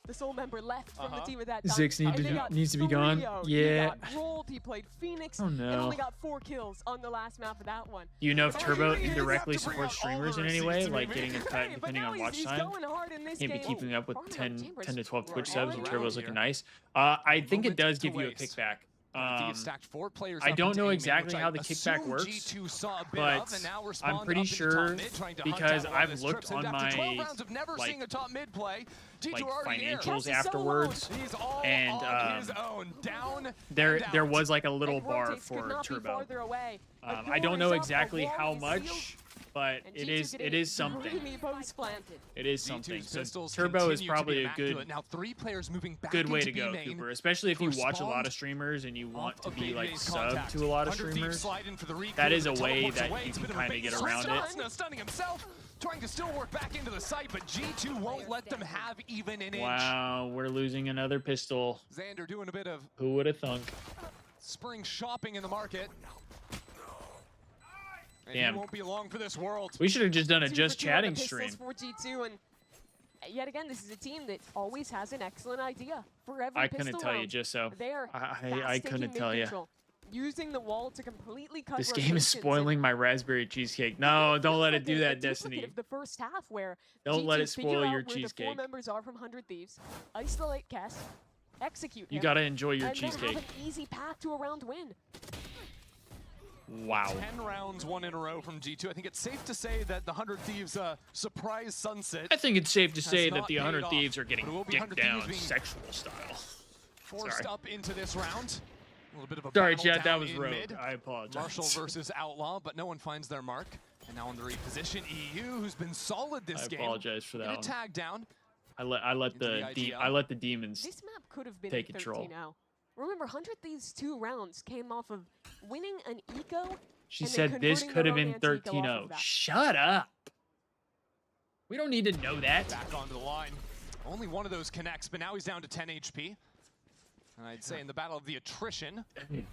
the sole member left from the team at that time. Ziggs needs to be gone. He Yeah. got rolled. He played Phoenix Oh, and no. only got 4 kills on the last map of that one. Do you know if But Turbo here he is. indirectly supports streamers in any way, like getting a cut But depending now on watch he's time? going hard in this Can't be game. keeping up with Farming 10 Chambers. 10 to 12 Twitch We're subs when all Turbo's around looking here. nice. I think it Moment does to give you a waste. kickback. Thieves stacked 4 players I up don't into know A main, exactly which how I the kickback assume works, G2 saw a bit but of, and now respond I'm pretty up into sure top mid, trying to hunt because down one of I've his looked trips, and on after 12 my rounds of never like, seeing a top mid play, G2 like are already here. financials afterwards, He's all and on his own, down there and there out. was like a little And bar rotates could for not be Turbo. farther away. But I don't door know is up, exactly a wall how is much. sealed. But And it G2 is something. Dreamy post planted. It is something. G2's So pistols Turbo is continue to probably be a good immaculate. Now 3 players moving back good way into to go, B main Cooper. Especially if to you watch a lot respond of streamers and you want to off be of like BBA's sub contact. to a lot of 100 Thieves streamers. slide in for the recall, That is a but way teleports that away. you It's a can bit of a kind of bait get and around switch. it. Asuna stunning himself, trying to still work back into the site, but G2 won't let them have even an inch. Wow, we're losing another pistol. Xander doing a bit of Who would have thunk? spring shopping in the market. And Damn. he won't be long for this world. We should have just done a 2 just for 2 on the chatting pistols stream. for G2, and yet again, this is a team that always has an excellent idea for every I pistol couldn't tell you, round. just so. They are I couldn't fast-taking tell you. mid-control, using the wall to completely cut This game is rotations, and spoiling my raspberry cheesecake. No, don't let it do that, a duplicate Destiny. of the first half where Don't let G2 it spoil figure your out where the 4 cheesecake. members are from 100 Thieves, isolate Kess, execute You him, gotta enjoy your and then cheesecake. have an easy path to a round win. Wow. 10 rounds, 1 in a row from G2. I think it's safe to say that the 100 Thieves surprise sunset. I think it's safe to has say that not the paid 100 off, Thieves are but getting it will be dick 100 Thieves down being sexual style. forced up into this round. A little bit of a Sorry, battle chat, that down was in rogue. mid. I apologize. Marshall versus Outlaw, but no one finds their mark. And now in the reposition, EU, who's been solid this I game. apologize for that Get a one. tag down. I let the demons This map could have been take in control. 13-0. Remember, 100 Thieves 2 rounds came off of winning an eco. She and then said this converting could their have own been anti-eco off 13-0. of that. Shut up. We don't need to know that. Back onto the line. Only one of those connects, but now he's down to 10 HP. And I'd say in the battle of the attrition,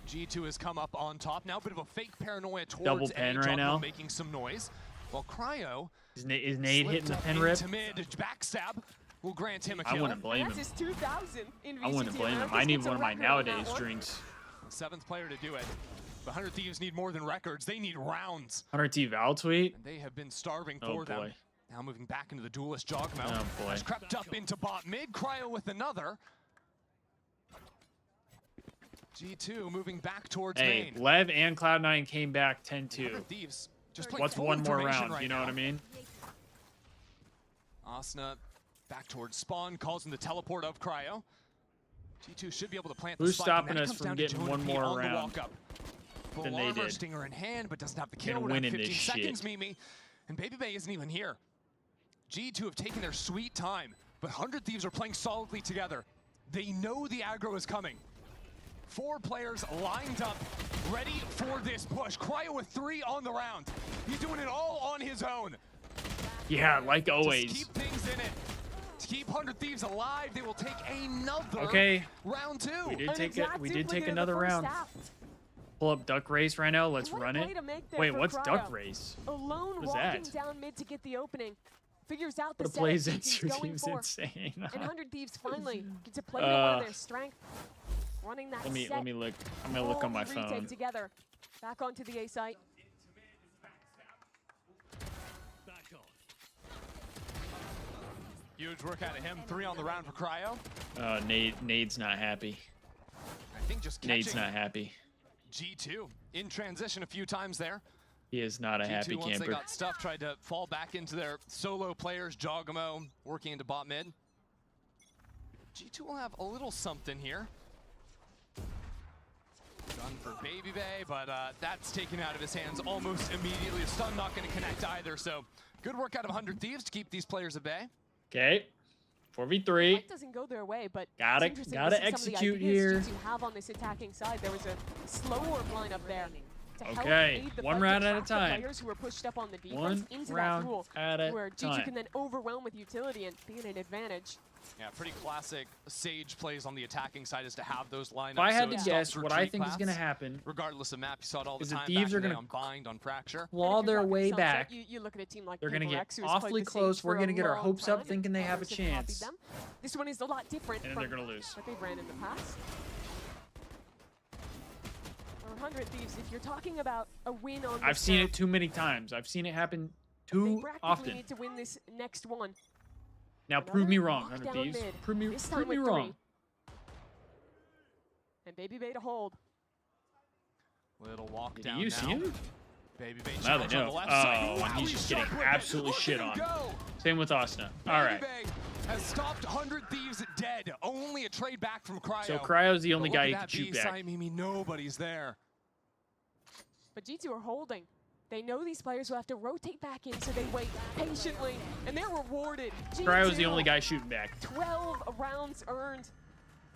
G2 has come up on top. Now a bit of a fake paranoia towards Double pen right now. making some noise. While Cryo Is Nade hitting the slipped pen up rip? into mid, backstab will grant him a kill. I wouldn't blame him. That's his 2000 in VCT. I wouldn't blame him. Americas I need gets a one of my record on that nowadays one. drinks. 7th player to do it. The 100 Thieves need more than records. They need rounds. 100 T Val tweet. And they have been starving Oh, for them. boy. Now moving back into the duelist Jogmo. Oh, boy. Has crept up into bot mid. Cryo with another. G2 moving back towards Hey, main. Lev and Cloud9 came back 10-2. 100 Thieves just playing What's full one more information round? right You know now. what I mean? Asuna back towards spawn, calls in the teleport of Cryo. G2 should be able to plant Who's the spike, and stopping then it us comes from down to getting Jonah one P more on the round walk-up. Full than they armor, did? Stinger in hand, but doesn't have the Been kill. We're down winning 15 this seconds, shit. Mimi. And Baby Bay isn't even here. G2 have taken their sweet time, but 100 Thieves are playing solidly together. They know the aggro is coming. 4 players lined up, ready for this push. Cryo with 3 on the round. He's doing it all on his own. Yeah, like Just always. keep things in it. To keep 100 Thieves alive, they will take another Okay. round 2. We did An take it. exact We did take duplicate of the another first round. half. Pull up Duck Race right now. Let's What a run play it. to make there Wait, for what's Cryo. Duck Race? Alone What is walking that? down mid to get the opening. Figures out the What a play setup he's Zensu going seems for. insane. And 100 Thieves finally get to play to one of their strengths. Running that Let me set. look. I'm gonna look on my all retake phone. together. Back onto the A site. Huge work out of him. 3 on the round for Cryo. Nade's not happy. I think just Nade's catching not happy. G2 in transition a few times there. He is not a happy G2, once they camper. got stuff, tried to fall back into their solo players. Jogamo working into bot mid. G2 will have a little something here. Gun for Baby Bay, but that's taken out of his hands almost immediately. The stun not going to connect either, so good work out of 100 Thieves to keep these players at bay. Okay. 4v3. Fight doesn't go their way, but Gotta- it's interesting gotta to see some of the execute ideas here. G2 have on this attacking side. There was a slow orb lineup there to help Okay, aid the one fight round to at a trap the time. players who were pushed up on the defense One into round that pool, at a where G2 time. can then overwhelm with utility and be in an advantage. Yeah, pretty classic Sage plays on the attacking side is to have those lineups. If I had so it to stops guess, what I retreat think is going to paths. happen Regardless of map, you saw it all the is the time. Thieves back are in the day gonna on Bind, on Fracture. claw their way Sunset, back. You look at a team like They're going to Cable get X, who has played awfully the Sage close. We're for going to a get our long hopes time, up thinking they have a others have copied chance. them. This one is a lot different And then from they're going to lose. what they've ran in the past. For 100 Thieves, if you're talking about a win on I've this seen map, it too many times. I've seen it happen they too practically often. need to win this next one. Now prove me Another wrong, 100 lockdown Thieves. mid, Prove me, this time prove me with wrong. 3. And Baby Bay to hold. Little walk Did down you see now. him? Baby Bay Now they charge on know. the left Oh, side. and Wow, he's just getting stuck with it. absolutely Look shit at him on. go. Same with Asuna. All Baby right. Bay has stopped 100 Thieves dead. Only a trade back from Cryo. So Cryo's the only But guy look you at can that shoot B back. side, Mimi, nobody's there. But G2 are holding. They know these players who have to rotate back in, so they wait patiently, and they're rewarded. Cryo's the only guy shooting back. 12 rounds earned,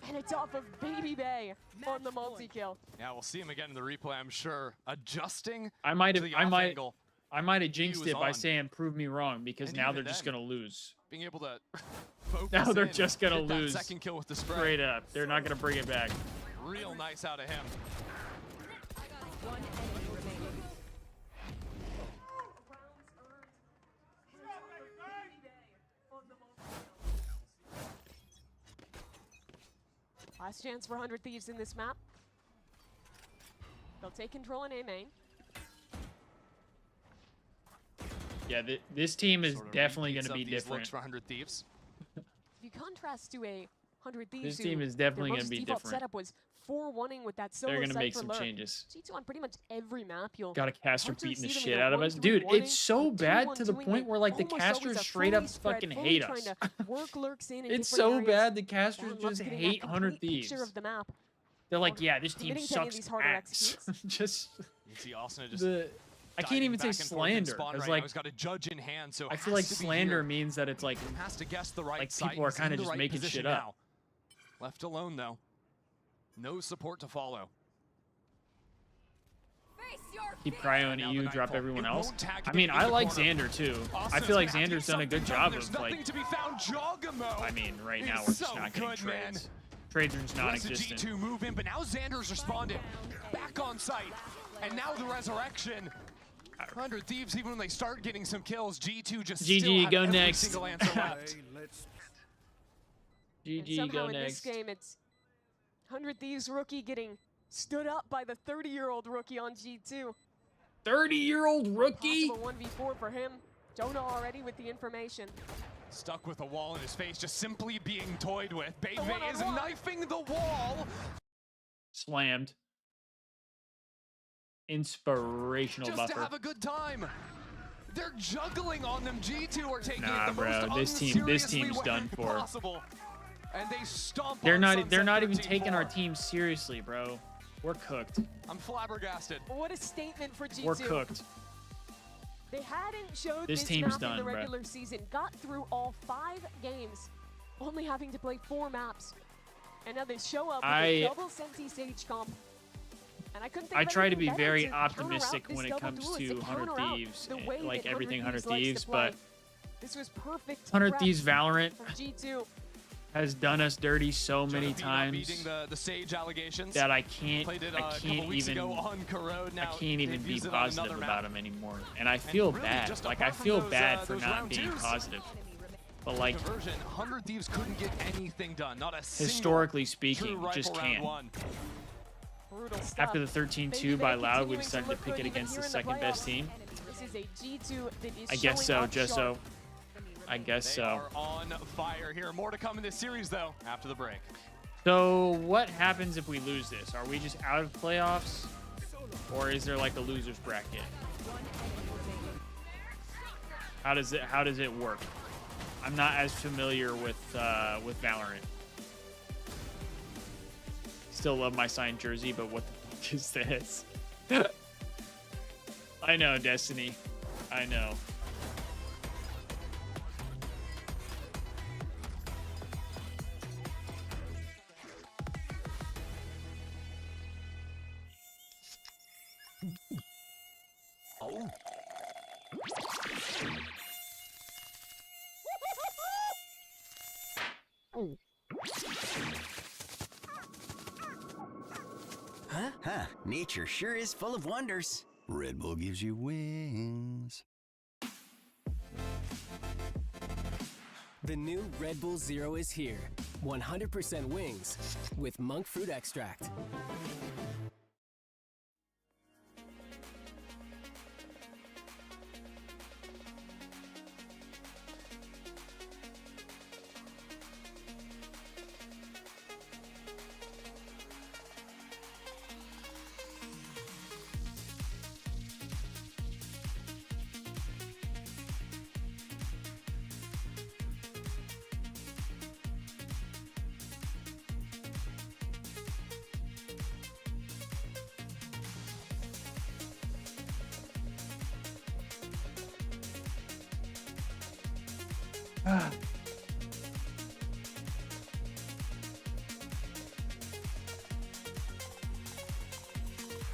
and it's off of Baby Bay on the multi-kill. Yeah, we'll see him again in the replay, I'm sure. Adjusting I might to have the off angle. I might have jinxed it by on. saying prove me wrong, because And now even they're just then, gonna lose. Being able to focus Now they're in, just gonna get that lose. second kill with the spray. Straight up. They're not gonna bring it back. Real nice out of him. Last chance for 100 Thieves in this map. They'll take control in A main. Yeah, this team is Sort of definitely going repeats to be of these different. looks for 100 Thieves. If you contrast to a 100 Thieves, This team who is definitely their gonna most be default different. setup was 4-1ing with that solo They're gonna site make for some lurk. changes. G2 on pretty much every map, you'll Got a caster hunters beating the see them shit either out of us. 1-3 Dude, warning it's so or bad 2-1 to the doing point it where like the almost casters always a straight fully up spread, fucking fully hate trying us. to work lurks in It's different so areas. bad the casters Everyone loves just getting that hate 100 complete Thieves. picture of the map. They're like, yeah, this team Committing to any of sucks these harder ass. just You see Asuna just I can't even say slander because like he's got a judge in hand, so I feel like slander means that it's like has to guess the right like site. people are He's in kind of the just right making position shit up. now. Left alone though. No support to follow. Keep Cryo and EU, drop everyone else. I mean, in I the like corner. Xander too. I Asuna's feel like gonna have to Xander's done a good something job There's of like. nothing to be found. Jogamo. I mean, right now is we're just so not getting good, man. trades. Trades are just Lets the non-existent. G2 move in, but now Xander's responded. Back on site. And now the resurrection. 100 Thieves, even when they start getting some kills, G2 just GG, still have go every next. single answer left. And GG, somehow go in next. this game, it's 100 Thieves rookie getting stood up by the 30-year-old rookie on G2. 30-year-old rookie? Possible 1v4 for him. Jonah already with the information. Stuck with a wall in his face, just simply being toyed with. Bebe is one-on-one. knifing the wall. Slammed. Inspirational Just buffer. to have a good time. They're juggling on them. G2 are taking Nah, it the bro, most this unseriously team's way done for. possible. And they stomp They're on not Sunset even 13-4. taking our team seriously, bro. We're cooked. I'm flabbergasted. What a statement for G2. We're cooked. They hadn't showed This this team's map in done, the bro. regular season, got through all 5 games, only having to play 4 maps. And now they show up with a double Senti Sage comp. And I couldn't think I of try to anything be better very to counteract optimistic this when it double comes duelist, to 100 counteract Thieves, the way like that everything 100 likes to Thieves, play. but this was perfect 100 prep Thieves Valorant from G2. has done us dirty so many Beating times the Sage allegations. that I can't Played it, I a couple can't weeks even ago on Corrode. I Now can't even they've be used it on positive another about map. him anymore, and I feel really, bad. just Like I apart from feel those, bad for those not round being twos. positive. But like Conversion, 100 Thieves couldn't get anything done. Not a historically single speaking, true just rifle round can't. one. Brutal stuff. After the 13-2 by Loud, we decided to pick it against the second best team. This is a G2 that is I guess so, showing up just sharp. so. I guess They so. are on fire here. More to come in this series, though, after the break. So what happens if we lose this? Are we just out of playoffs, or is there like a losers bracket? How does it work? I'm not as familiar with Valorant. Still love my signed jersey, but what the fuck is this? I know, Destiny. I know. Oh. Huh, nature sure is full of wonders. Red Bull gives you wings. The new Red Bull Zero is here. 100% wings with monk fruit extract.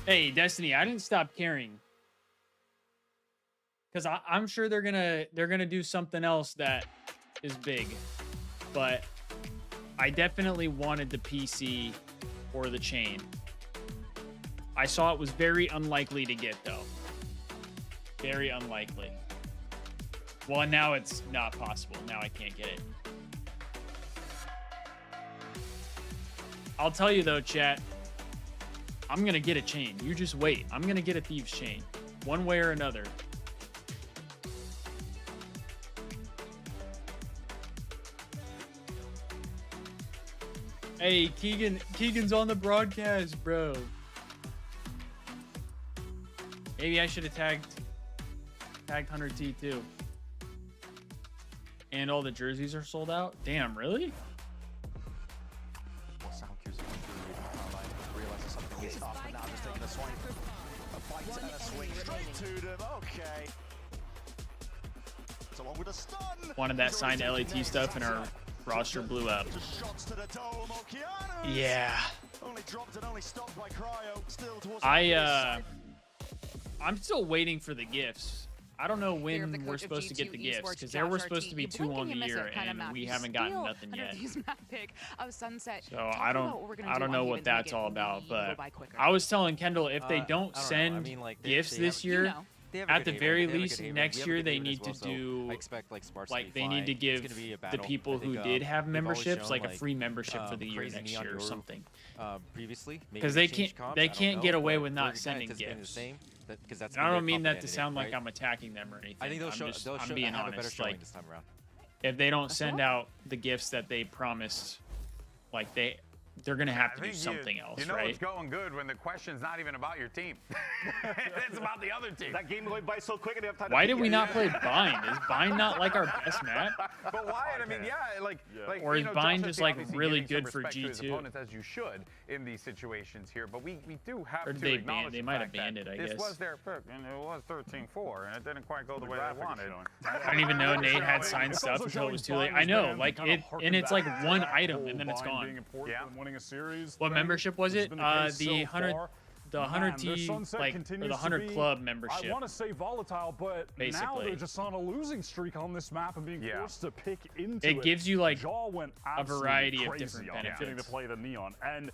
Hey, Destiny, I didn't stop caring. Because I'm sure they're gonna do something else that is big. But I definitely wanted the PC or the chain. I saw it was very unlikely to get, though. Very unlikely. Well, now it's not possible. Now I can't get it. I'll tell you, though, chat. I'm going to get a chain. You just wait. I'm going to get a Thieves chain. One way or another. Hey, Keegan's on the broadcast, bro. Maybe I should have tagged Hunter T too. And all the jerseys are sold out? Damn, really? Wanted that signed LAT stuff and our roster blew up. Yeah. I'm still waiting for the gifts. I don't know when we're supposed to get the gifts because there were supposed to be 2 on the year and we haven't gotten nothing yet. So I don't know what that's all about, but I was telling Kendall if they don't send gifts this year, at the very least next year they need to do like they need to give the people who did have memberships like a free membership for the year next year or something. Because they can't get away with not sending gifts. I don't mean that to sound like I'm attacking them or anything. I think I'm being honest. Like, if they don't send out the gifts that they promised, like they're gonna have to do something else, you know right? It's going good when the question's not even about your team. It's about the other team. That game going by so quick. Why did we not play Bind? Is Bind not like our best map? But Wyatt, I mean, or is Bind just like really good for G2? Opponents, as you should in these situations here, but we do have or to they acknowledge they might have banned it, I guess. This was their pick, and it was 13-4, and it didn't quite go the way they wanted. I didn't even know Nate had signed stuff until it was too late. I know, like and it's like one item and then it's gone. Yeah. Winning a series. What membership was it? The 100 T, like, or the 100 Club membership. I want to say volatile, but basically now they're just on a losing streak on this map and being forced to pick into it. It gives you like went a variety of different on benefits. getting to play the Neon, and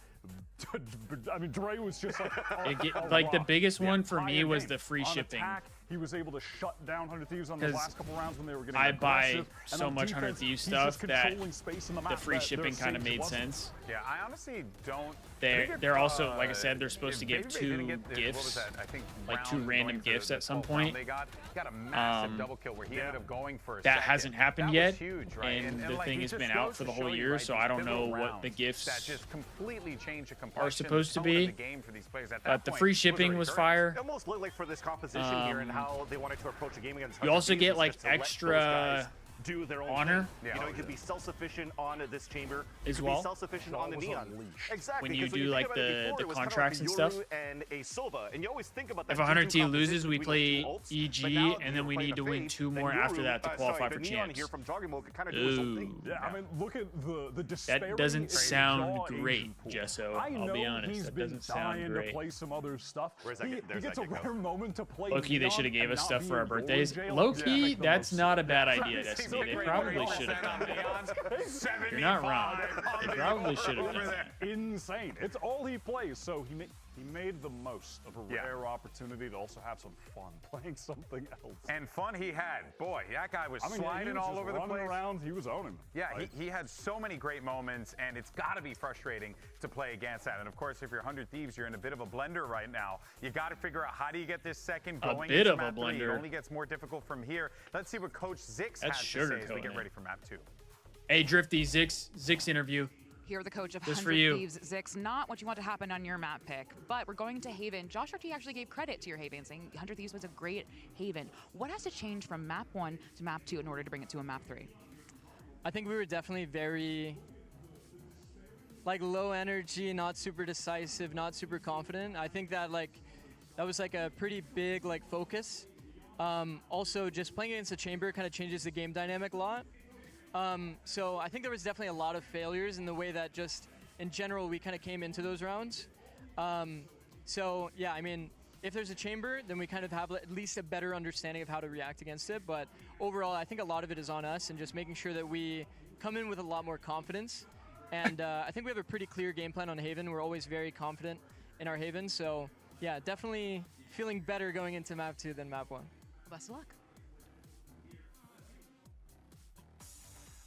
I mean Dre was just like the biggest one for me was the free shipping. He was able to shut down 100 Thieves on the last couple rounds when they were getting I aggressive. buy so much 100 Thieves stuff that the free shipping kind of made sense. Yeah, I honestly don't. They're also, like I said, they're supposed to give 2 gifts, I think like 2 random gifts at some point. They got a massive double kill where he ended up going for a that second. hasn't happened That yet, was huge, right? and the like, thing he has just been out goes for the to whole show you, year, right, so these I don't know pivotal what the rounds gifts that just completely change the are supposed to be. At But the free shipping was fire. It almost looked like for this composition here and how they wanted to approach the game against. You also get like extra do their own honor. Thing. You know, you could be self-sufficient on this chamber. As you well. Be self-sufficient on the Neon. When Exactly. you do like the contracts and stuff. And a Sova, and you always think about that. If 100 T loses, we play EG, and then we need to win 2 more after that to qualify for champs. Ooh. Yeah, I mean, look at the disparity. That doesn't sound great, Jesso. I'll be honest. That doesn't sound great. To play some other stuff. He gets a rare moment to play. Low-key, they should have gave us stuff for our birthdays. Low-key, that's not a bad idea, Destiny. They probably should have done that. You're not wrong. They probably should have done that. Insane. It's all he plays, so he made the most of a rare opportunity to also have some fun playing something else. And fun he had. Boy, that guy was sliding he was all over the place. Around, he was owning. Yeah, right? he had so many great moments, and it's got to be frustrating to play against that. And of course, if you're 100 Thieves, you're in a bit of a blender right now. You got to figure out how do you get this second going. A bit of map a blender. 3. It only gets more difficult from here. Let's see what Coach Zix has to say as we get ready for map 2. Hey, Drifty, Zix interview. Here, the coach of This 100 for you. Thieves, Zix, not what you want to happen on your map pick, but we're going to Haven. Josh RT actually gave credit to your Haven, saying 100 Thieves was a great Haven. What has to change from map 1 to map 2 in order to bring it to a map 3? I think we were definitely very like low energy, not super decisive, not super confident. I think that that was like a pretty big like focus. Also, just playing against the chamber kind of changes the game dynamic a lot. So I think there was definitely a lot of failures in the way that just in general we kind of came into those rounds. So yeah, I mean, if there's a chamber, then we kind of have at least a better understanding of how to react against it. But overall, I think a lot of it is on us and just making sure that we come in with a lot more confidence. And I think we have a pretty clear game plan on Haven. We're always very confident in our Haven. So yeah, definitely feeling better going into map 2 than map 1. Best of luck.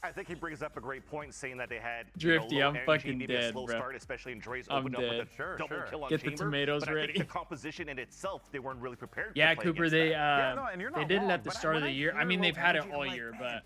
I think he brings up a great point, saying that they had Drifty, low I'm energy, fucking maybe a dead, slow bro. start, especially in Dre's I'm opened up dead. with a double kill on Get chamber. the tomatoes but I ready. think the composition in itself, they weren't really prepared. Yeah, to play Cooper, against they that. they did it at the start of the year. I mean, they've had it all year, but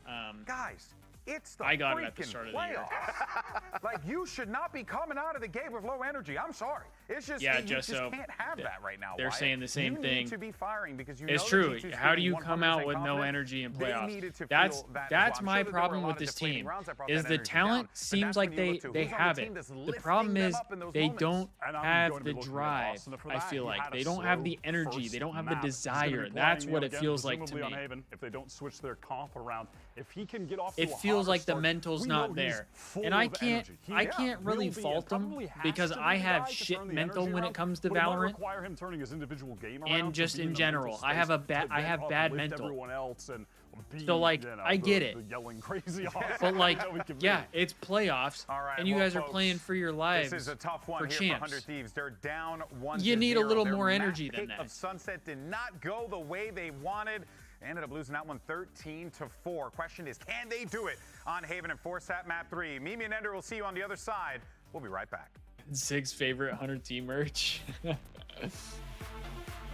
guys, it's the I got it at the freaking start of the year. playoffs. Like, you should not be coming out of the gate with low energy. I'm sorry. It's just, Yeah, you just so can't have that right now. they're Wyatt. saying the same you thing. Need to be firing because you It's know true. that G2's How do feeling you come out 100% with no confident. energy in They playoffs? needed to That's feel that that's as well. I'm my sure that there were a problem lot with of this deflating team. rounds that brought Is that the energy talent down, but seems that's like when you look to they who's on have the it. team that's The lifting problem them is up in those they moments. don't And I'm have going to the be looking at drive. Austin for I that. feel He like had a they don't have the slow energy. first They don't have the map. He's gonna be desire. playing That's it what it again, feels like to presumably me. on Haven, if they don't switch their comp around. If he can get off to It a feels hotter like the start, mental's we not know he's there. full And I of can't energy. He I can't will really be, fault him probably has because to be I the have guy to shit turn the mental energy when around, it comes to but it might Valorant. require him turning his individual game around And to just be in the general, mental I have a space bad to I then have bad uplift mental. everyone else and be, So like you know, I get the it. yelling crazy But like that we can be. yeah, it's playoffs All right, and you well, guys are folks, playing for your lives. This is a tough one for here champs. for 100 Thieves. They're down 1-0. You need a little Their more map energy than pick that. Of Sunset did not go the way they wanted. They ended up losing that one 13-4. Question is, can they do it on Haven and Forsat map 3? Mimi and Ender will see you on the other side. We'll be right back. Zig's favorite 100 team merch.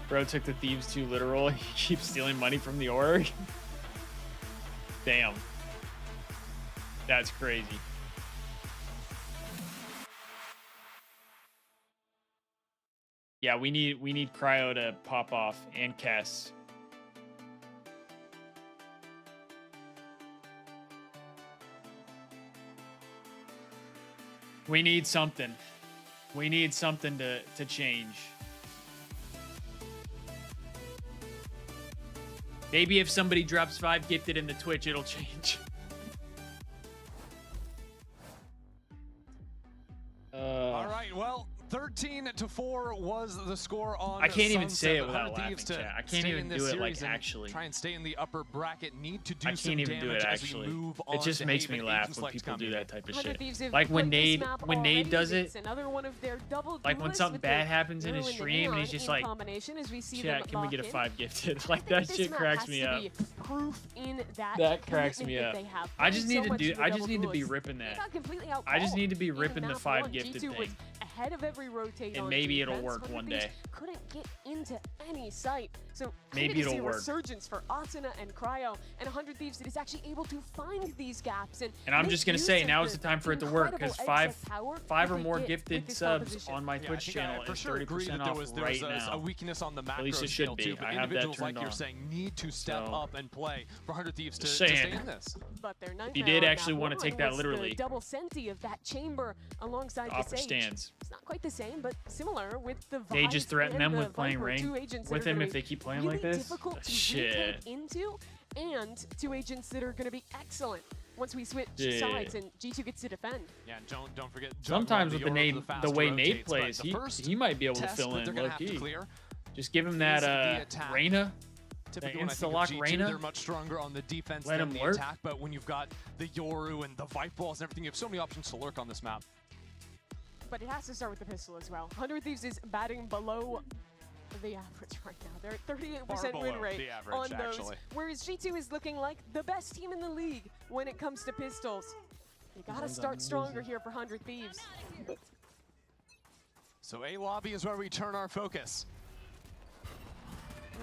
Bro took the Thieves too literal. He keeps stealing money from the org. Damn. That's crazy. Yeah, we need Cryo to pop off and Kess. We need something. We need something to change. Maybe if somebody drops 5 gifted in the Twitch, it'll change. All right, well, 13-4 was the score on I can't even Sunset, say it but without 100 Thieves laughing, to chat. I can't stay even in this do it, like, series and actually. Try and stay in the upper bracket. Need to do I some can't even do damage it as we actually. move on It just to makes Haven. me laugh Agents when Lex people do coming. that type of 100 shit. Thieves have Like when played this Nade map when Nade already. does It's it. another one of their double Like when duelists something with bad the happens in his Hero and the stream and he's Neon just in like, combination as we see chat, them can we get a lock in. 5 gifted? I Like think that this shit map cracks has me to up. be proof in That cracks commitment me that up. they have. I just Playing need so to do. much of I the just need to be double ripping duelists. that. They got completely I just need to be outcalled. ripping In the map 5 one, gifted G2 was thing. ahead of every rotate And on maybe it'll defense. work 100 one Thieves day. couldn't get into any site. So Maybe to see it'll a work. resurgence for Asuna and Cryo and 100 Thieves that is actually able to find these gaps and I'm make just gonna use say of now is the time for it to work because incredible 5 excess power 5 that or they more get gifted with this subs composition. on my Yeah, Twitch I think I channel for is sure agree 30% that there off was right a now. weakness on the macro At least it scale should be. too, but I have that individuals like turned you're on. saying need to step So, up and play for 100 Thieves to just stay saying. in this. But their ninth He round did on actually map want to one take that was literally. The double senti of that chamber alongside Offer the Sage. stands. It's not quite the same, but similar with the They just Vice threaten and them the with playing Viper, ranked two agents with that are him gonna if be they keep playing really like this. difficult to Shit. retake into, and two agents that are going to be excellent once we switch Yeah. sides and G2 gets to defend. Yeah, and don't forget. Sometimes with the Yoru, Nade, fast the way rotates, Nade but plays, the first he might be able to test fill that in they're gonna low have to key. clear Just give him is that the attack. Reyna. Typically, when I think insta-lock of G2, Reyna. they're much stronger on the defense Let than him the lurk. attack. But when you've got the Yoru and the Vipe Balls and everything, you have so many options to lurk on this map. But it has to start with the pistol as well. 100 Thieves is batting below the average right now. They're at 38% Far win below rate the average, on those, actually. whereas G2 is looking like the best team in the league when it comes to pistols. You gotta start stronger here for 100 Thieves. So A lobby is where we turn our focus.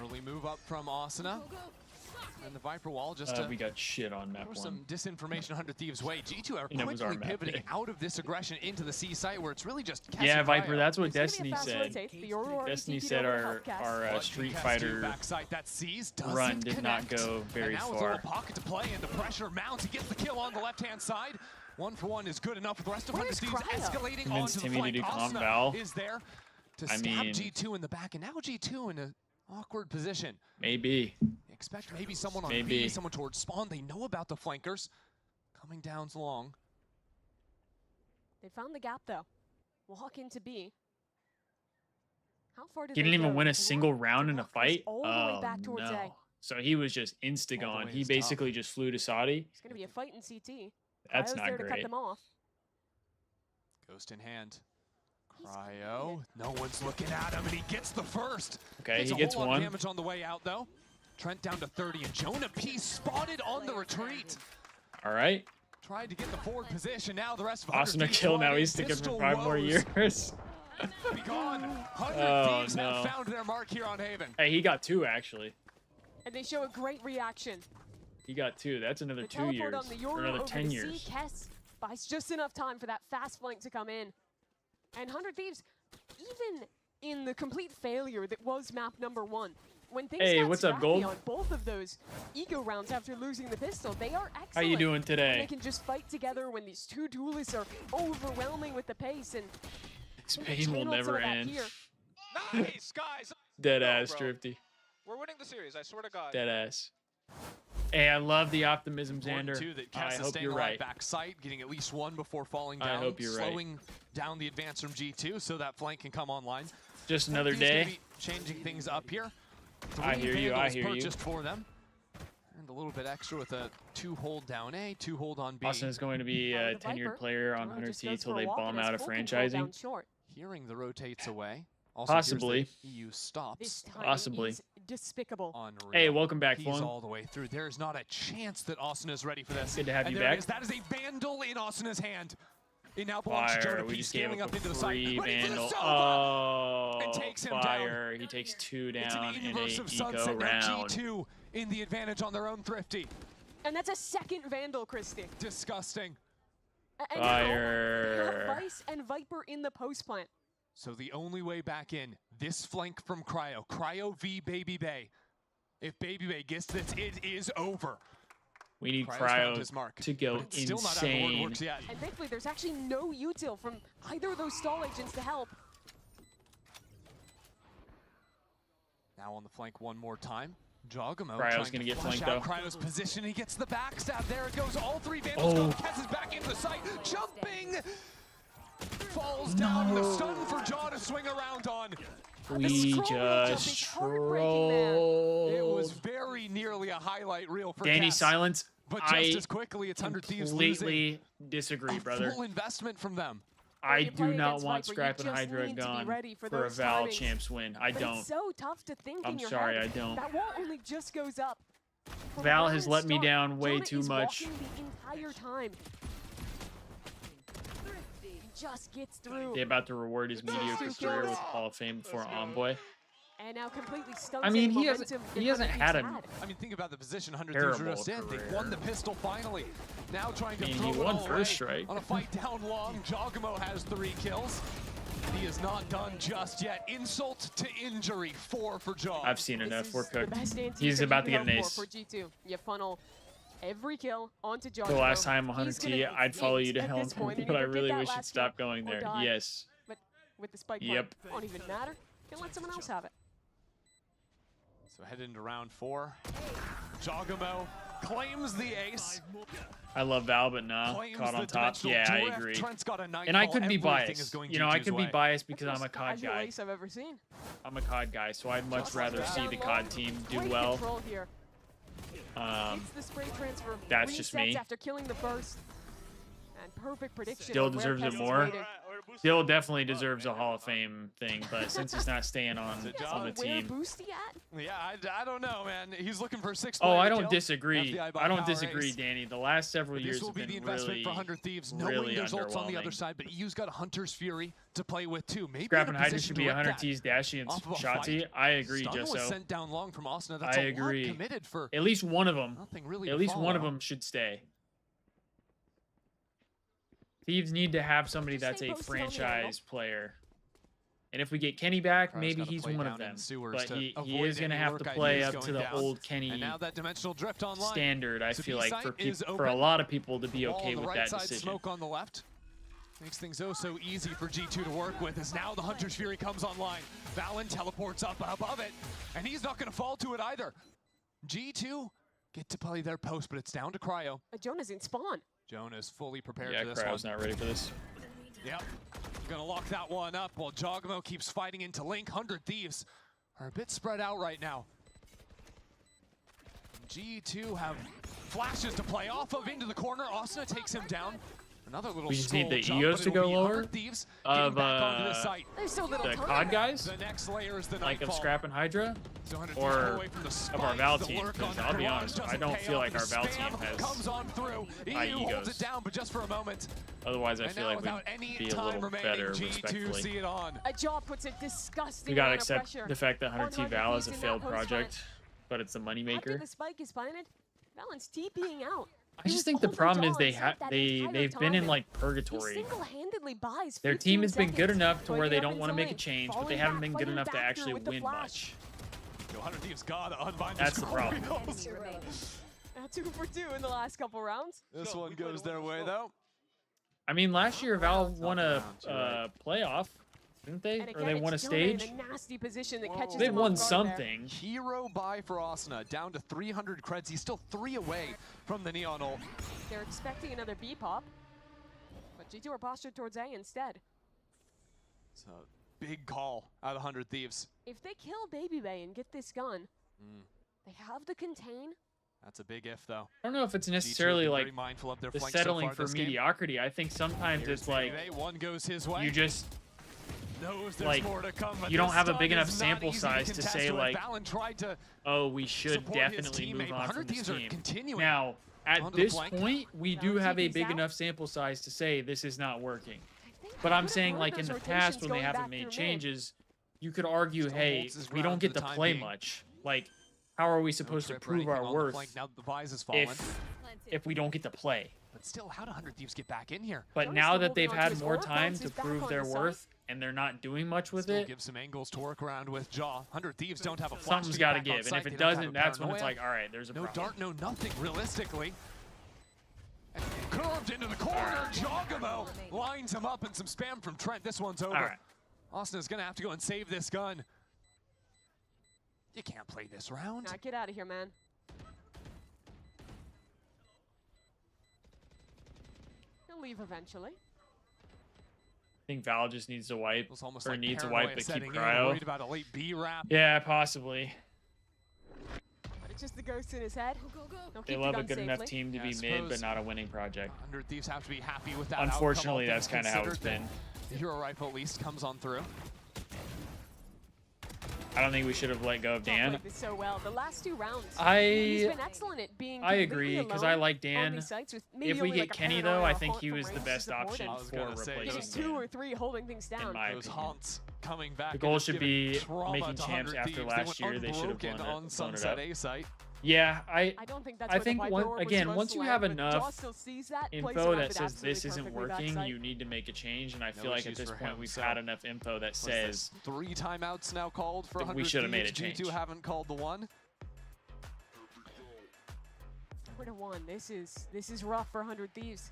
Early move up from Asuna. And the Viper wall just to We got shit on map throw 1. some disinformation 100 Thieves way. G2 are And it was our quickly map pivoting pick. out of this aggression into the C site where it's really just Kess Yeah, and Viper, Cryo. that's what It's gonna be a Destiny fast said. rotate. The Yoru already Destiny TP'd said over our Hellcast. But Street Kess Fighter to backside that sees, doesn't run did not connect. go very and now with a far. little pocket to play and the pressure mounts. He gets the kill on the left-hand side. 1-for-1 is good enough. The rest of 100 Where's Thieves Cryo? escalating Convince onto the Timmy to flank. do comp Asuna Val. is there to I stab mean- G2 in the back, and now G2 in an awkward position. Maybe. Expect maybe someone on Maybe. B, someone towards spawn. They know about the flankers. coming down long. They found the gap though. Walk into B. How far did He didn't they even go win a to single walk- round to in a walk this fight. all the way Oh back towards A? no! So he was just insta-gone. He is basically just flew to Saudi. It's going to be a fight in CT. That's Cryo's not there to cut great. them off. Ghost in hand. Cryo. No one's looking at him, and he gets the first. Okay, Gets he a gets whole lot one. of damage on the way out, though. Trent down to 30, and Jonah P spotted on the retreat. All right. Tried to get the forward position. Now the rest of Austin a 100 Thieves kill. Now squad he's in sticking for pistol 5 more woes. years. Be gone. 100 Oh, Thieves no. have found their mark here on Haven. Hey, he got 2 actually. And they show a great reaction. He got 2. That's another The 2 teleport years. on the Or Yoru another over 10 to years. C. Kess buys just enough time for that fast flank to come in. And 100 Thieves, even in the complete failure that was map number 1, when things Hey, got what's up, scrappy Gold? on both of those ego rounds after losing the pistol, they are excellent. How you doing When today? they can just fight together when these two duelists are overwhelming with the pace, and This they pain will channeled some never of that end. here. Nice, guys. Dead Go, ass, bro. Drifty. We're winning the series, I swear to God. Dead ass. Hey, I love the optimism, Important, Xander. too, that I Cass is hope staying you're alive right. back sight, getting at least one before falling I down. hope you're right. slowing down the advance from G2 so that flank can come online. Just another Thieves gonna day. be changing things up here. I 3 hear you, I Vandals hear you. purchased for them. And a little bit extra with a 2-hold down A, 2-hold on B. Austin is going to be a the tenured Viper. player on Jonah just 100T goes till for a they walk bomb and his out of full control franchising. down short. Hearing the rotates away. Also, here's the Possibly. EU stops. This time Possibly. is despicable. Unreal. Hey, welcome back, He's Flown. all the way through. There's not a chance that Austin is ready for this. Good to have and you there back. it is. That is a Vandal in Austin's hand. It now belongs to Fire. Jonah We P just gave scaling him up a into the side. free Ready for the Vandal. Sova! Oh, And takes him fire. down. He takes 2 It's down an in a inverse of eco Sunset. Now round. G2 in the advantage on their own Thrifty. And that's a second Vandal, Christy. Disgusting. And Fire. now you have Vice and Viper in the post plant. So the only way back in, this flank from Cryo. Cryo v Baby Bay. If Baby Bay gets this, it is over. We need Cryo's found his Cryo mark, to go but it's still not out of the insane. works yet. And thankfully, there's actually no util from either of those stall agents to help. Now on the flank one more time. Jogamo Cryo's trying gonna to get flush flanked, out though. Cryo's position. He gets the backstab. There it goes. All 3 Vandals Oh. go. Kess is back into the site. Jumping. Falls down. The stun for Jaw to swing around on. We just trolled. It was very nearly a highlight reel for Danny Kess. Silence. But just I as quickly, it's 100 Thieves losing. completely disagree, A brother. full investment from them. I you do play not against want Viper, Scrap you and just Hydra need to be gone ready for for a those Val timings. Champs win. I But don't. It's so tough to think I'm in your sorry, head. I don't. That wall only just goes up. From Val round has let me start, down way Jonah too is much. walking the entire time. He just gets through. They're about to reward his mediocre Kills. career with Hall of Fame before Envoy. And now completely stunts I mean, any he hasn't momentum that had 100 a Thieves I mean, think about the position 100 Thieves terrible were just in. They career. won the pistol finally. Now trying to I mean, throw he it won all first away. strike. On a fight down long, Jogamo has 3 kills. He is not done just yet. Insult to injury, 4 for Jog. I've seen enough. We're The cooked. best anti He's that about to you get can an hope ace. for G2. You funnel every kill onto Jog. The last time 100T, I'd follow you to at hell, this point, and but I either get really that wish you'd last stop kill going or there. die. Yes. But with the spike Yep. point, won't even matter. You can let someone else have it. So head into round 4. Jogamo claims the ace. I love Val, but nah, Claims caught the on top. dimensional Yeah, I drift. agree. Trent's got a night And I call. could be Everything is biased. going You know, I G2's could be way. biased because I'm a Most COD casual guy. ace I've ever seen. I'm a COD guy, so I'd much Just rather like see that. the COD team do Great well. control here. Gets the spray transfer. That's just resets me. After killing the burst. And perfect prediction. Still of where deserves Kess it is more. waiting. Still definitely deserves a Hall of Fame thing, but since he's not staying on the Where team. Boosty at? Yeah, I don't know, man. He's looking for 6 Oh, I player don't kill. disagree. FBI by I don't power disagree, ace. Danny. The last several But years this will have be been the investment really, for 100 Thieves, knowing really there's ults on the other underwhelming. side, but EU's got a Hunter's Fury to play with too. Maybe Scrap in and a Hydra position should to be rip 100 that T's Dashy and off of a Shotzi. fight. I agree, Stun was Jusso. sent down long from Asuna. That's I a lot agree. committed for At least one of them. nothing really At to least one of follow. them should stay. Thieves need to have somebody that's a franchise player. And if we get Kenny back, Cryo's maybe gotta he's play one down of them. in sewers But to he avoid is going to any have work to play ideas up to going the down. old Kenny And now that dimensional drift online. standard, I So feel B like, site is for a open. lot of people to be Wall okay on the with right that side, decision. Smoke on the left. Makes things oh so easy for G2 to work with as now the Hunter's Fury comes online. Valen teleports up above it, and he's not going to fall to it either. G2 get to play their post, but it's down to Cryo. Jonah's in spawn. Jonah is fully prepared Yeah, for this Cryo's one. not ready for this. Yep. Gonna lock that one up while Jogamo keeps fighting into Link. 100 Thieves are a bit spread out right now. G2 have flashes to play off of into the corner. Asuna takes him down. Another little We just need the jump, EOS but to it'll go be lower 100 Thieves of back onto the site. There's so little the time. COD guys, The next layer is the like of Nightfall. Scrap and Hydra, So 100 or pull away from the of our Val spikes, the team. lurk 'Cause on I'll be Mirage honest, I doesn't don't pay feel off. like our The Val team spam has comes on through. high EU holds egos. it down, but just for a moment. Otherwise, I And feel now like without we'd any be a time little remaining, better, G2 respectfully. see it on. A jaw puts a disgusting We gotta amount of accept pressure the fact that 100 T on Val is a Thieves in failed that host project, fight. but it's the After moneymaker. the spike is planted, Valen's TPing out. I just think the problem is they've been in like purgatory. Single-handedly buys Their team has been good 15 enough to seconds, where they going don't up want to into make a lane, change, but falling they haven't back, been good fighting enough to back actually through with the win flash. much. 100 Thieves gotta unbind That's the the problem. Scorpions. 2 for 2 in the last couple rounds. This one goes their way though. I mean, last year Val won a playoff, didn't they? And Or again, they won a it's Jonah in stage. a nasty position that catches They him won off guard there. something. Hero buy for Asuna, down to 300 creds. He's still 3 away from the Neon ult. They're expecting another B pop, but G2 are postured towards A instead. It's a big call out of 100 Thieves. If they kill Baby Bay and get this gun, they have the contain. That's a big if, though. I don't know if it's necessarily like the settling for mediocrity. I think sometimes it's like one goes his way. you just knows there's like more to come, but you don't this have a stun big enough is not sample easy size to contest say with. like, Valen tried to oh, we should support his definitely teammate, move on 100 from this Thieves are team. continuing Now, at onto the this flank. point, we do Valen's have a TP's big out. enough sample size to say this is not working. But I'm saying, like, in the past, when they haven't made changes, you could argue, hey, holds his we ground don't for get the to time play being. much. Like, how are we supposed to trip or prove anything our on the worth flank. Now the Vise has fallen. if we don't get to play? But still, how do 100 Thieves get back in here? But Jonah's now still that they've holding onto had his more orb, time bounces to back prove on their the side. worth, and they're not doing much with Still it, give some angles to work around with Jaw. 100 Thieves don't have a flash something's to got to get back on give. And site. if it They don't have doesn't, a that's when it's paranoia. like, all right, there's a No problem. dart, no nothing, realistically. And curved into the corner. Jogamo lines him up and some spam from Trent. This one's over. All right. Austin is going to have to go and save this gun. You can't play this round. Nah, get out of here, man. He'll leave eventually. I think Val just needs to wipe, It's almost or like needs to paranoia wipe, but keep setting in, cryo. worried about a late B wrap. Yeah, possibly. But it's just the ghost in his head. He'll They keep love the a gun good enough safely. team to Yeah, be I mid, but suppose not a winning project. 100 Thieves have to be happy with that. Unfortunately, outcome, all that's things kind of how it's considered. been. The hero rifle at least comes on through. I don't think we should have let go of Dan. Played this so well. The last 2 rounds, he's I been excellent at being I completely agree, because alone I like on Dan. these sites with maybe If we only get like a Kenny, paranoia though, or I a think haunt he from was the range best to support option him. I was for gonna say, replacing Just those- 2 Dan. or 3 holding things down. In my Those opinion. haunts coming back. The and goal just should giving be trauma making to champs 100 after Thieves. last They year. went They should have unbroken blown on it Sunset up. A site. Yeah, I don't think that's I where think the one, Viper Orb was again, supposed once to you land, have but enough Jaw still sees that, plays info around that it says absolutely this isn't perfectly working, backside. you need to make a change. And I No feel like at issues this for point him, we've so had enough info that What's says this? 3 timeouts now called for that 100 we should have made a Thieves. change. G2 haven't called the one. 4-1. This is rough for 100 Thieves.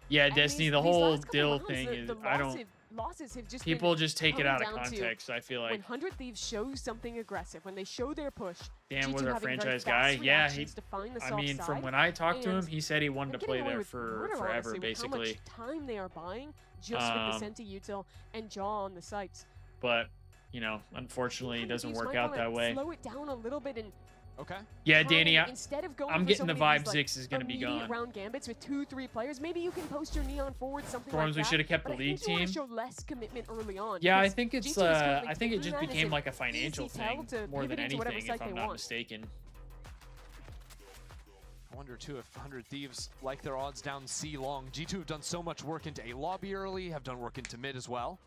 yeah, And Destiny. these The whole last couple Dill rounds, thing the is I don't. losses have just People been just take it coming out of down to context. I feel when like 100 Thieves shows something aggressive, when they show their push. Dan G2 was our having very franchise fast guy. Yeah, reactions to find the I soft mean, from side, when I talked to him, and he said he wanted to they're play getting away there with for murder, forever, honestly, with basically. How much time they are buying just with the Senti util and Jaw on the sites. But you know, unfortunately, it doesn't Thieves work might out wanna that way. Slow it down a little bit and Okay. Yeah, try Danny, and instead of going I'm for getting so the many of vibe these, like, 6 is going to be immediate gone. round gambits with 2-3 players. Maybe you can post your Neon forward, something Forums, like we that. should have kept but the I league think you wanna team. show less commitment early on. Yeah, I because think it's G2 is currently I think it taking just that as became an like a financial easy tell thing to more than pivot into whatever anything, if site I'm they not want. mistaken. I wonder too if 100 Thieves like their odds down C long. G2 have done so much work into A lobby early, have done work into mid as well.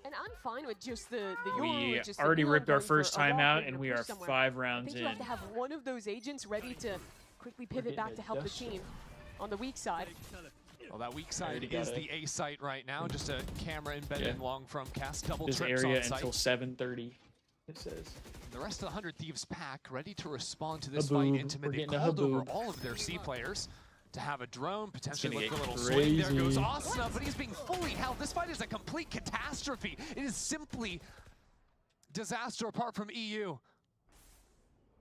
And I'm fine with just the We just already the ripped our going for first a wall timeout, break and or we push are somewhere. 5 I rounds think you have in. to have one of those agents ready to quickly pivot back to help the team on the weak side. Well, that weak side Already is got the it. A site right now. Just a camera embedded in long from cast. Double This trips area on site. until 7:30. It says. The rest of the 100 Thieves pack ready to respond to this Haboob. fight into mid. We're They've getting a called over haboob. all of their C players to have a drone, potentially gonna look for a get little swing. There goes crazy. Asuna, but he's being fully held. This fight is a complete catastrophe. It is simply disaster apart from EU.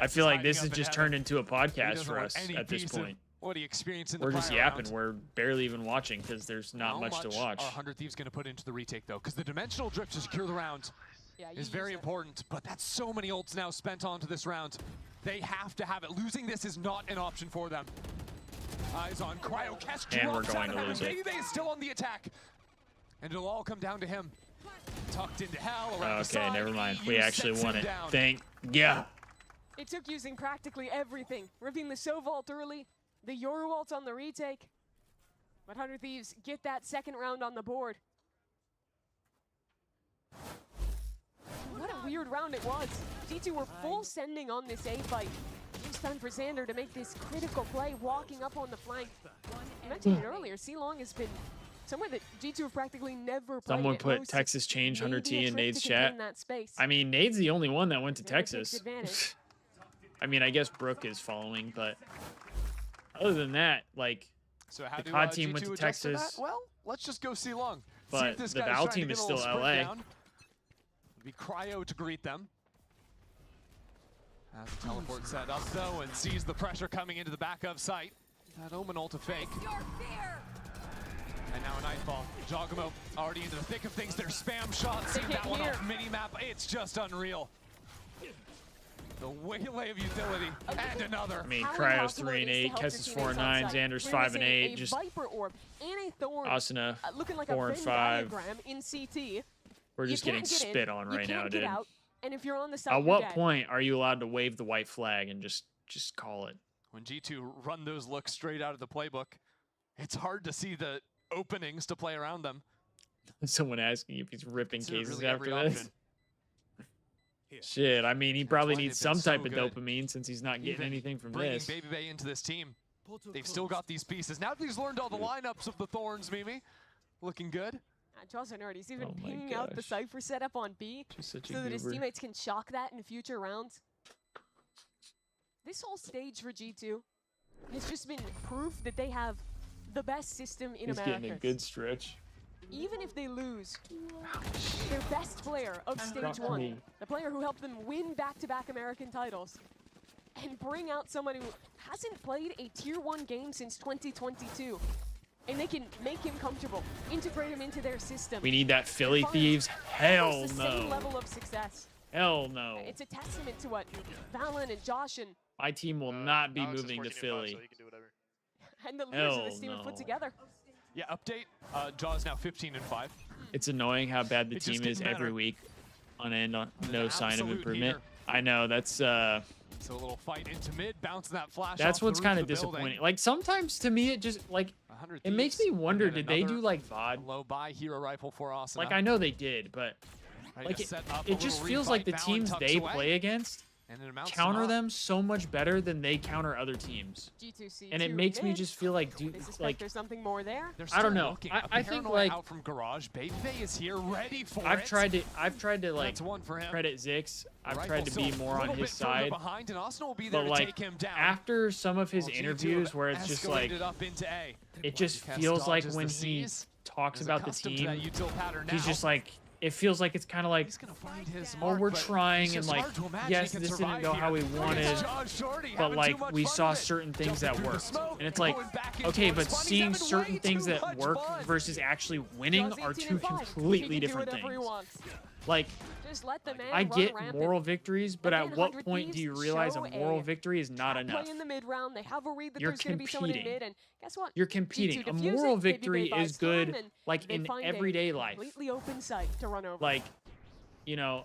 I feel like this has just turned into a podcast for us at this point. what he experienced in the We're just prior yapping. round. We're barely even watching because there's not How much to watch. Are 100 Thieves going to put into the retake, though? Because the dimensional drift to secure the round is very important, but that's so many ults now spent onto this round. They have to have it. Losing this is not an option for them. Eyes on Cryo. Kess And we're drops going out to of lose heaven. it. Baby is still on the attack. And it'll all come down to him. Tucked into hell around the Okay, side. never mind. EU We actually sets won him it. down. Yeah. It took using practically everything. Ripping the So Vault early, the Yoru Vault on the retake. But 100 Thieves get that second round on the board. What a weird round it was. G2 were full sending on this A fight. Use time for Xander to make this critical play, walking up on the flank. I mentioned it earlier, C-Long has been somewhere that G2 have practically never played. Someone it. put Most Texas change maybe 100T a in trick Nade's to chat. contain that space. I mean, Nade's the only one that went to Xander takes Texas. advantage. I mean, I guess Brooke is following, but other than that, like, So how the do COD team went G2 to adjust to Texas, that? Well, let's just go see long. See but if this the guy's Val trying to team get is a little still sprint LA. down. It'll be Cryo to greet them. Has the teleport set up though and sees the pressure coming into the back of site. That Omen ult to fake. And now a Nightfall. Jogamo already into the thick of things. Their spam shots. Seeing that one off mini-map. It's just unreal. The waylay of utility. And another. I mean, Cryo's 3 and 8, Kess is 4 and 9, Xander's 5 and 8. Just Viper Orb and a Thorn, Asuna looking like 4 a and Venn 5. diagram in CT. We're just You getting can't get in, spit on you right can't now, get dude. out, and if you're on the side, At you're what dead. point are you allowed to wave the white flag and just call it? When G2 run those looks straight out of the playbook, it's hard to see the openings to play around them. Someone asking if he's ripping Consider cases really after every this. option. Shit, I mean, he probably why needs they've been some type so of good. dopamine since he's not getting Even anything from bringing this. Baby Bay into this team. They've still got these pieces. Now that he's learned all the lineups of the Thorns, Mimi, looking good. Josh Nerd, he's even Oh my pinging out the gosh. Cypher setup on B Just such a so that his goober. teammates can shock that in future rounds. This whole stage for G2 has just been proof that they have the best system in He's America. getting a good stretch. Even if they lose, their best player of stage Not one, me. the player who helped them win back-to-back American titles, and bring out someone who hasn't played a tier 1 game since 2022. And they can make him comfortable, integrate him into their system. We need that Philly Find Thieves. Hell almost the same no. level of success. Hell no. It's a testament to what Valen and Josh and My team will not be moving to Philly. the leaders of Hell this team have put no. together. Yeah, update. Jaw's now 15 and 5. It's annoying how bad the It just team is didn't every matter. week. On end, on no sign of absolute improvement. heater. I know that's So a little fight into mid, bouncing that flash. that's off the what's roof kind of the building. disappointing. Like sometimes to me it just like 100 it makes Thieves, me wonder, and then did they do another like VOD? low buy hero rifle for Asuna. Like I know they did, but Ready like to it, set up a it just little feels like the refight. Valen teams tucks they away, play against and it amounts to counter naught. them so much better than they counter other teams. G2C And it tier makes me mid. just feel like, dude, They suspect like there's something more there. They're I don't still know. looking. I think Paranoia like out from garage. Baby Bay is here, ready for I've it. tried to like That's one for him. credit Zix. I've Rifle tried to be still more a on little his bit further side. behind, and Arsenal will be there But to like take him down. after some of his Well, G2 interviews where it's just like escalated up into A. it just Kess feels like dodges when the he Cs. talks Is about the accustomed to team, that util pattern he's now. just like it feels like it's kind of like He's gonna find his oh mark, we're but trying it's and just like hard to imagine yes he can this didn't survive go how we here. wanted Josh Shorty but having like too much we fun saw with it. certain things Jumping that through the worked smoke, and it's like going back into okay it. but Bunny's seeing having certain way things too that much work fun. versus actually winning Jaws are 18 two and 5. He completely can do different whatever he things. wants. Like Just let the man I run get rampant. moral victories, but Again, at what 100 point do you Thieves realize a show moral a victory is not trap enough? Play in the mid round. They have a read that You're there's going to be someone in competing. mid, and guess what? You're competing. G2 A defuse moral it, Baby victory Bay buys is good, time, and like they in find a everyday life. completely open site to run over. Like, you know,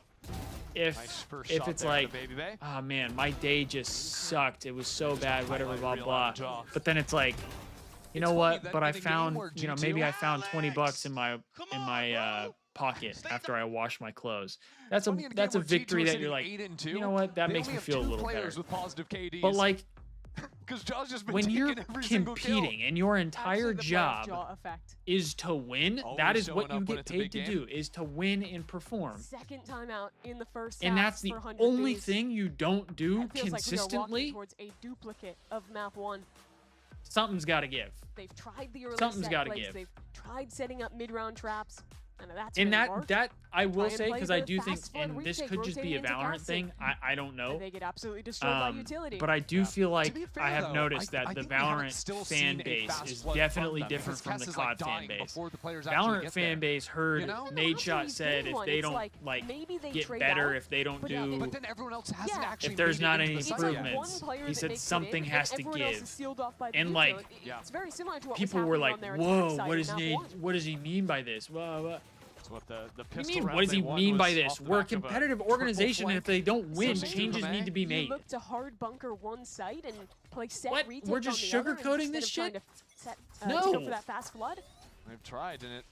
if Nice first if shot it's there out of like, Baby Bay. oh man, my day just sucked. It was so bad, whatever, blah Highlight reel blah. on Jaw. But then it's like, you know funny what? that But I in a game found, where you know, G2 maybe I found $20 in my pocket after I washed my clothes. That's Funny in a game where victory G2 that sitting you're like, 8 and 2, you know what? That they makes only me have feel a 2 little players better. with positive KDs. But like, because Jaw's just been when taking you're every single kill. competing and your entire Actually, the job Jaw effect. is to win, Always that is showing what you up when get it's a paid big to game. do, is to win and perform. Second timeout in the first And half that's the for 100 only Thieves. thing you don't do It feels like we are consistently. walking towards a duplicate of map 1. Something's got to give. They've tried the early Something's set gotta plays. give. They've tried setting up mid-round traps, and that's And really worked. that I will and say, play because I the do think, fast flood and this retake, could just be a rotating into Valorant casting. thing. I don't know. And they get absolutely destroyed by utility. But I do feel like fair, I have though, noticed I that the think we haven't Valorant still fan seen a base fast is flood definitely from them, different because from the Kess is, COD fan dying base. before the players actually Valorant get fan there. base heard You know? Nade Shot said if one, they it's don't like, maybe they get trade better, out, if they don't but do, But then everyone else hasn't actually if there's made it not into any the site yet. improvements, One player he that said makes it something in, has and to everyone else is give. sealed off by the And util. like, It's very similar to what people was were happening like, on their "Whoa, attack side what in does map Nade? one. What does he mean by this?" Blah, blah. That's what the What pistol do you mean? round What does he they won mean by was this? off the We're a back of competitive triple organization, and flank. if they don't win, So changes maybe need to be You made. look to hard bunker one site and play set What? retake We're just on the other sugarcoating instead this of trying shit? to set, No. to go for that fast flood. They've tried, and it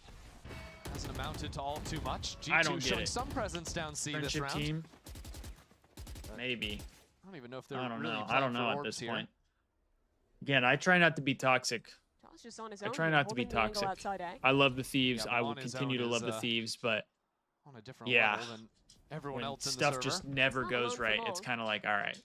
hasn't amounted to all too much. G2 I don't get showing it. some presence down C this Friendship round. team, maybe. I don't even know if they're I don't really know. I playing don't know for at orbs this here. point. Again, I try not to be toxic. John's just on his I own try here, not to be holding the angle toxic. outside A. I love the Thieves. Yeah, I but will on his continue own to love is, the Thieves, but on a different yeah, level than everyone when else in stuff the just server. never Not goes alone for right, long. it's kind of like, all right,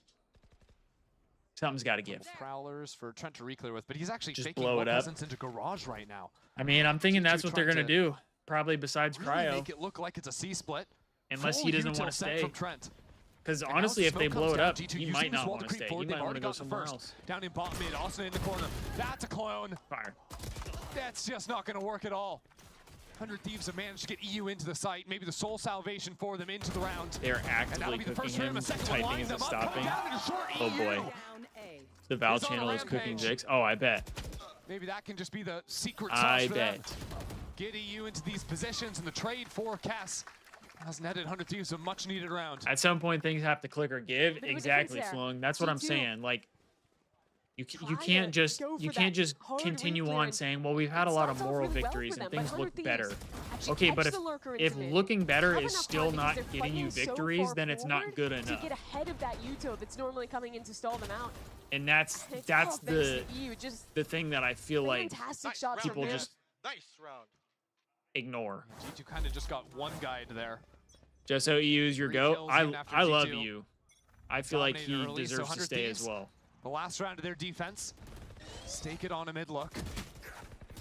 something's got to give. Prowlers for Trent to reclear with, but he's actually Just faking blow more it up. presence into garage right now. I mean, I'm thinking that's G2 what they're trying gonna to do. Probably besides Really Cryo, make it look like it's a C split. unless Full he doesn't util want to set stay. from Trent. Because And now honestly, the if they smoke blow comes it down, up, G2 he using might this not wall want to to creep stay. forward. He They've might want already to go got the somewhere first. else. Down in bot mid, Austin in the corner. That's a clone. Fire. That's just not going to work at all. 100 Thieves have managed to get EU into the site. Maybe the sole salvation for them into the round. They're And that'll actively be the cooking first for him. him. A second Typing line is them it up, coming stopping? down into short Oh EU. boy. The Val He's on a channel is cooking rampage. Jigs. Oh, I bet. Maybe that can just be the secret sauce I for them. bet. Get EU into these positions, and the trade for Cass has netted 100 Thieves a much needed round. At some point, things have to click or give. Bit of a Exactly, difference there. Flung. That's what I'm G2 saying. Like, you trying can't to just go for you can't that just hard continue reclear on and saying, well, we've had a it lot of starts off moral really well victories for and them, but things 100 look Thieves better. actually Okay, catch but the lurker if into mid. looking better Have is enough still time not because they're getting you fighting so victories, far then it's not forward good to enough. get ahead of that util that's normally coming in to stall them out. And that's It's the all thanks to EU, just the thing that I feel like fantastic shots people from there. just Nice round. ignore. G2 kind of just got one guide there. Just so EU is your 3 goat. kills I in after love G2. you. I feel like he Dominated early, so deserves to 100 stay as Thieves. well. The last round of their defense. Stake it on a mid look.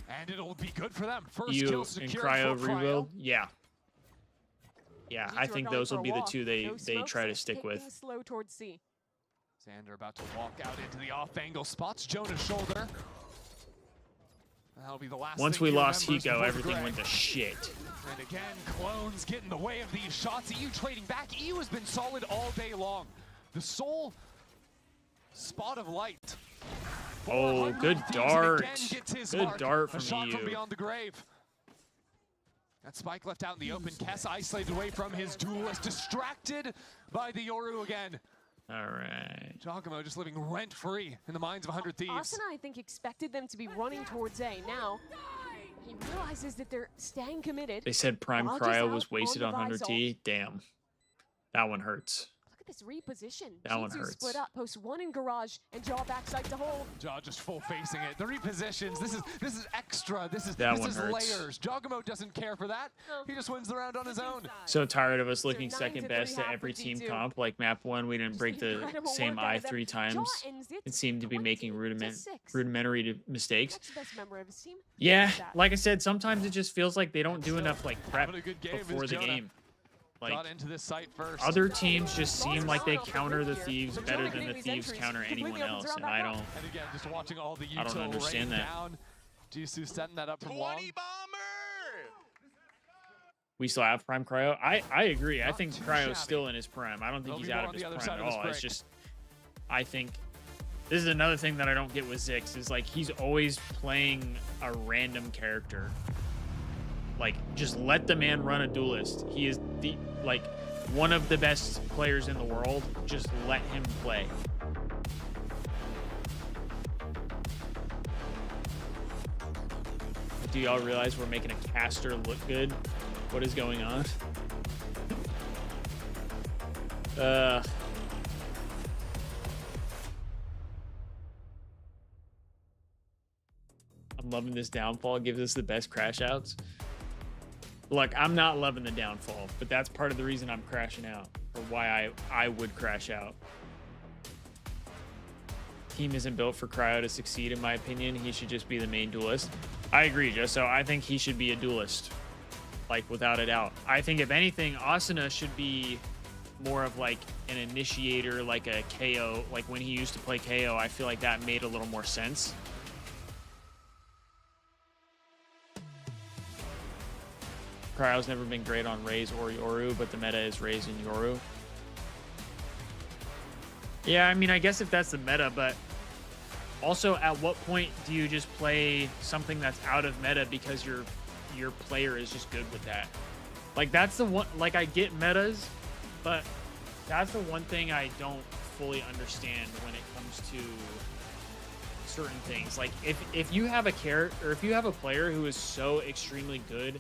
And it'll be good for them. First EU kill and secured Cryo for Cryo. rebuild. Yeah. Yeah, G2 I are think going those for will a be the walk. two they No smokes, try to they stick take with. things slow towards C. Xander about to walk out into the off angle. Spots Jonah's shoulder. That'll be the last Once thing we he lost remembers Hiko, before everything Greg. went to shit. And again, clones get in the way of these shots. EU trading back. EU has been solid all day long. The sole spot of light. Oh, 400 good Thieves, and dart. again gets his Good mark. dart A from shot from EU. beyond the grave. That spike left out in the open. Kess isolated away from his duelist. Distracted by the Yoru again. All right. Giacomo just living rent-free in the minds of 100 Thieves. Austin, I think, expected them to be running towards A. Now, he realizes that they're staying committed. They said Prime Lodges Cryo out was wasted on the 100 Visol. T. Damn. That one hurts. Look at this reposition. That one G2 hurts. split up, post one in garage, and Jaw backside to hold. Jaw just full facing it. The repositions. This is extra. This is That one hurts. layers. Giacomo doesn't care for that. He just wins the round on his own. So tired of us looking 9 second to best 3 at half every for team G2. comp. Like map 1, we didn't break the incredible same work out eye of them. 3 Jaw times ends it and seemed to be making 20-6. rudimentary mistakes. That's the best member of his team. Yeah, That. like I said, sometimes it just feels like they don't do enough like prep having a good game before is the Jonah. game. Like Got into this site first. other teams just seem like they counter the Thieves better than the Thieves counter anyone else, and I don't. And again, just watching all the I don't util understand rain that. down. Jisoo setting that up from long. We still have Prime Cryo. I agree. I Not think too Cryo's shabby. still in his prime. I don't think There'll he's be out more of on his the other prime side at of this all. It's break. just, I think this is another thing that I don't get with Zix is like he's always playing a random character. Like just let the man run a duelist. He is the like one of the best players in the world. Just let him play. Do y'all realize we're making a caster look good? What is going on? I'm loving this downfall. It gives us the best crash outs. Look, I'm not loving the downfall, but that's part of the reason I'm crashing out, or why I would crash out. Team isn't built for Cryo to succeed, in my opinion. He should just be the main duelist. I agree, Joe. So I think he should be a duelist. like without a doubt. I think if anything, Asuna should be more of like an initiator, like a KO. Like when he used to play KO, I feel like that made a little more sense. Cryo's never been great on Raze or Yoru, but the meta is Raze and Yoru. Yeah, I mean, I guess if that's the meta, but also at what point do you just play something that's out of meta because your player is just good with that? Like that's the one, like I get metas, but that's the one thing I don't fully understand when it comes to certain things. Like if you have a character, or if you have a player who is so extremely good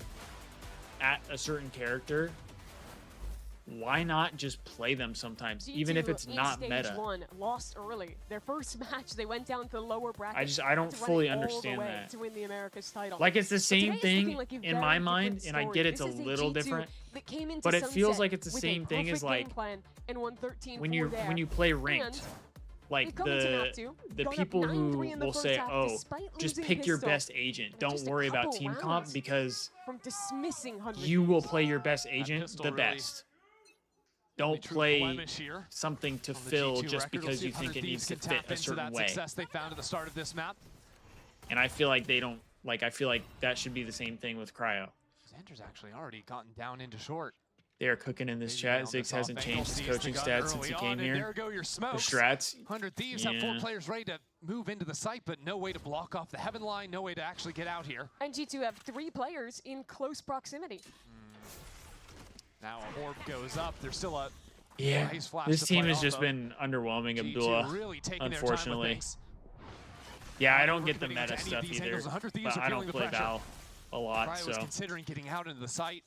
at a certain character, why not just play them sometimes, even if it's not meta? Stage 1 lost early. Their first match, they went down to the lower bracket. I don't fully understand that. To win the Americas title. Like it's the same thing in my mind, and I get it's a little different, but it feels like it's the same thing as like when you play ranked. Like the people who will say, "Oh, just pick your best agent. Don't worry about team comp because you will play your best agent the best. Don't play something to fill just because you think it needs to fit a certain way." Success they found at the start of this map. And I feel like they don't, like, I feel like that should be the same thing with Cryo. Xander's actually already gotten down into short. They are cooking in this chat. Ziggs hasn't changed his coaching stats since he came here. There go your smokes. The strats. 100 Thieves have 4 players ready to move into the site, but no way to block off the heaven line, no way to actually get out here. And G2 have 3 players in close proximity. Now a orb goes up. There's still a nice flash. This team has just been underwhelming, Abdullah, really unfortunately. Yeah, I don't get the meta stuff either, but I don't play Val a lot, so. Considering getting out into the site.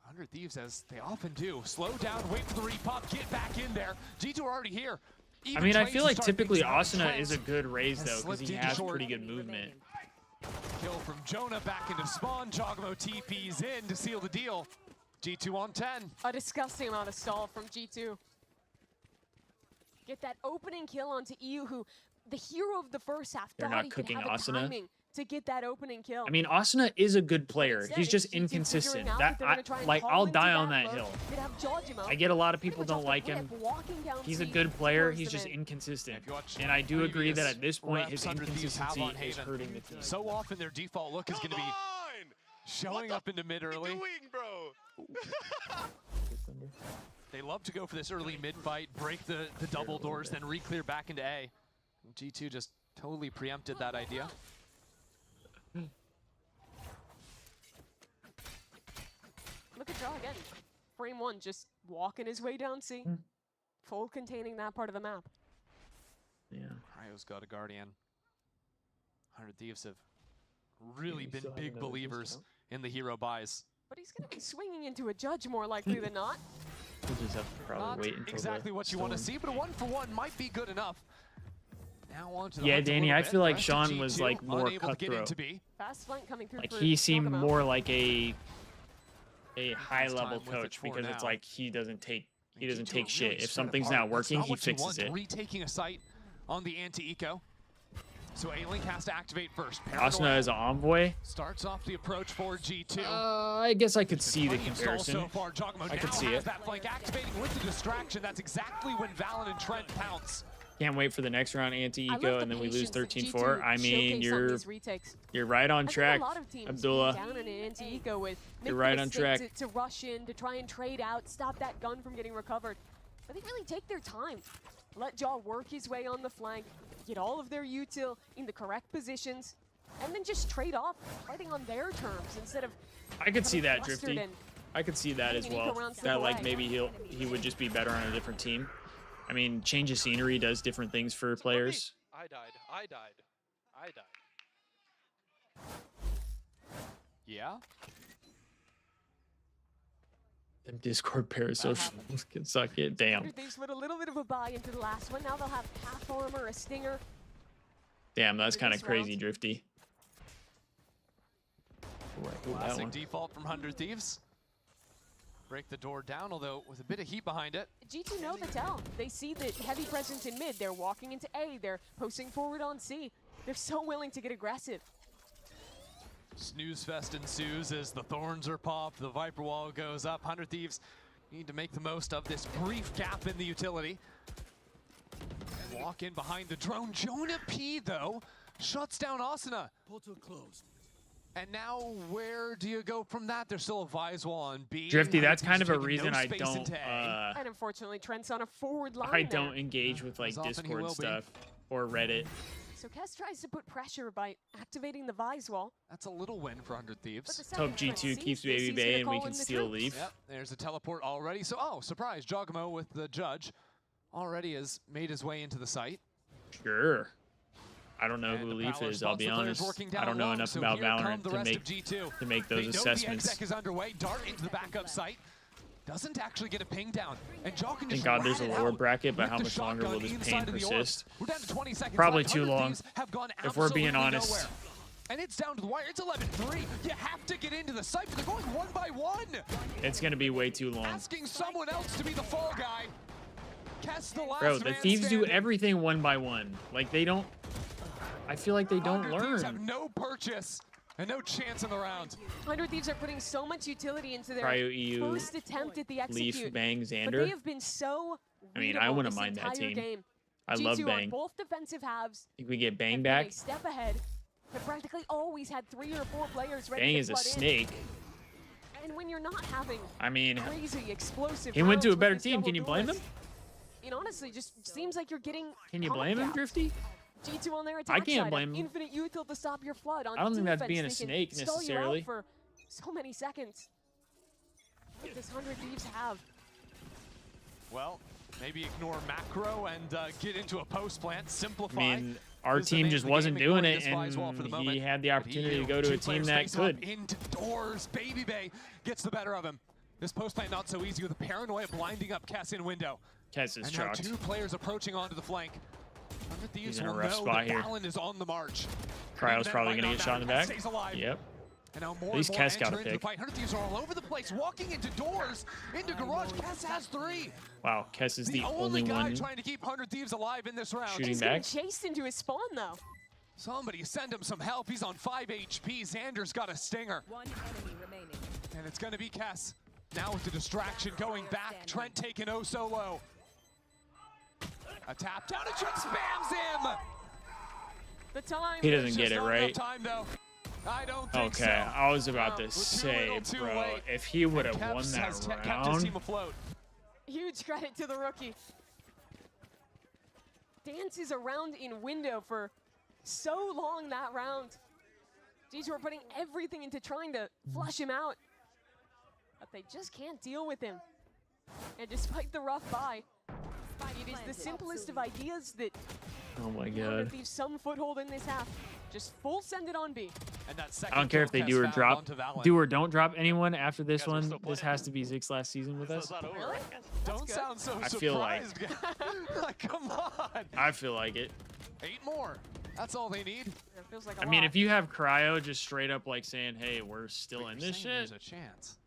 100 Thieves, as they often do, slow down, wait for the repop, get back in there. G2 are already here. I mean, I feel like typically Asuna is a good Raze though, because he has pretty good movement. Kill from Jonah back into spawn. Jogamo TP's in to seal the deal. G2 on 10. A disgusting amount of stall from G2. Get that opening kill onto EU, who the hero of the first half They're thought not he cooking could have the Asuna. timing to get that opening kill. I mean, Asuna is a good player. He's just inconsistent. I'll die on that hill. I get a lot of people don't like him. He's a good player. He's just inconsistent. And I do agree that at this point, his inconsistency is hurting the team. So often their default look is going to be showing up into mid early. They love to go for this early mid fight, break the double doors, then re-clear back into A. G2 just totally preempted that idea. Look at Jaw again. Frame 1, just walking his way down C. Full containing that part of the map. Yeah. Cryo's got a Guardian. 100 Thieves have really been big believers in the hero buys. But he's going to be swinging into a Judge more likely than not. We'll just have to probably wait until exactly what you want to see, but a 1-for-1 might be good enough. Now on to the yeah, Danny, I feel like Sean was like more cutthroat. Fast flank coming through. Like he seemed more like a high level coach because it's like he doesn't take shit. If something's not working, he fixes it. Retaking a site on the anti-eco. So A-Link has to activate first. Asuna is an envoy. Starts off the approach for G2. I guess I could see the comparison. So far, I could see it. That flank activating with the distraction. That's exactly when Valen and Trent pounce. Can't wait for the next round anti-eco, and then we lose 13-4. I mean, you're right on track, Abdullah. You're right on track. To rush in, to try and trade out, stop that gun from getting recovered. But they really take their time. Let Jaw work his way on the flank, get all of their util in the correct positions, and then just trade off, fighting on their terms instead of. I could see that, Drifty. I could see that as well. That like maybe he would just be better on a different team. I mean, change of scenery does different things for players. I died. Yeah? Them Discord parasocials can suck it. Damn. They've put a little bit of a buy into the last one. Now they'll have half armor, a stinger. Damn, that's kind of crazy, Drifty. Classic default from 100 Thieves. Break the door down, although with a bit of heat behind it. G2 know the tell. They see the heavy presence in mid. They're walking into A. They're posting forward on C. They're so willing to get aggressive. Snooze fest ensues as the thorns are popped, the Viper wall goes up. 100 Thieves need to make the most of this brief gap in the utility. Walk in behind the drone. Jonah P, though, shuts down Asuna. Portal closed. And now where do you go from that? There's still a Vise wall on B. Drifty, that's kind of a Taking no reason I space don't into A. And unfortunately, Trent's on a forward line I there. don't engage with like As often he Discord will be. stuff or Reddit. So Kess tries to put pressure by activating the Vise wall. That's a little win for 100 Thieves. Hope G2 keeps Baby Bay and we can steal Leaf. Yep, there's a teleport already. So, oh, surprise, Jogamo with the judge already has made his way into the site. Sure. I don't know who Leaf is, I'll be honest. I don't know enough about Valorant to make those assessments. The exec is underway. Dart into the backup site. Doesn't actually get a ping down. And Jock can Thank just God there's a rat it lower out bracket, but with how the much longer will shotgun this inside pain of the orb. persist? We're down to 20 seconds Probably left. too 100 long, Thieves have gone if we're being absolutely honest. nowhere. And it's down to the wire. It's 11-3. You have to get into the site, but they're going one by one. It's going to be way too long. Asking someone else to be the fall guy. Kess the last Bro, the man Thieves do standing. everything one by one. Like, they don't... I feel like they don't 100 Thieves learn. have no purchase and no chance in the round. 100 Thieves are putting so much utility into their Cryo EU, first attempt at the execute. Leaf, Bang, But Xander. they have been so I mean, I readable wouldn't this mind that entire team. game. I love G2 Bang. on both defensive halves. Think we get Bang have back? been a step ahead. Have practically always had 3 or 4 players ready Bang to is a flood in. snake. And when you're not having I mean, crazy explosive he went to a rounds better with this team. Can you double blame him? doors, it honestly just seems like you're getting Can you blame him, caught out. Drifty? G2 on their attack I can't side, blame him. infinite util to stop your flood. On I don't think that's defense, being a they can snake stall you out necessarily. for so many seconds. What does 100 Thieves have? Well, maybe ignore macro and get into a post plant, simplify. I mean, our is the team name just of the wasn't game, doing ignoring it, this Vise wall for the and moment. he had the But opportunity to EU, go to a 2 team players that face up could. into doors. Baby Bay gets the better of him. This post plant not so easy with the paranoia blinding up Kess in window. Kess is And now shocked. 2 players approaching onto the flank. 100 Thieves He's in a will rough know spot that here. Balin is on the march. Cryo's probably going to get shot in the back. Stays alive. Yep. And now more At least and more Kess got a enter into the pick. fight. 100 Thieves are all over the place, walking into doors, into garage. Kess has 3. Wow, Kess is the only only guy one trying to keep 100 Thieves alive in this round. shooting He's back. getting chased into his spawn though. Somebody send him some help. He's on 5 HP. Xander's got a stinger. One enemy remaining. And it's going to be Kess. Now with the distraction going back. Trent taking oh so low. A tap down and Trent spams him. The time. He doesn't It's get just it, not right? enough time, though. I don't think so. Okay, I was about to We're too say, little, too bro, late. if he would have And won Keps that has kept his round, team afloat. Huge credit to the rookie. Dances around in window for so long that round. G2 are putting everything into trying to flush him out. But they just can't deal with him. And despite the rough buy, it is the simplest of ideas that oh my Valorant god. leaves some foothold in this half. Just full send it on B. And that I don't care if they do or drop, don't drop anyone after this one. This has to be Zig's last season with us. Really? Don't sound so I feel like- surprised. Like, come on. I feel like it. 8 more. That's all they need. It feels like a I mean, lot. if you have Cryo just straight up like saying, hey, we're still in this shit, There's a chance.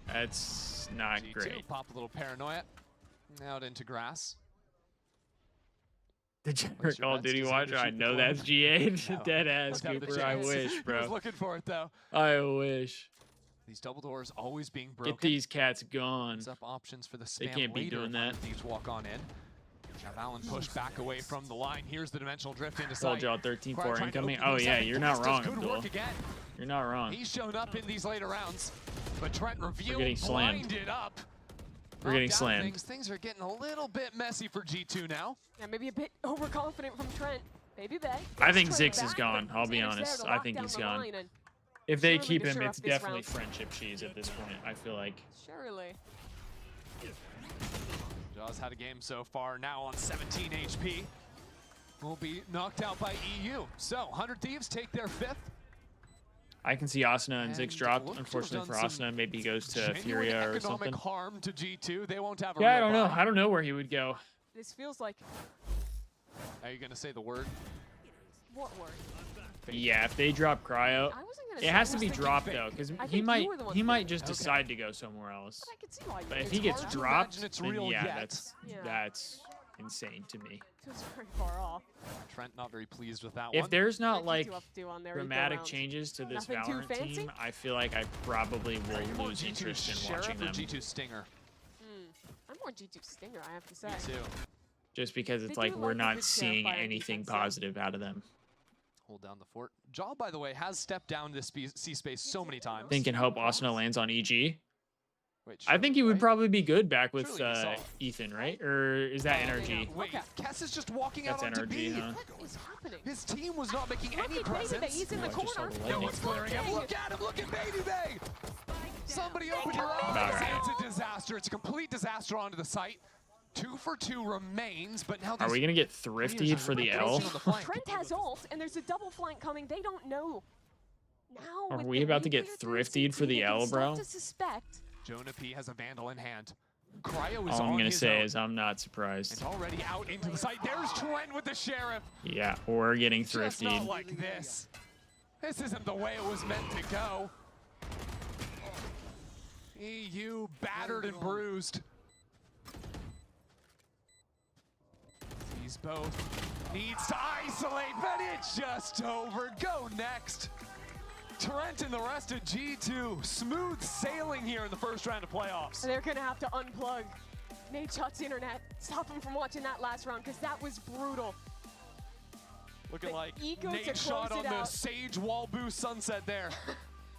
that's not G2, great. pop a little paranoia. Out into grass. The Jenner What's your Call of bets? Duty Just watcher, have to I shoot know the that's phone. GA. No. Dead ass Let's have the Cooper, I chance. wish, He was bro. looking for it, though. I wish. These double doors always being broken. Get these cats gone. Opens up options for the spam They can't be later doing if that. Thieves walk on in. Now Allen pushed back away from the line. Here's the dimensional drift into Told sight. y'all 13-4 Cryo trying to incoming. open Oh things yeah, up. you're Kess not does wrong, good Abdul. work again. You're not wrong. He's shown up in these later rounds, but Trent revealed getting slammed. blinded up. We're getting Knocked out slammed. Things are getting a little bit messy for G2 now. Yeah, maybe a bit overconfident from Trent. Baby Bay. I think Trent Zix is back, gone. but I'll be Xander's there honest. to I lock think down he's the gone. line, and If they surely keep to him, shore it's up this definitely round. friendship cheese at this point, I feel like. Surely. Jaws had a game so far, now on 17 HP. Will be knocked out by EU. So, 100 Thieves take their 5th. I can see Asuna and Zix And dropped. look to have Unfortunately for done some Asuna, maybe he goes to Genuine Furia or economic something. harm to G2. They won't have a Yeah, I real don't know. buy. I don't know where he would go. This feels like Are you going to say the word? what word? Yeah, if they drop Cryo, I wasn't gonna it say, has I to was be thinking dropped fake. though, because I he think might you were the one he might thinking just fake. decide to go somewhere else. But I could see why you But would. if he It's gets hard to dropped, imagine it's then real yeah, yet. that's insane to me. Feels very far off. Trent not very pleased with that If one. there's not like G2 up to on their eco dramatic rounds. changes to this Nothing too Valorant fancy? team, I feel like I probably will lose interest in watching them. G2 Stinger. I'm more G2 Stinger, I have to say. Me too. Just because it's They like do we're like a not good seeing fire anything defense, yeah. positive out of them. Hold down the fort. Jaw, by the way, has stepped down this C space so many times. Think and hope Asuna lands on EG. Wait, I think he would right? probably be good back with Surely he saw it. Ethan, right? Or is that NRG? Wait, Kess is just walking That's out onto NRG, B. huh? What is happening? His team was not making Look any at Baby Bay, presence. he's in the I just saw corner. the No lightning. one's clearing him. Look at him. Look at Baby Bay. Somebody open your eyes. About right. It's a disaster. It's a complete disaster onto the site. 2 for 2 remains, but now Are we gonna get thriftied for the L? Trent has ult, and there's a double flank coming. They don't know. Now, Are with we the about to get nuclear through thriftied for CT, the they can L, start bro? to suspect. Jonah P has a Vandal in hand. Cryo is All I'm on gonna his say own. is I'm not surprised. It's already out into the site. There's Trent with the Sheriff. Yeah, we're getting Just not thriftied. like this. This isn't the way it was meant to go. EU battered and bruised. These both needs to isolate, but it's just over. Go next. Trent and the rest of G2 smooth sailing here in the first round of playoffs. They're going to have to unplug Nate Shot's internet. Stop him from watching that last round, because that was brutal. Looking The like eco to Nate close shot on it the out. Sage wall boost sunset there.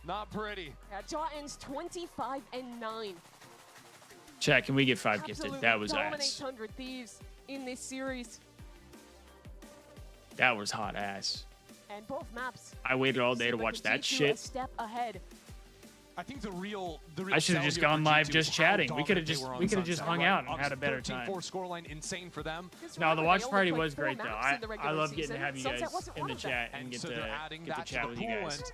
Not pretty. Yeah, Jaw ends 25-9. Chat, can we get 5 gifted? Absolutely That was dominates ass. 100 Thieves in this series. That was hot ass. And both maps. I waited all day to seem like watch a that G2 shit. A step ahead. I think the real I should have just sell here gone for live G2 just is how chatting. We could have dominant they just were on we could have just Sunset, hung right? out and had a better 13-4 time. scoreline, insane for them. No, the watch They only party played was 4 great though. maps in the I regular love getting to season. have you Sunset guys wasn't in one the of them. chat and And get so to they're adding get that to to chat the with you pool, guys. and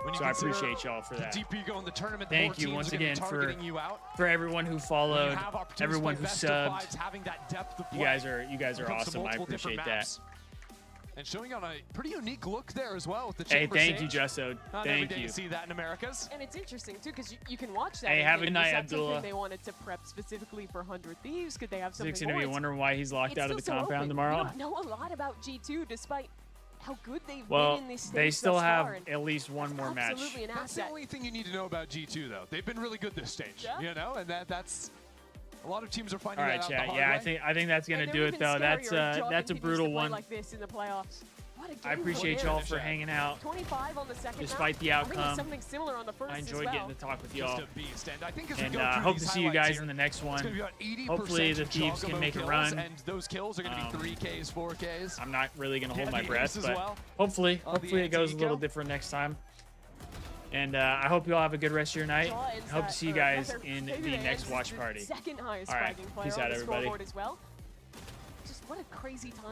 when you So I consider appreciate y'all for the that. deeper you go in the tournament, the Thank more you teams once are gonna be again targeting you out. for everyone who When you followed, have opportunities to everyone play who best of subbed. fives, having that depth of You play guys are when it awesome. comes to I multiple appreciate different that. maps. And showing on a pretty unique look there as well with the Hey, chamber thank you, sage. Justo. Not every Thank day you. to see that in Americas. And it's interesting too, because you can watch that. Hey, and have a think, night, is that something Abdullah. they wanted to prep specifically for 100 Thieves? Could they have something Six gonna more? be wondering why he's locked It's out of the still so compound open. tomorrow. We don't know a lot about G2, despite how good they've Well, been in this stage they still thus have far, and at least one more match. absolutely an That's the asset. only thing you need to know about G2, though. They've been really good this stage, Yeah. you know, and that's a lot of teams are All finding right, that out the chat. hard Yeah, way. I think that's gonna And do they're it even though. scarier if Jaw That's a continues brutal to play one. like this in the playoffs. What a game I appreciate for y'all him. for hanging out. 25 on the second Despite round. the I think it's outcome. something similar on the first I as enjoyed well. getting to talk with Just y'all. a beast, and I think as we And go through hope these to see you highlights guys here, in the next one. It's going to be about 80% Hopefully the Thieves can Jogamo make a kills, run. and those kills are going to be 3Ks, 4Ks. I'm not really gonna hold Yeah, my the breath, ace as but well hopefully on the it goes a little anti-eco. different next time. And I hope you all have a good rest of your night. Jaw I ends hope that, to see you or guys rather, in Baby the Bay next ends watch the party. second highest All right, fragging player peace on out, the everybody. scoreboard as well. Just what a crazy time.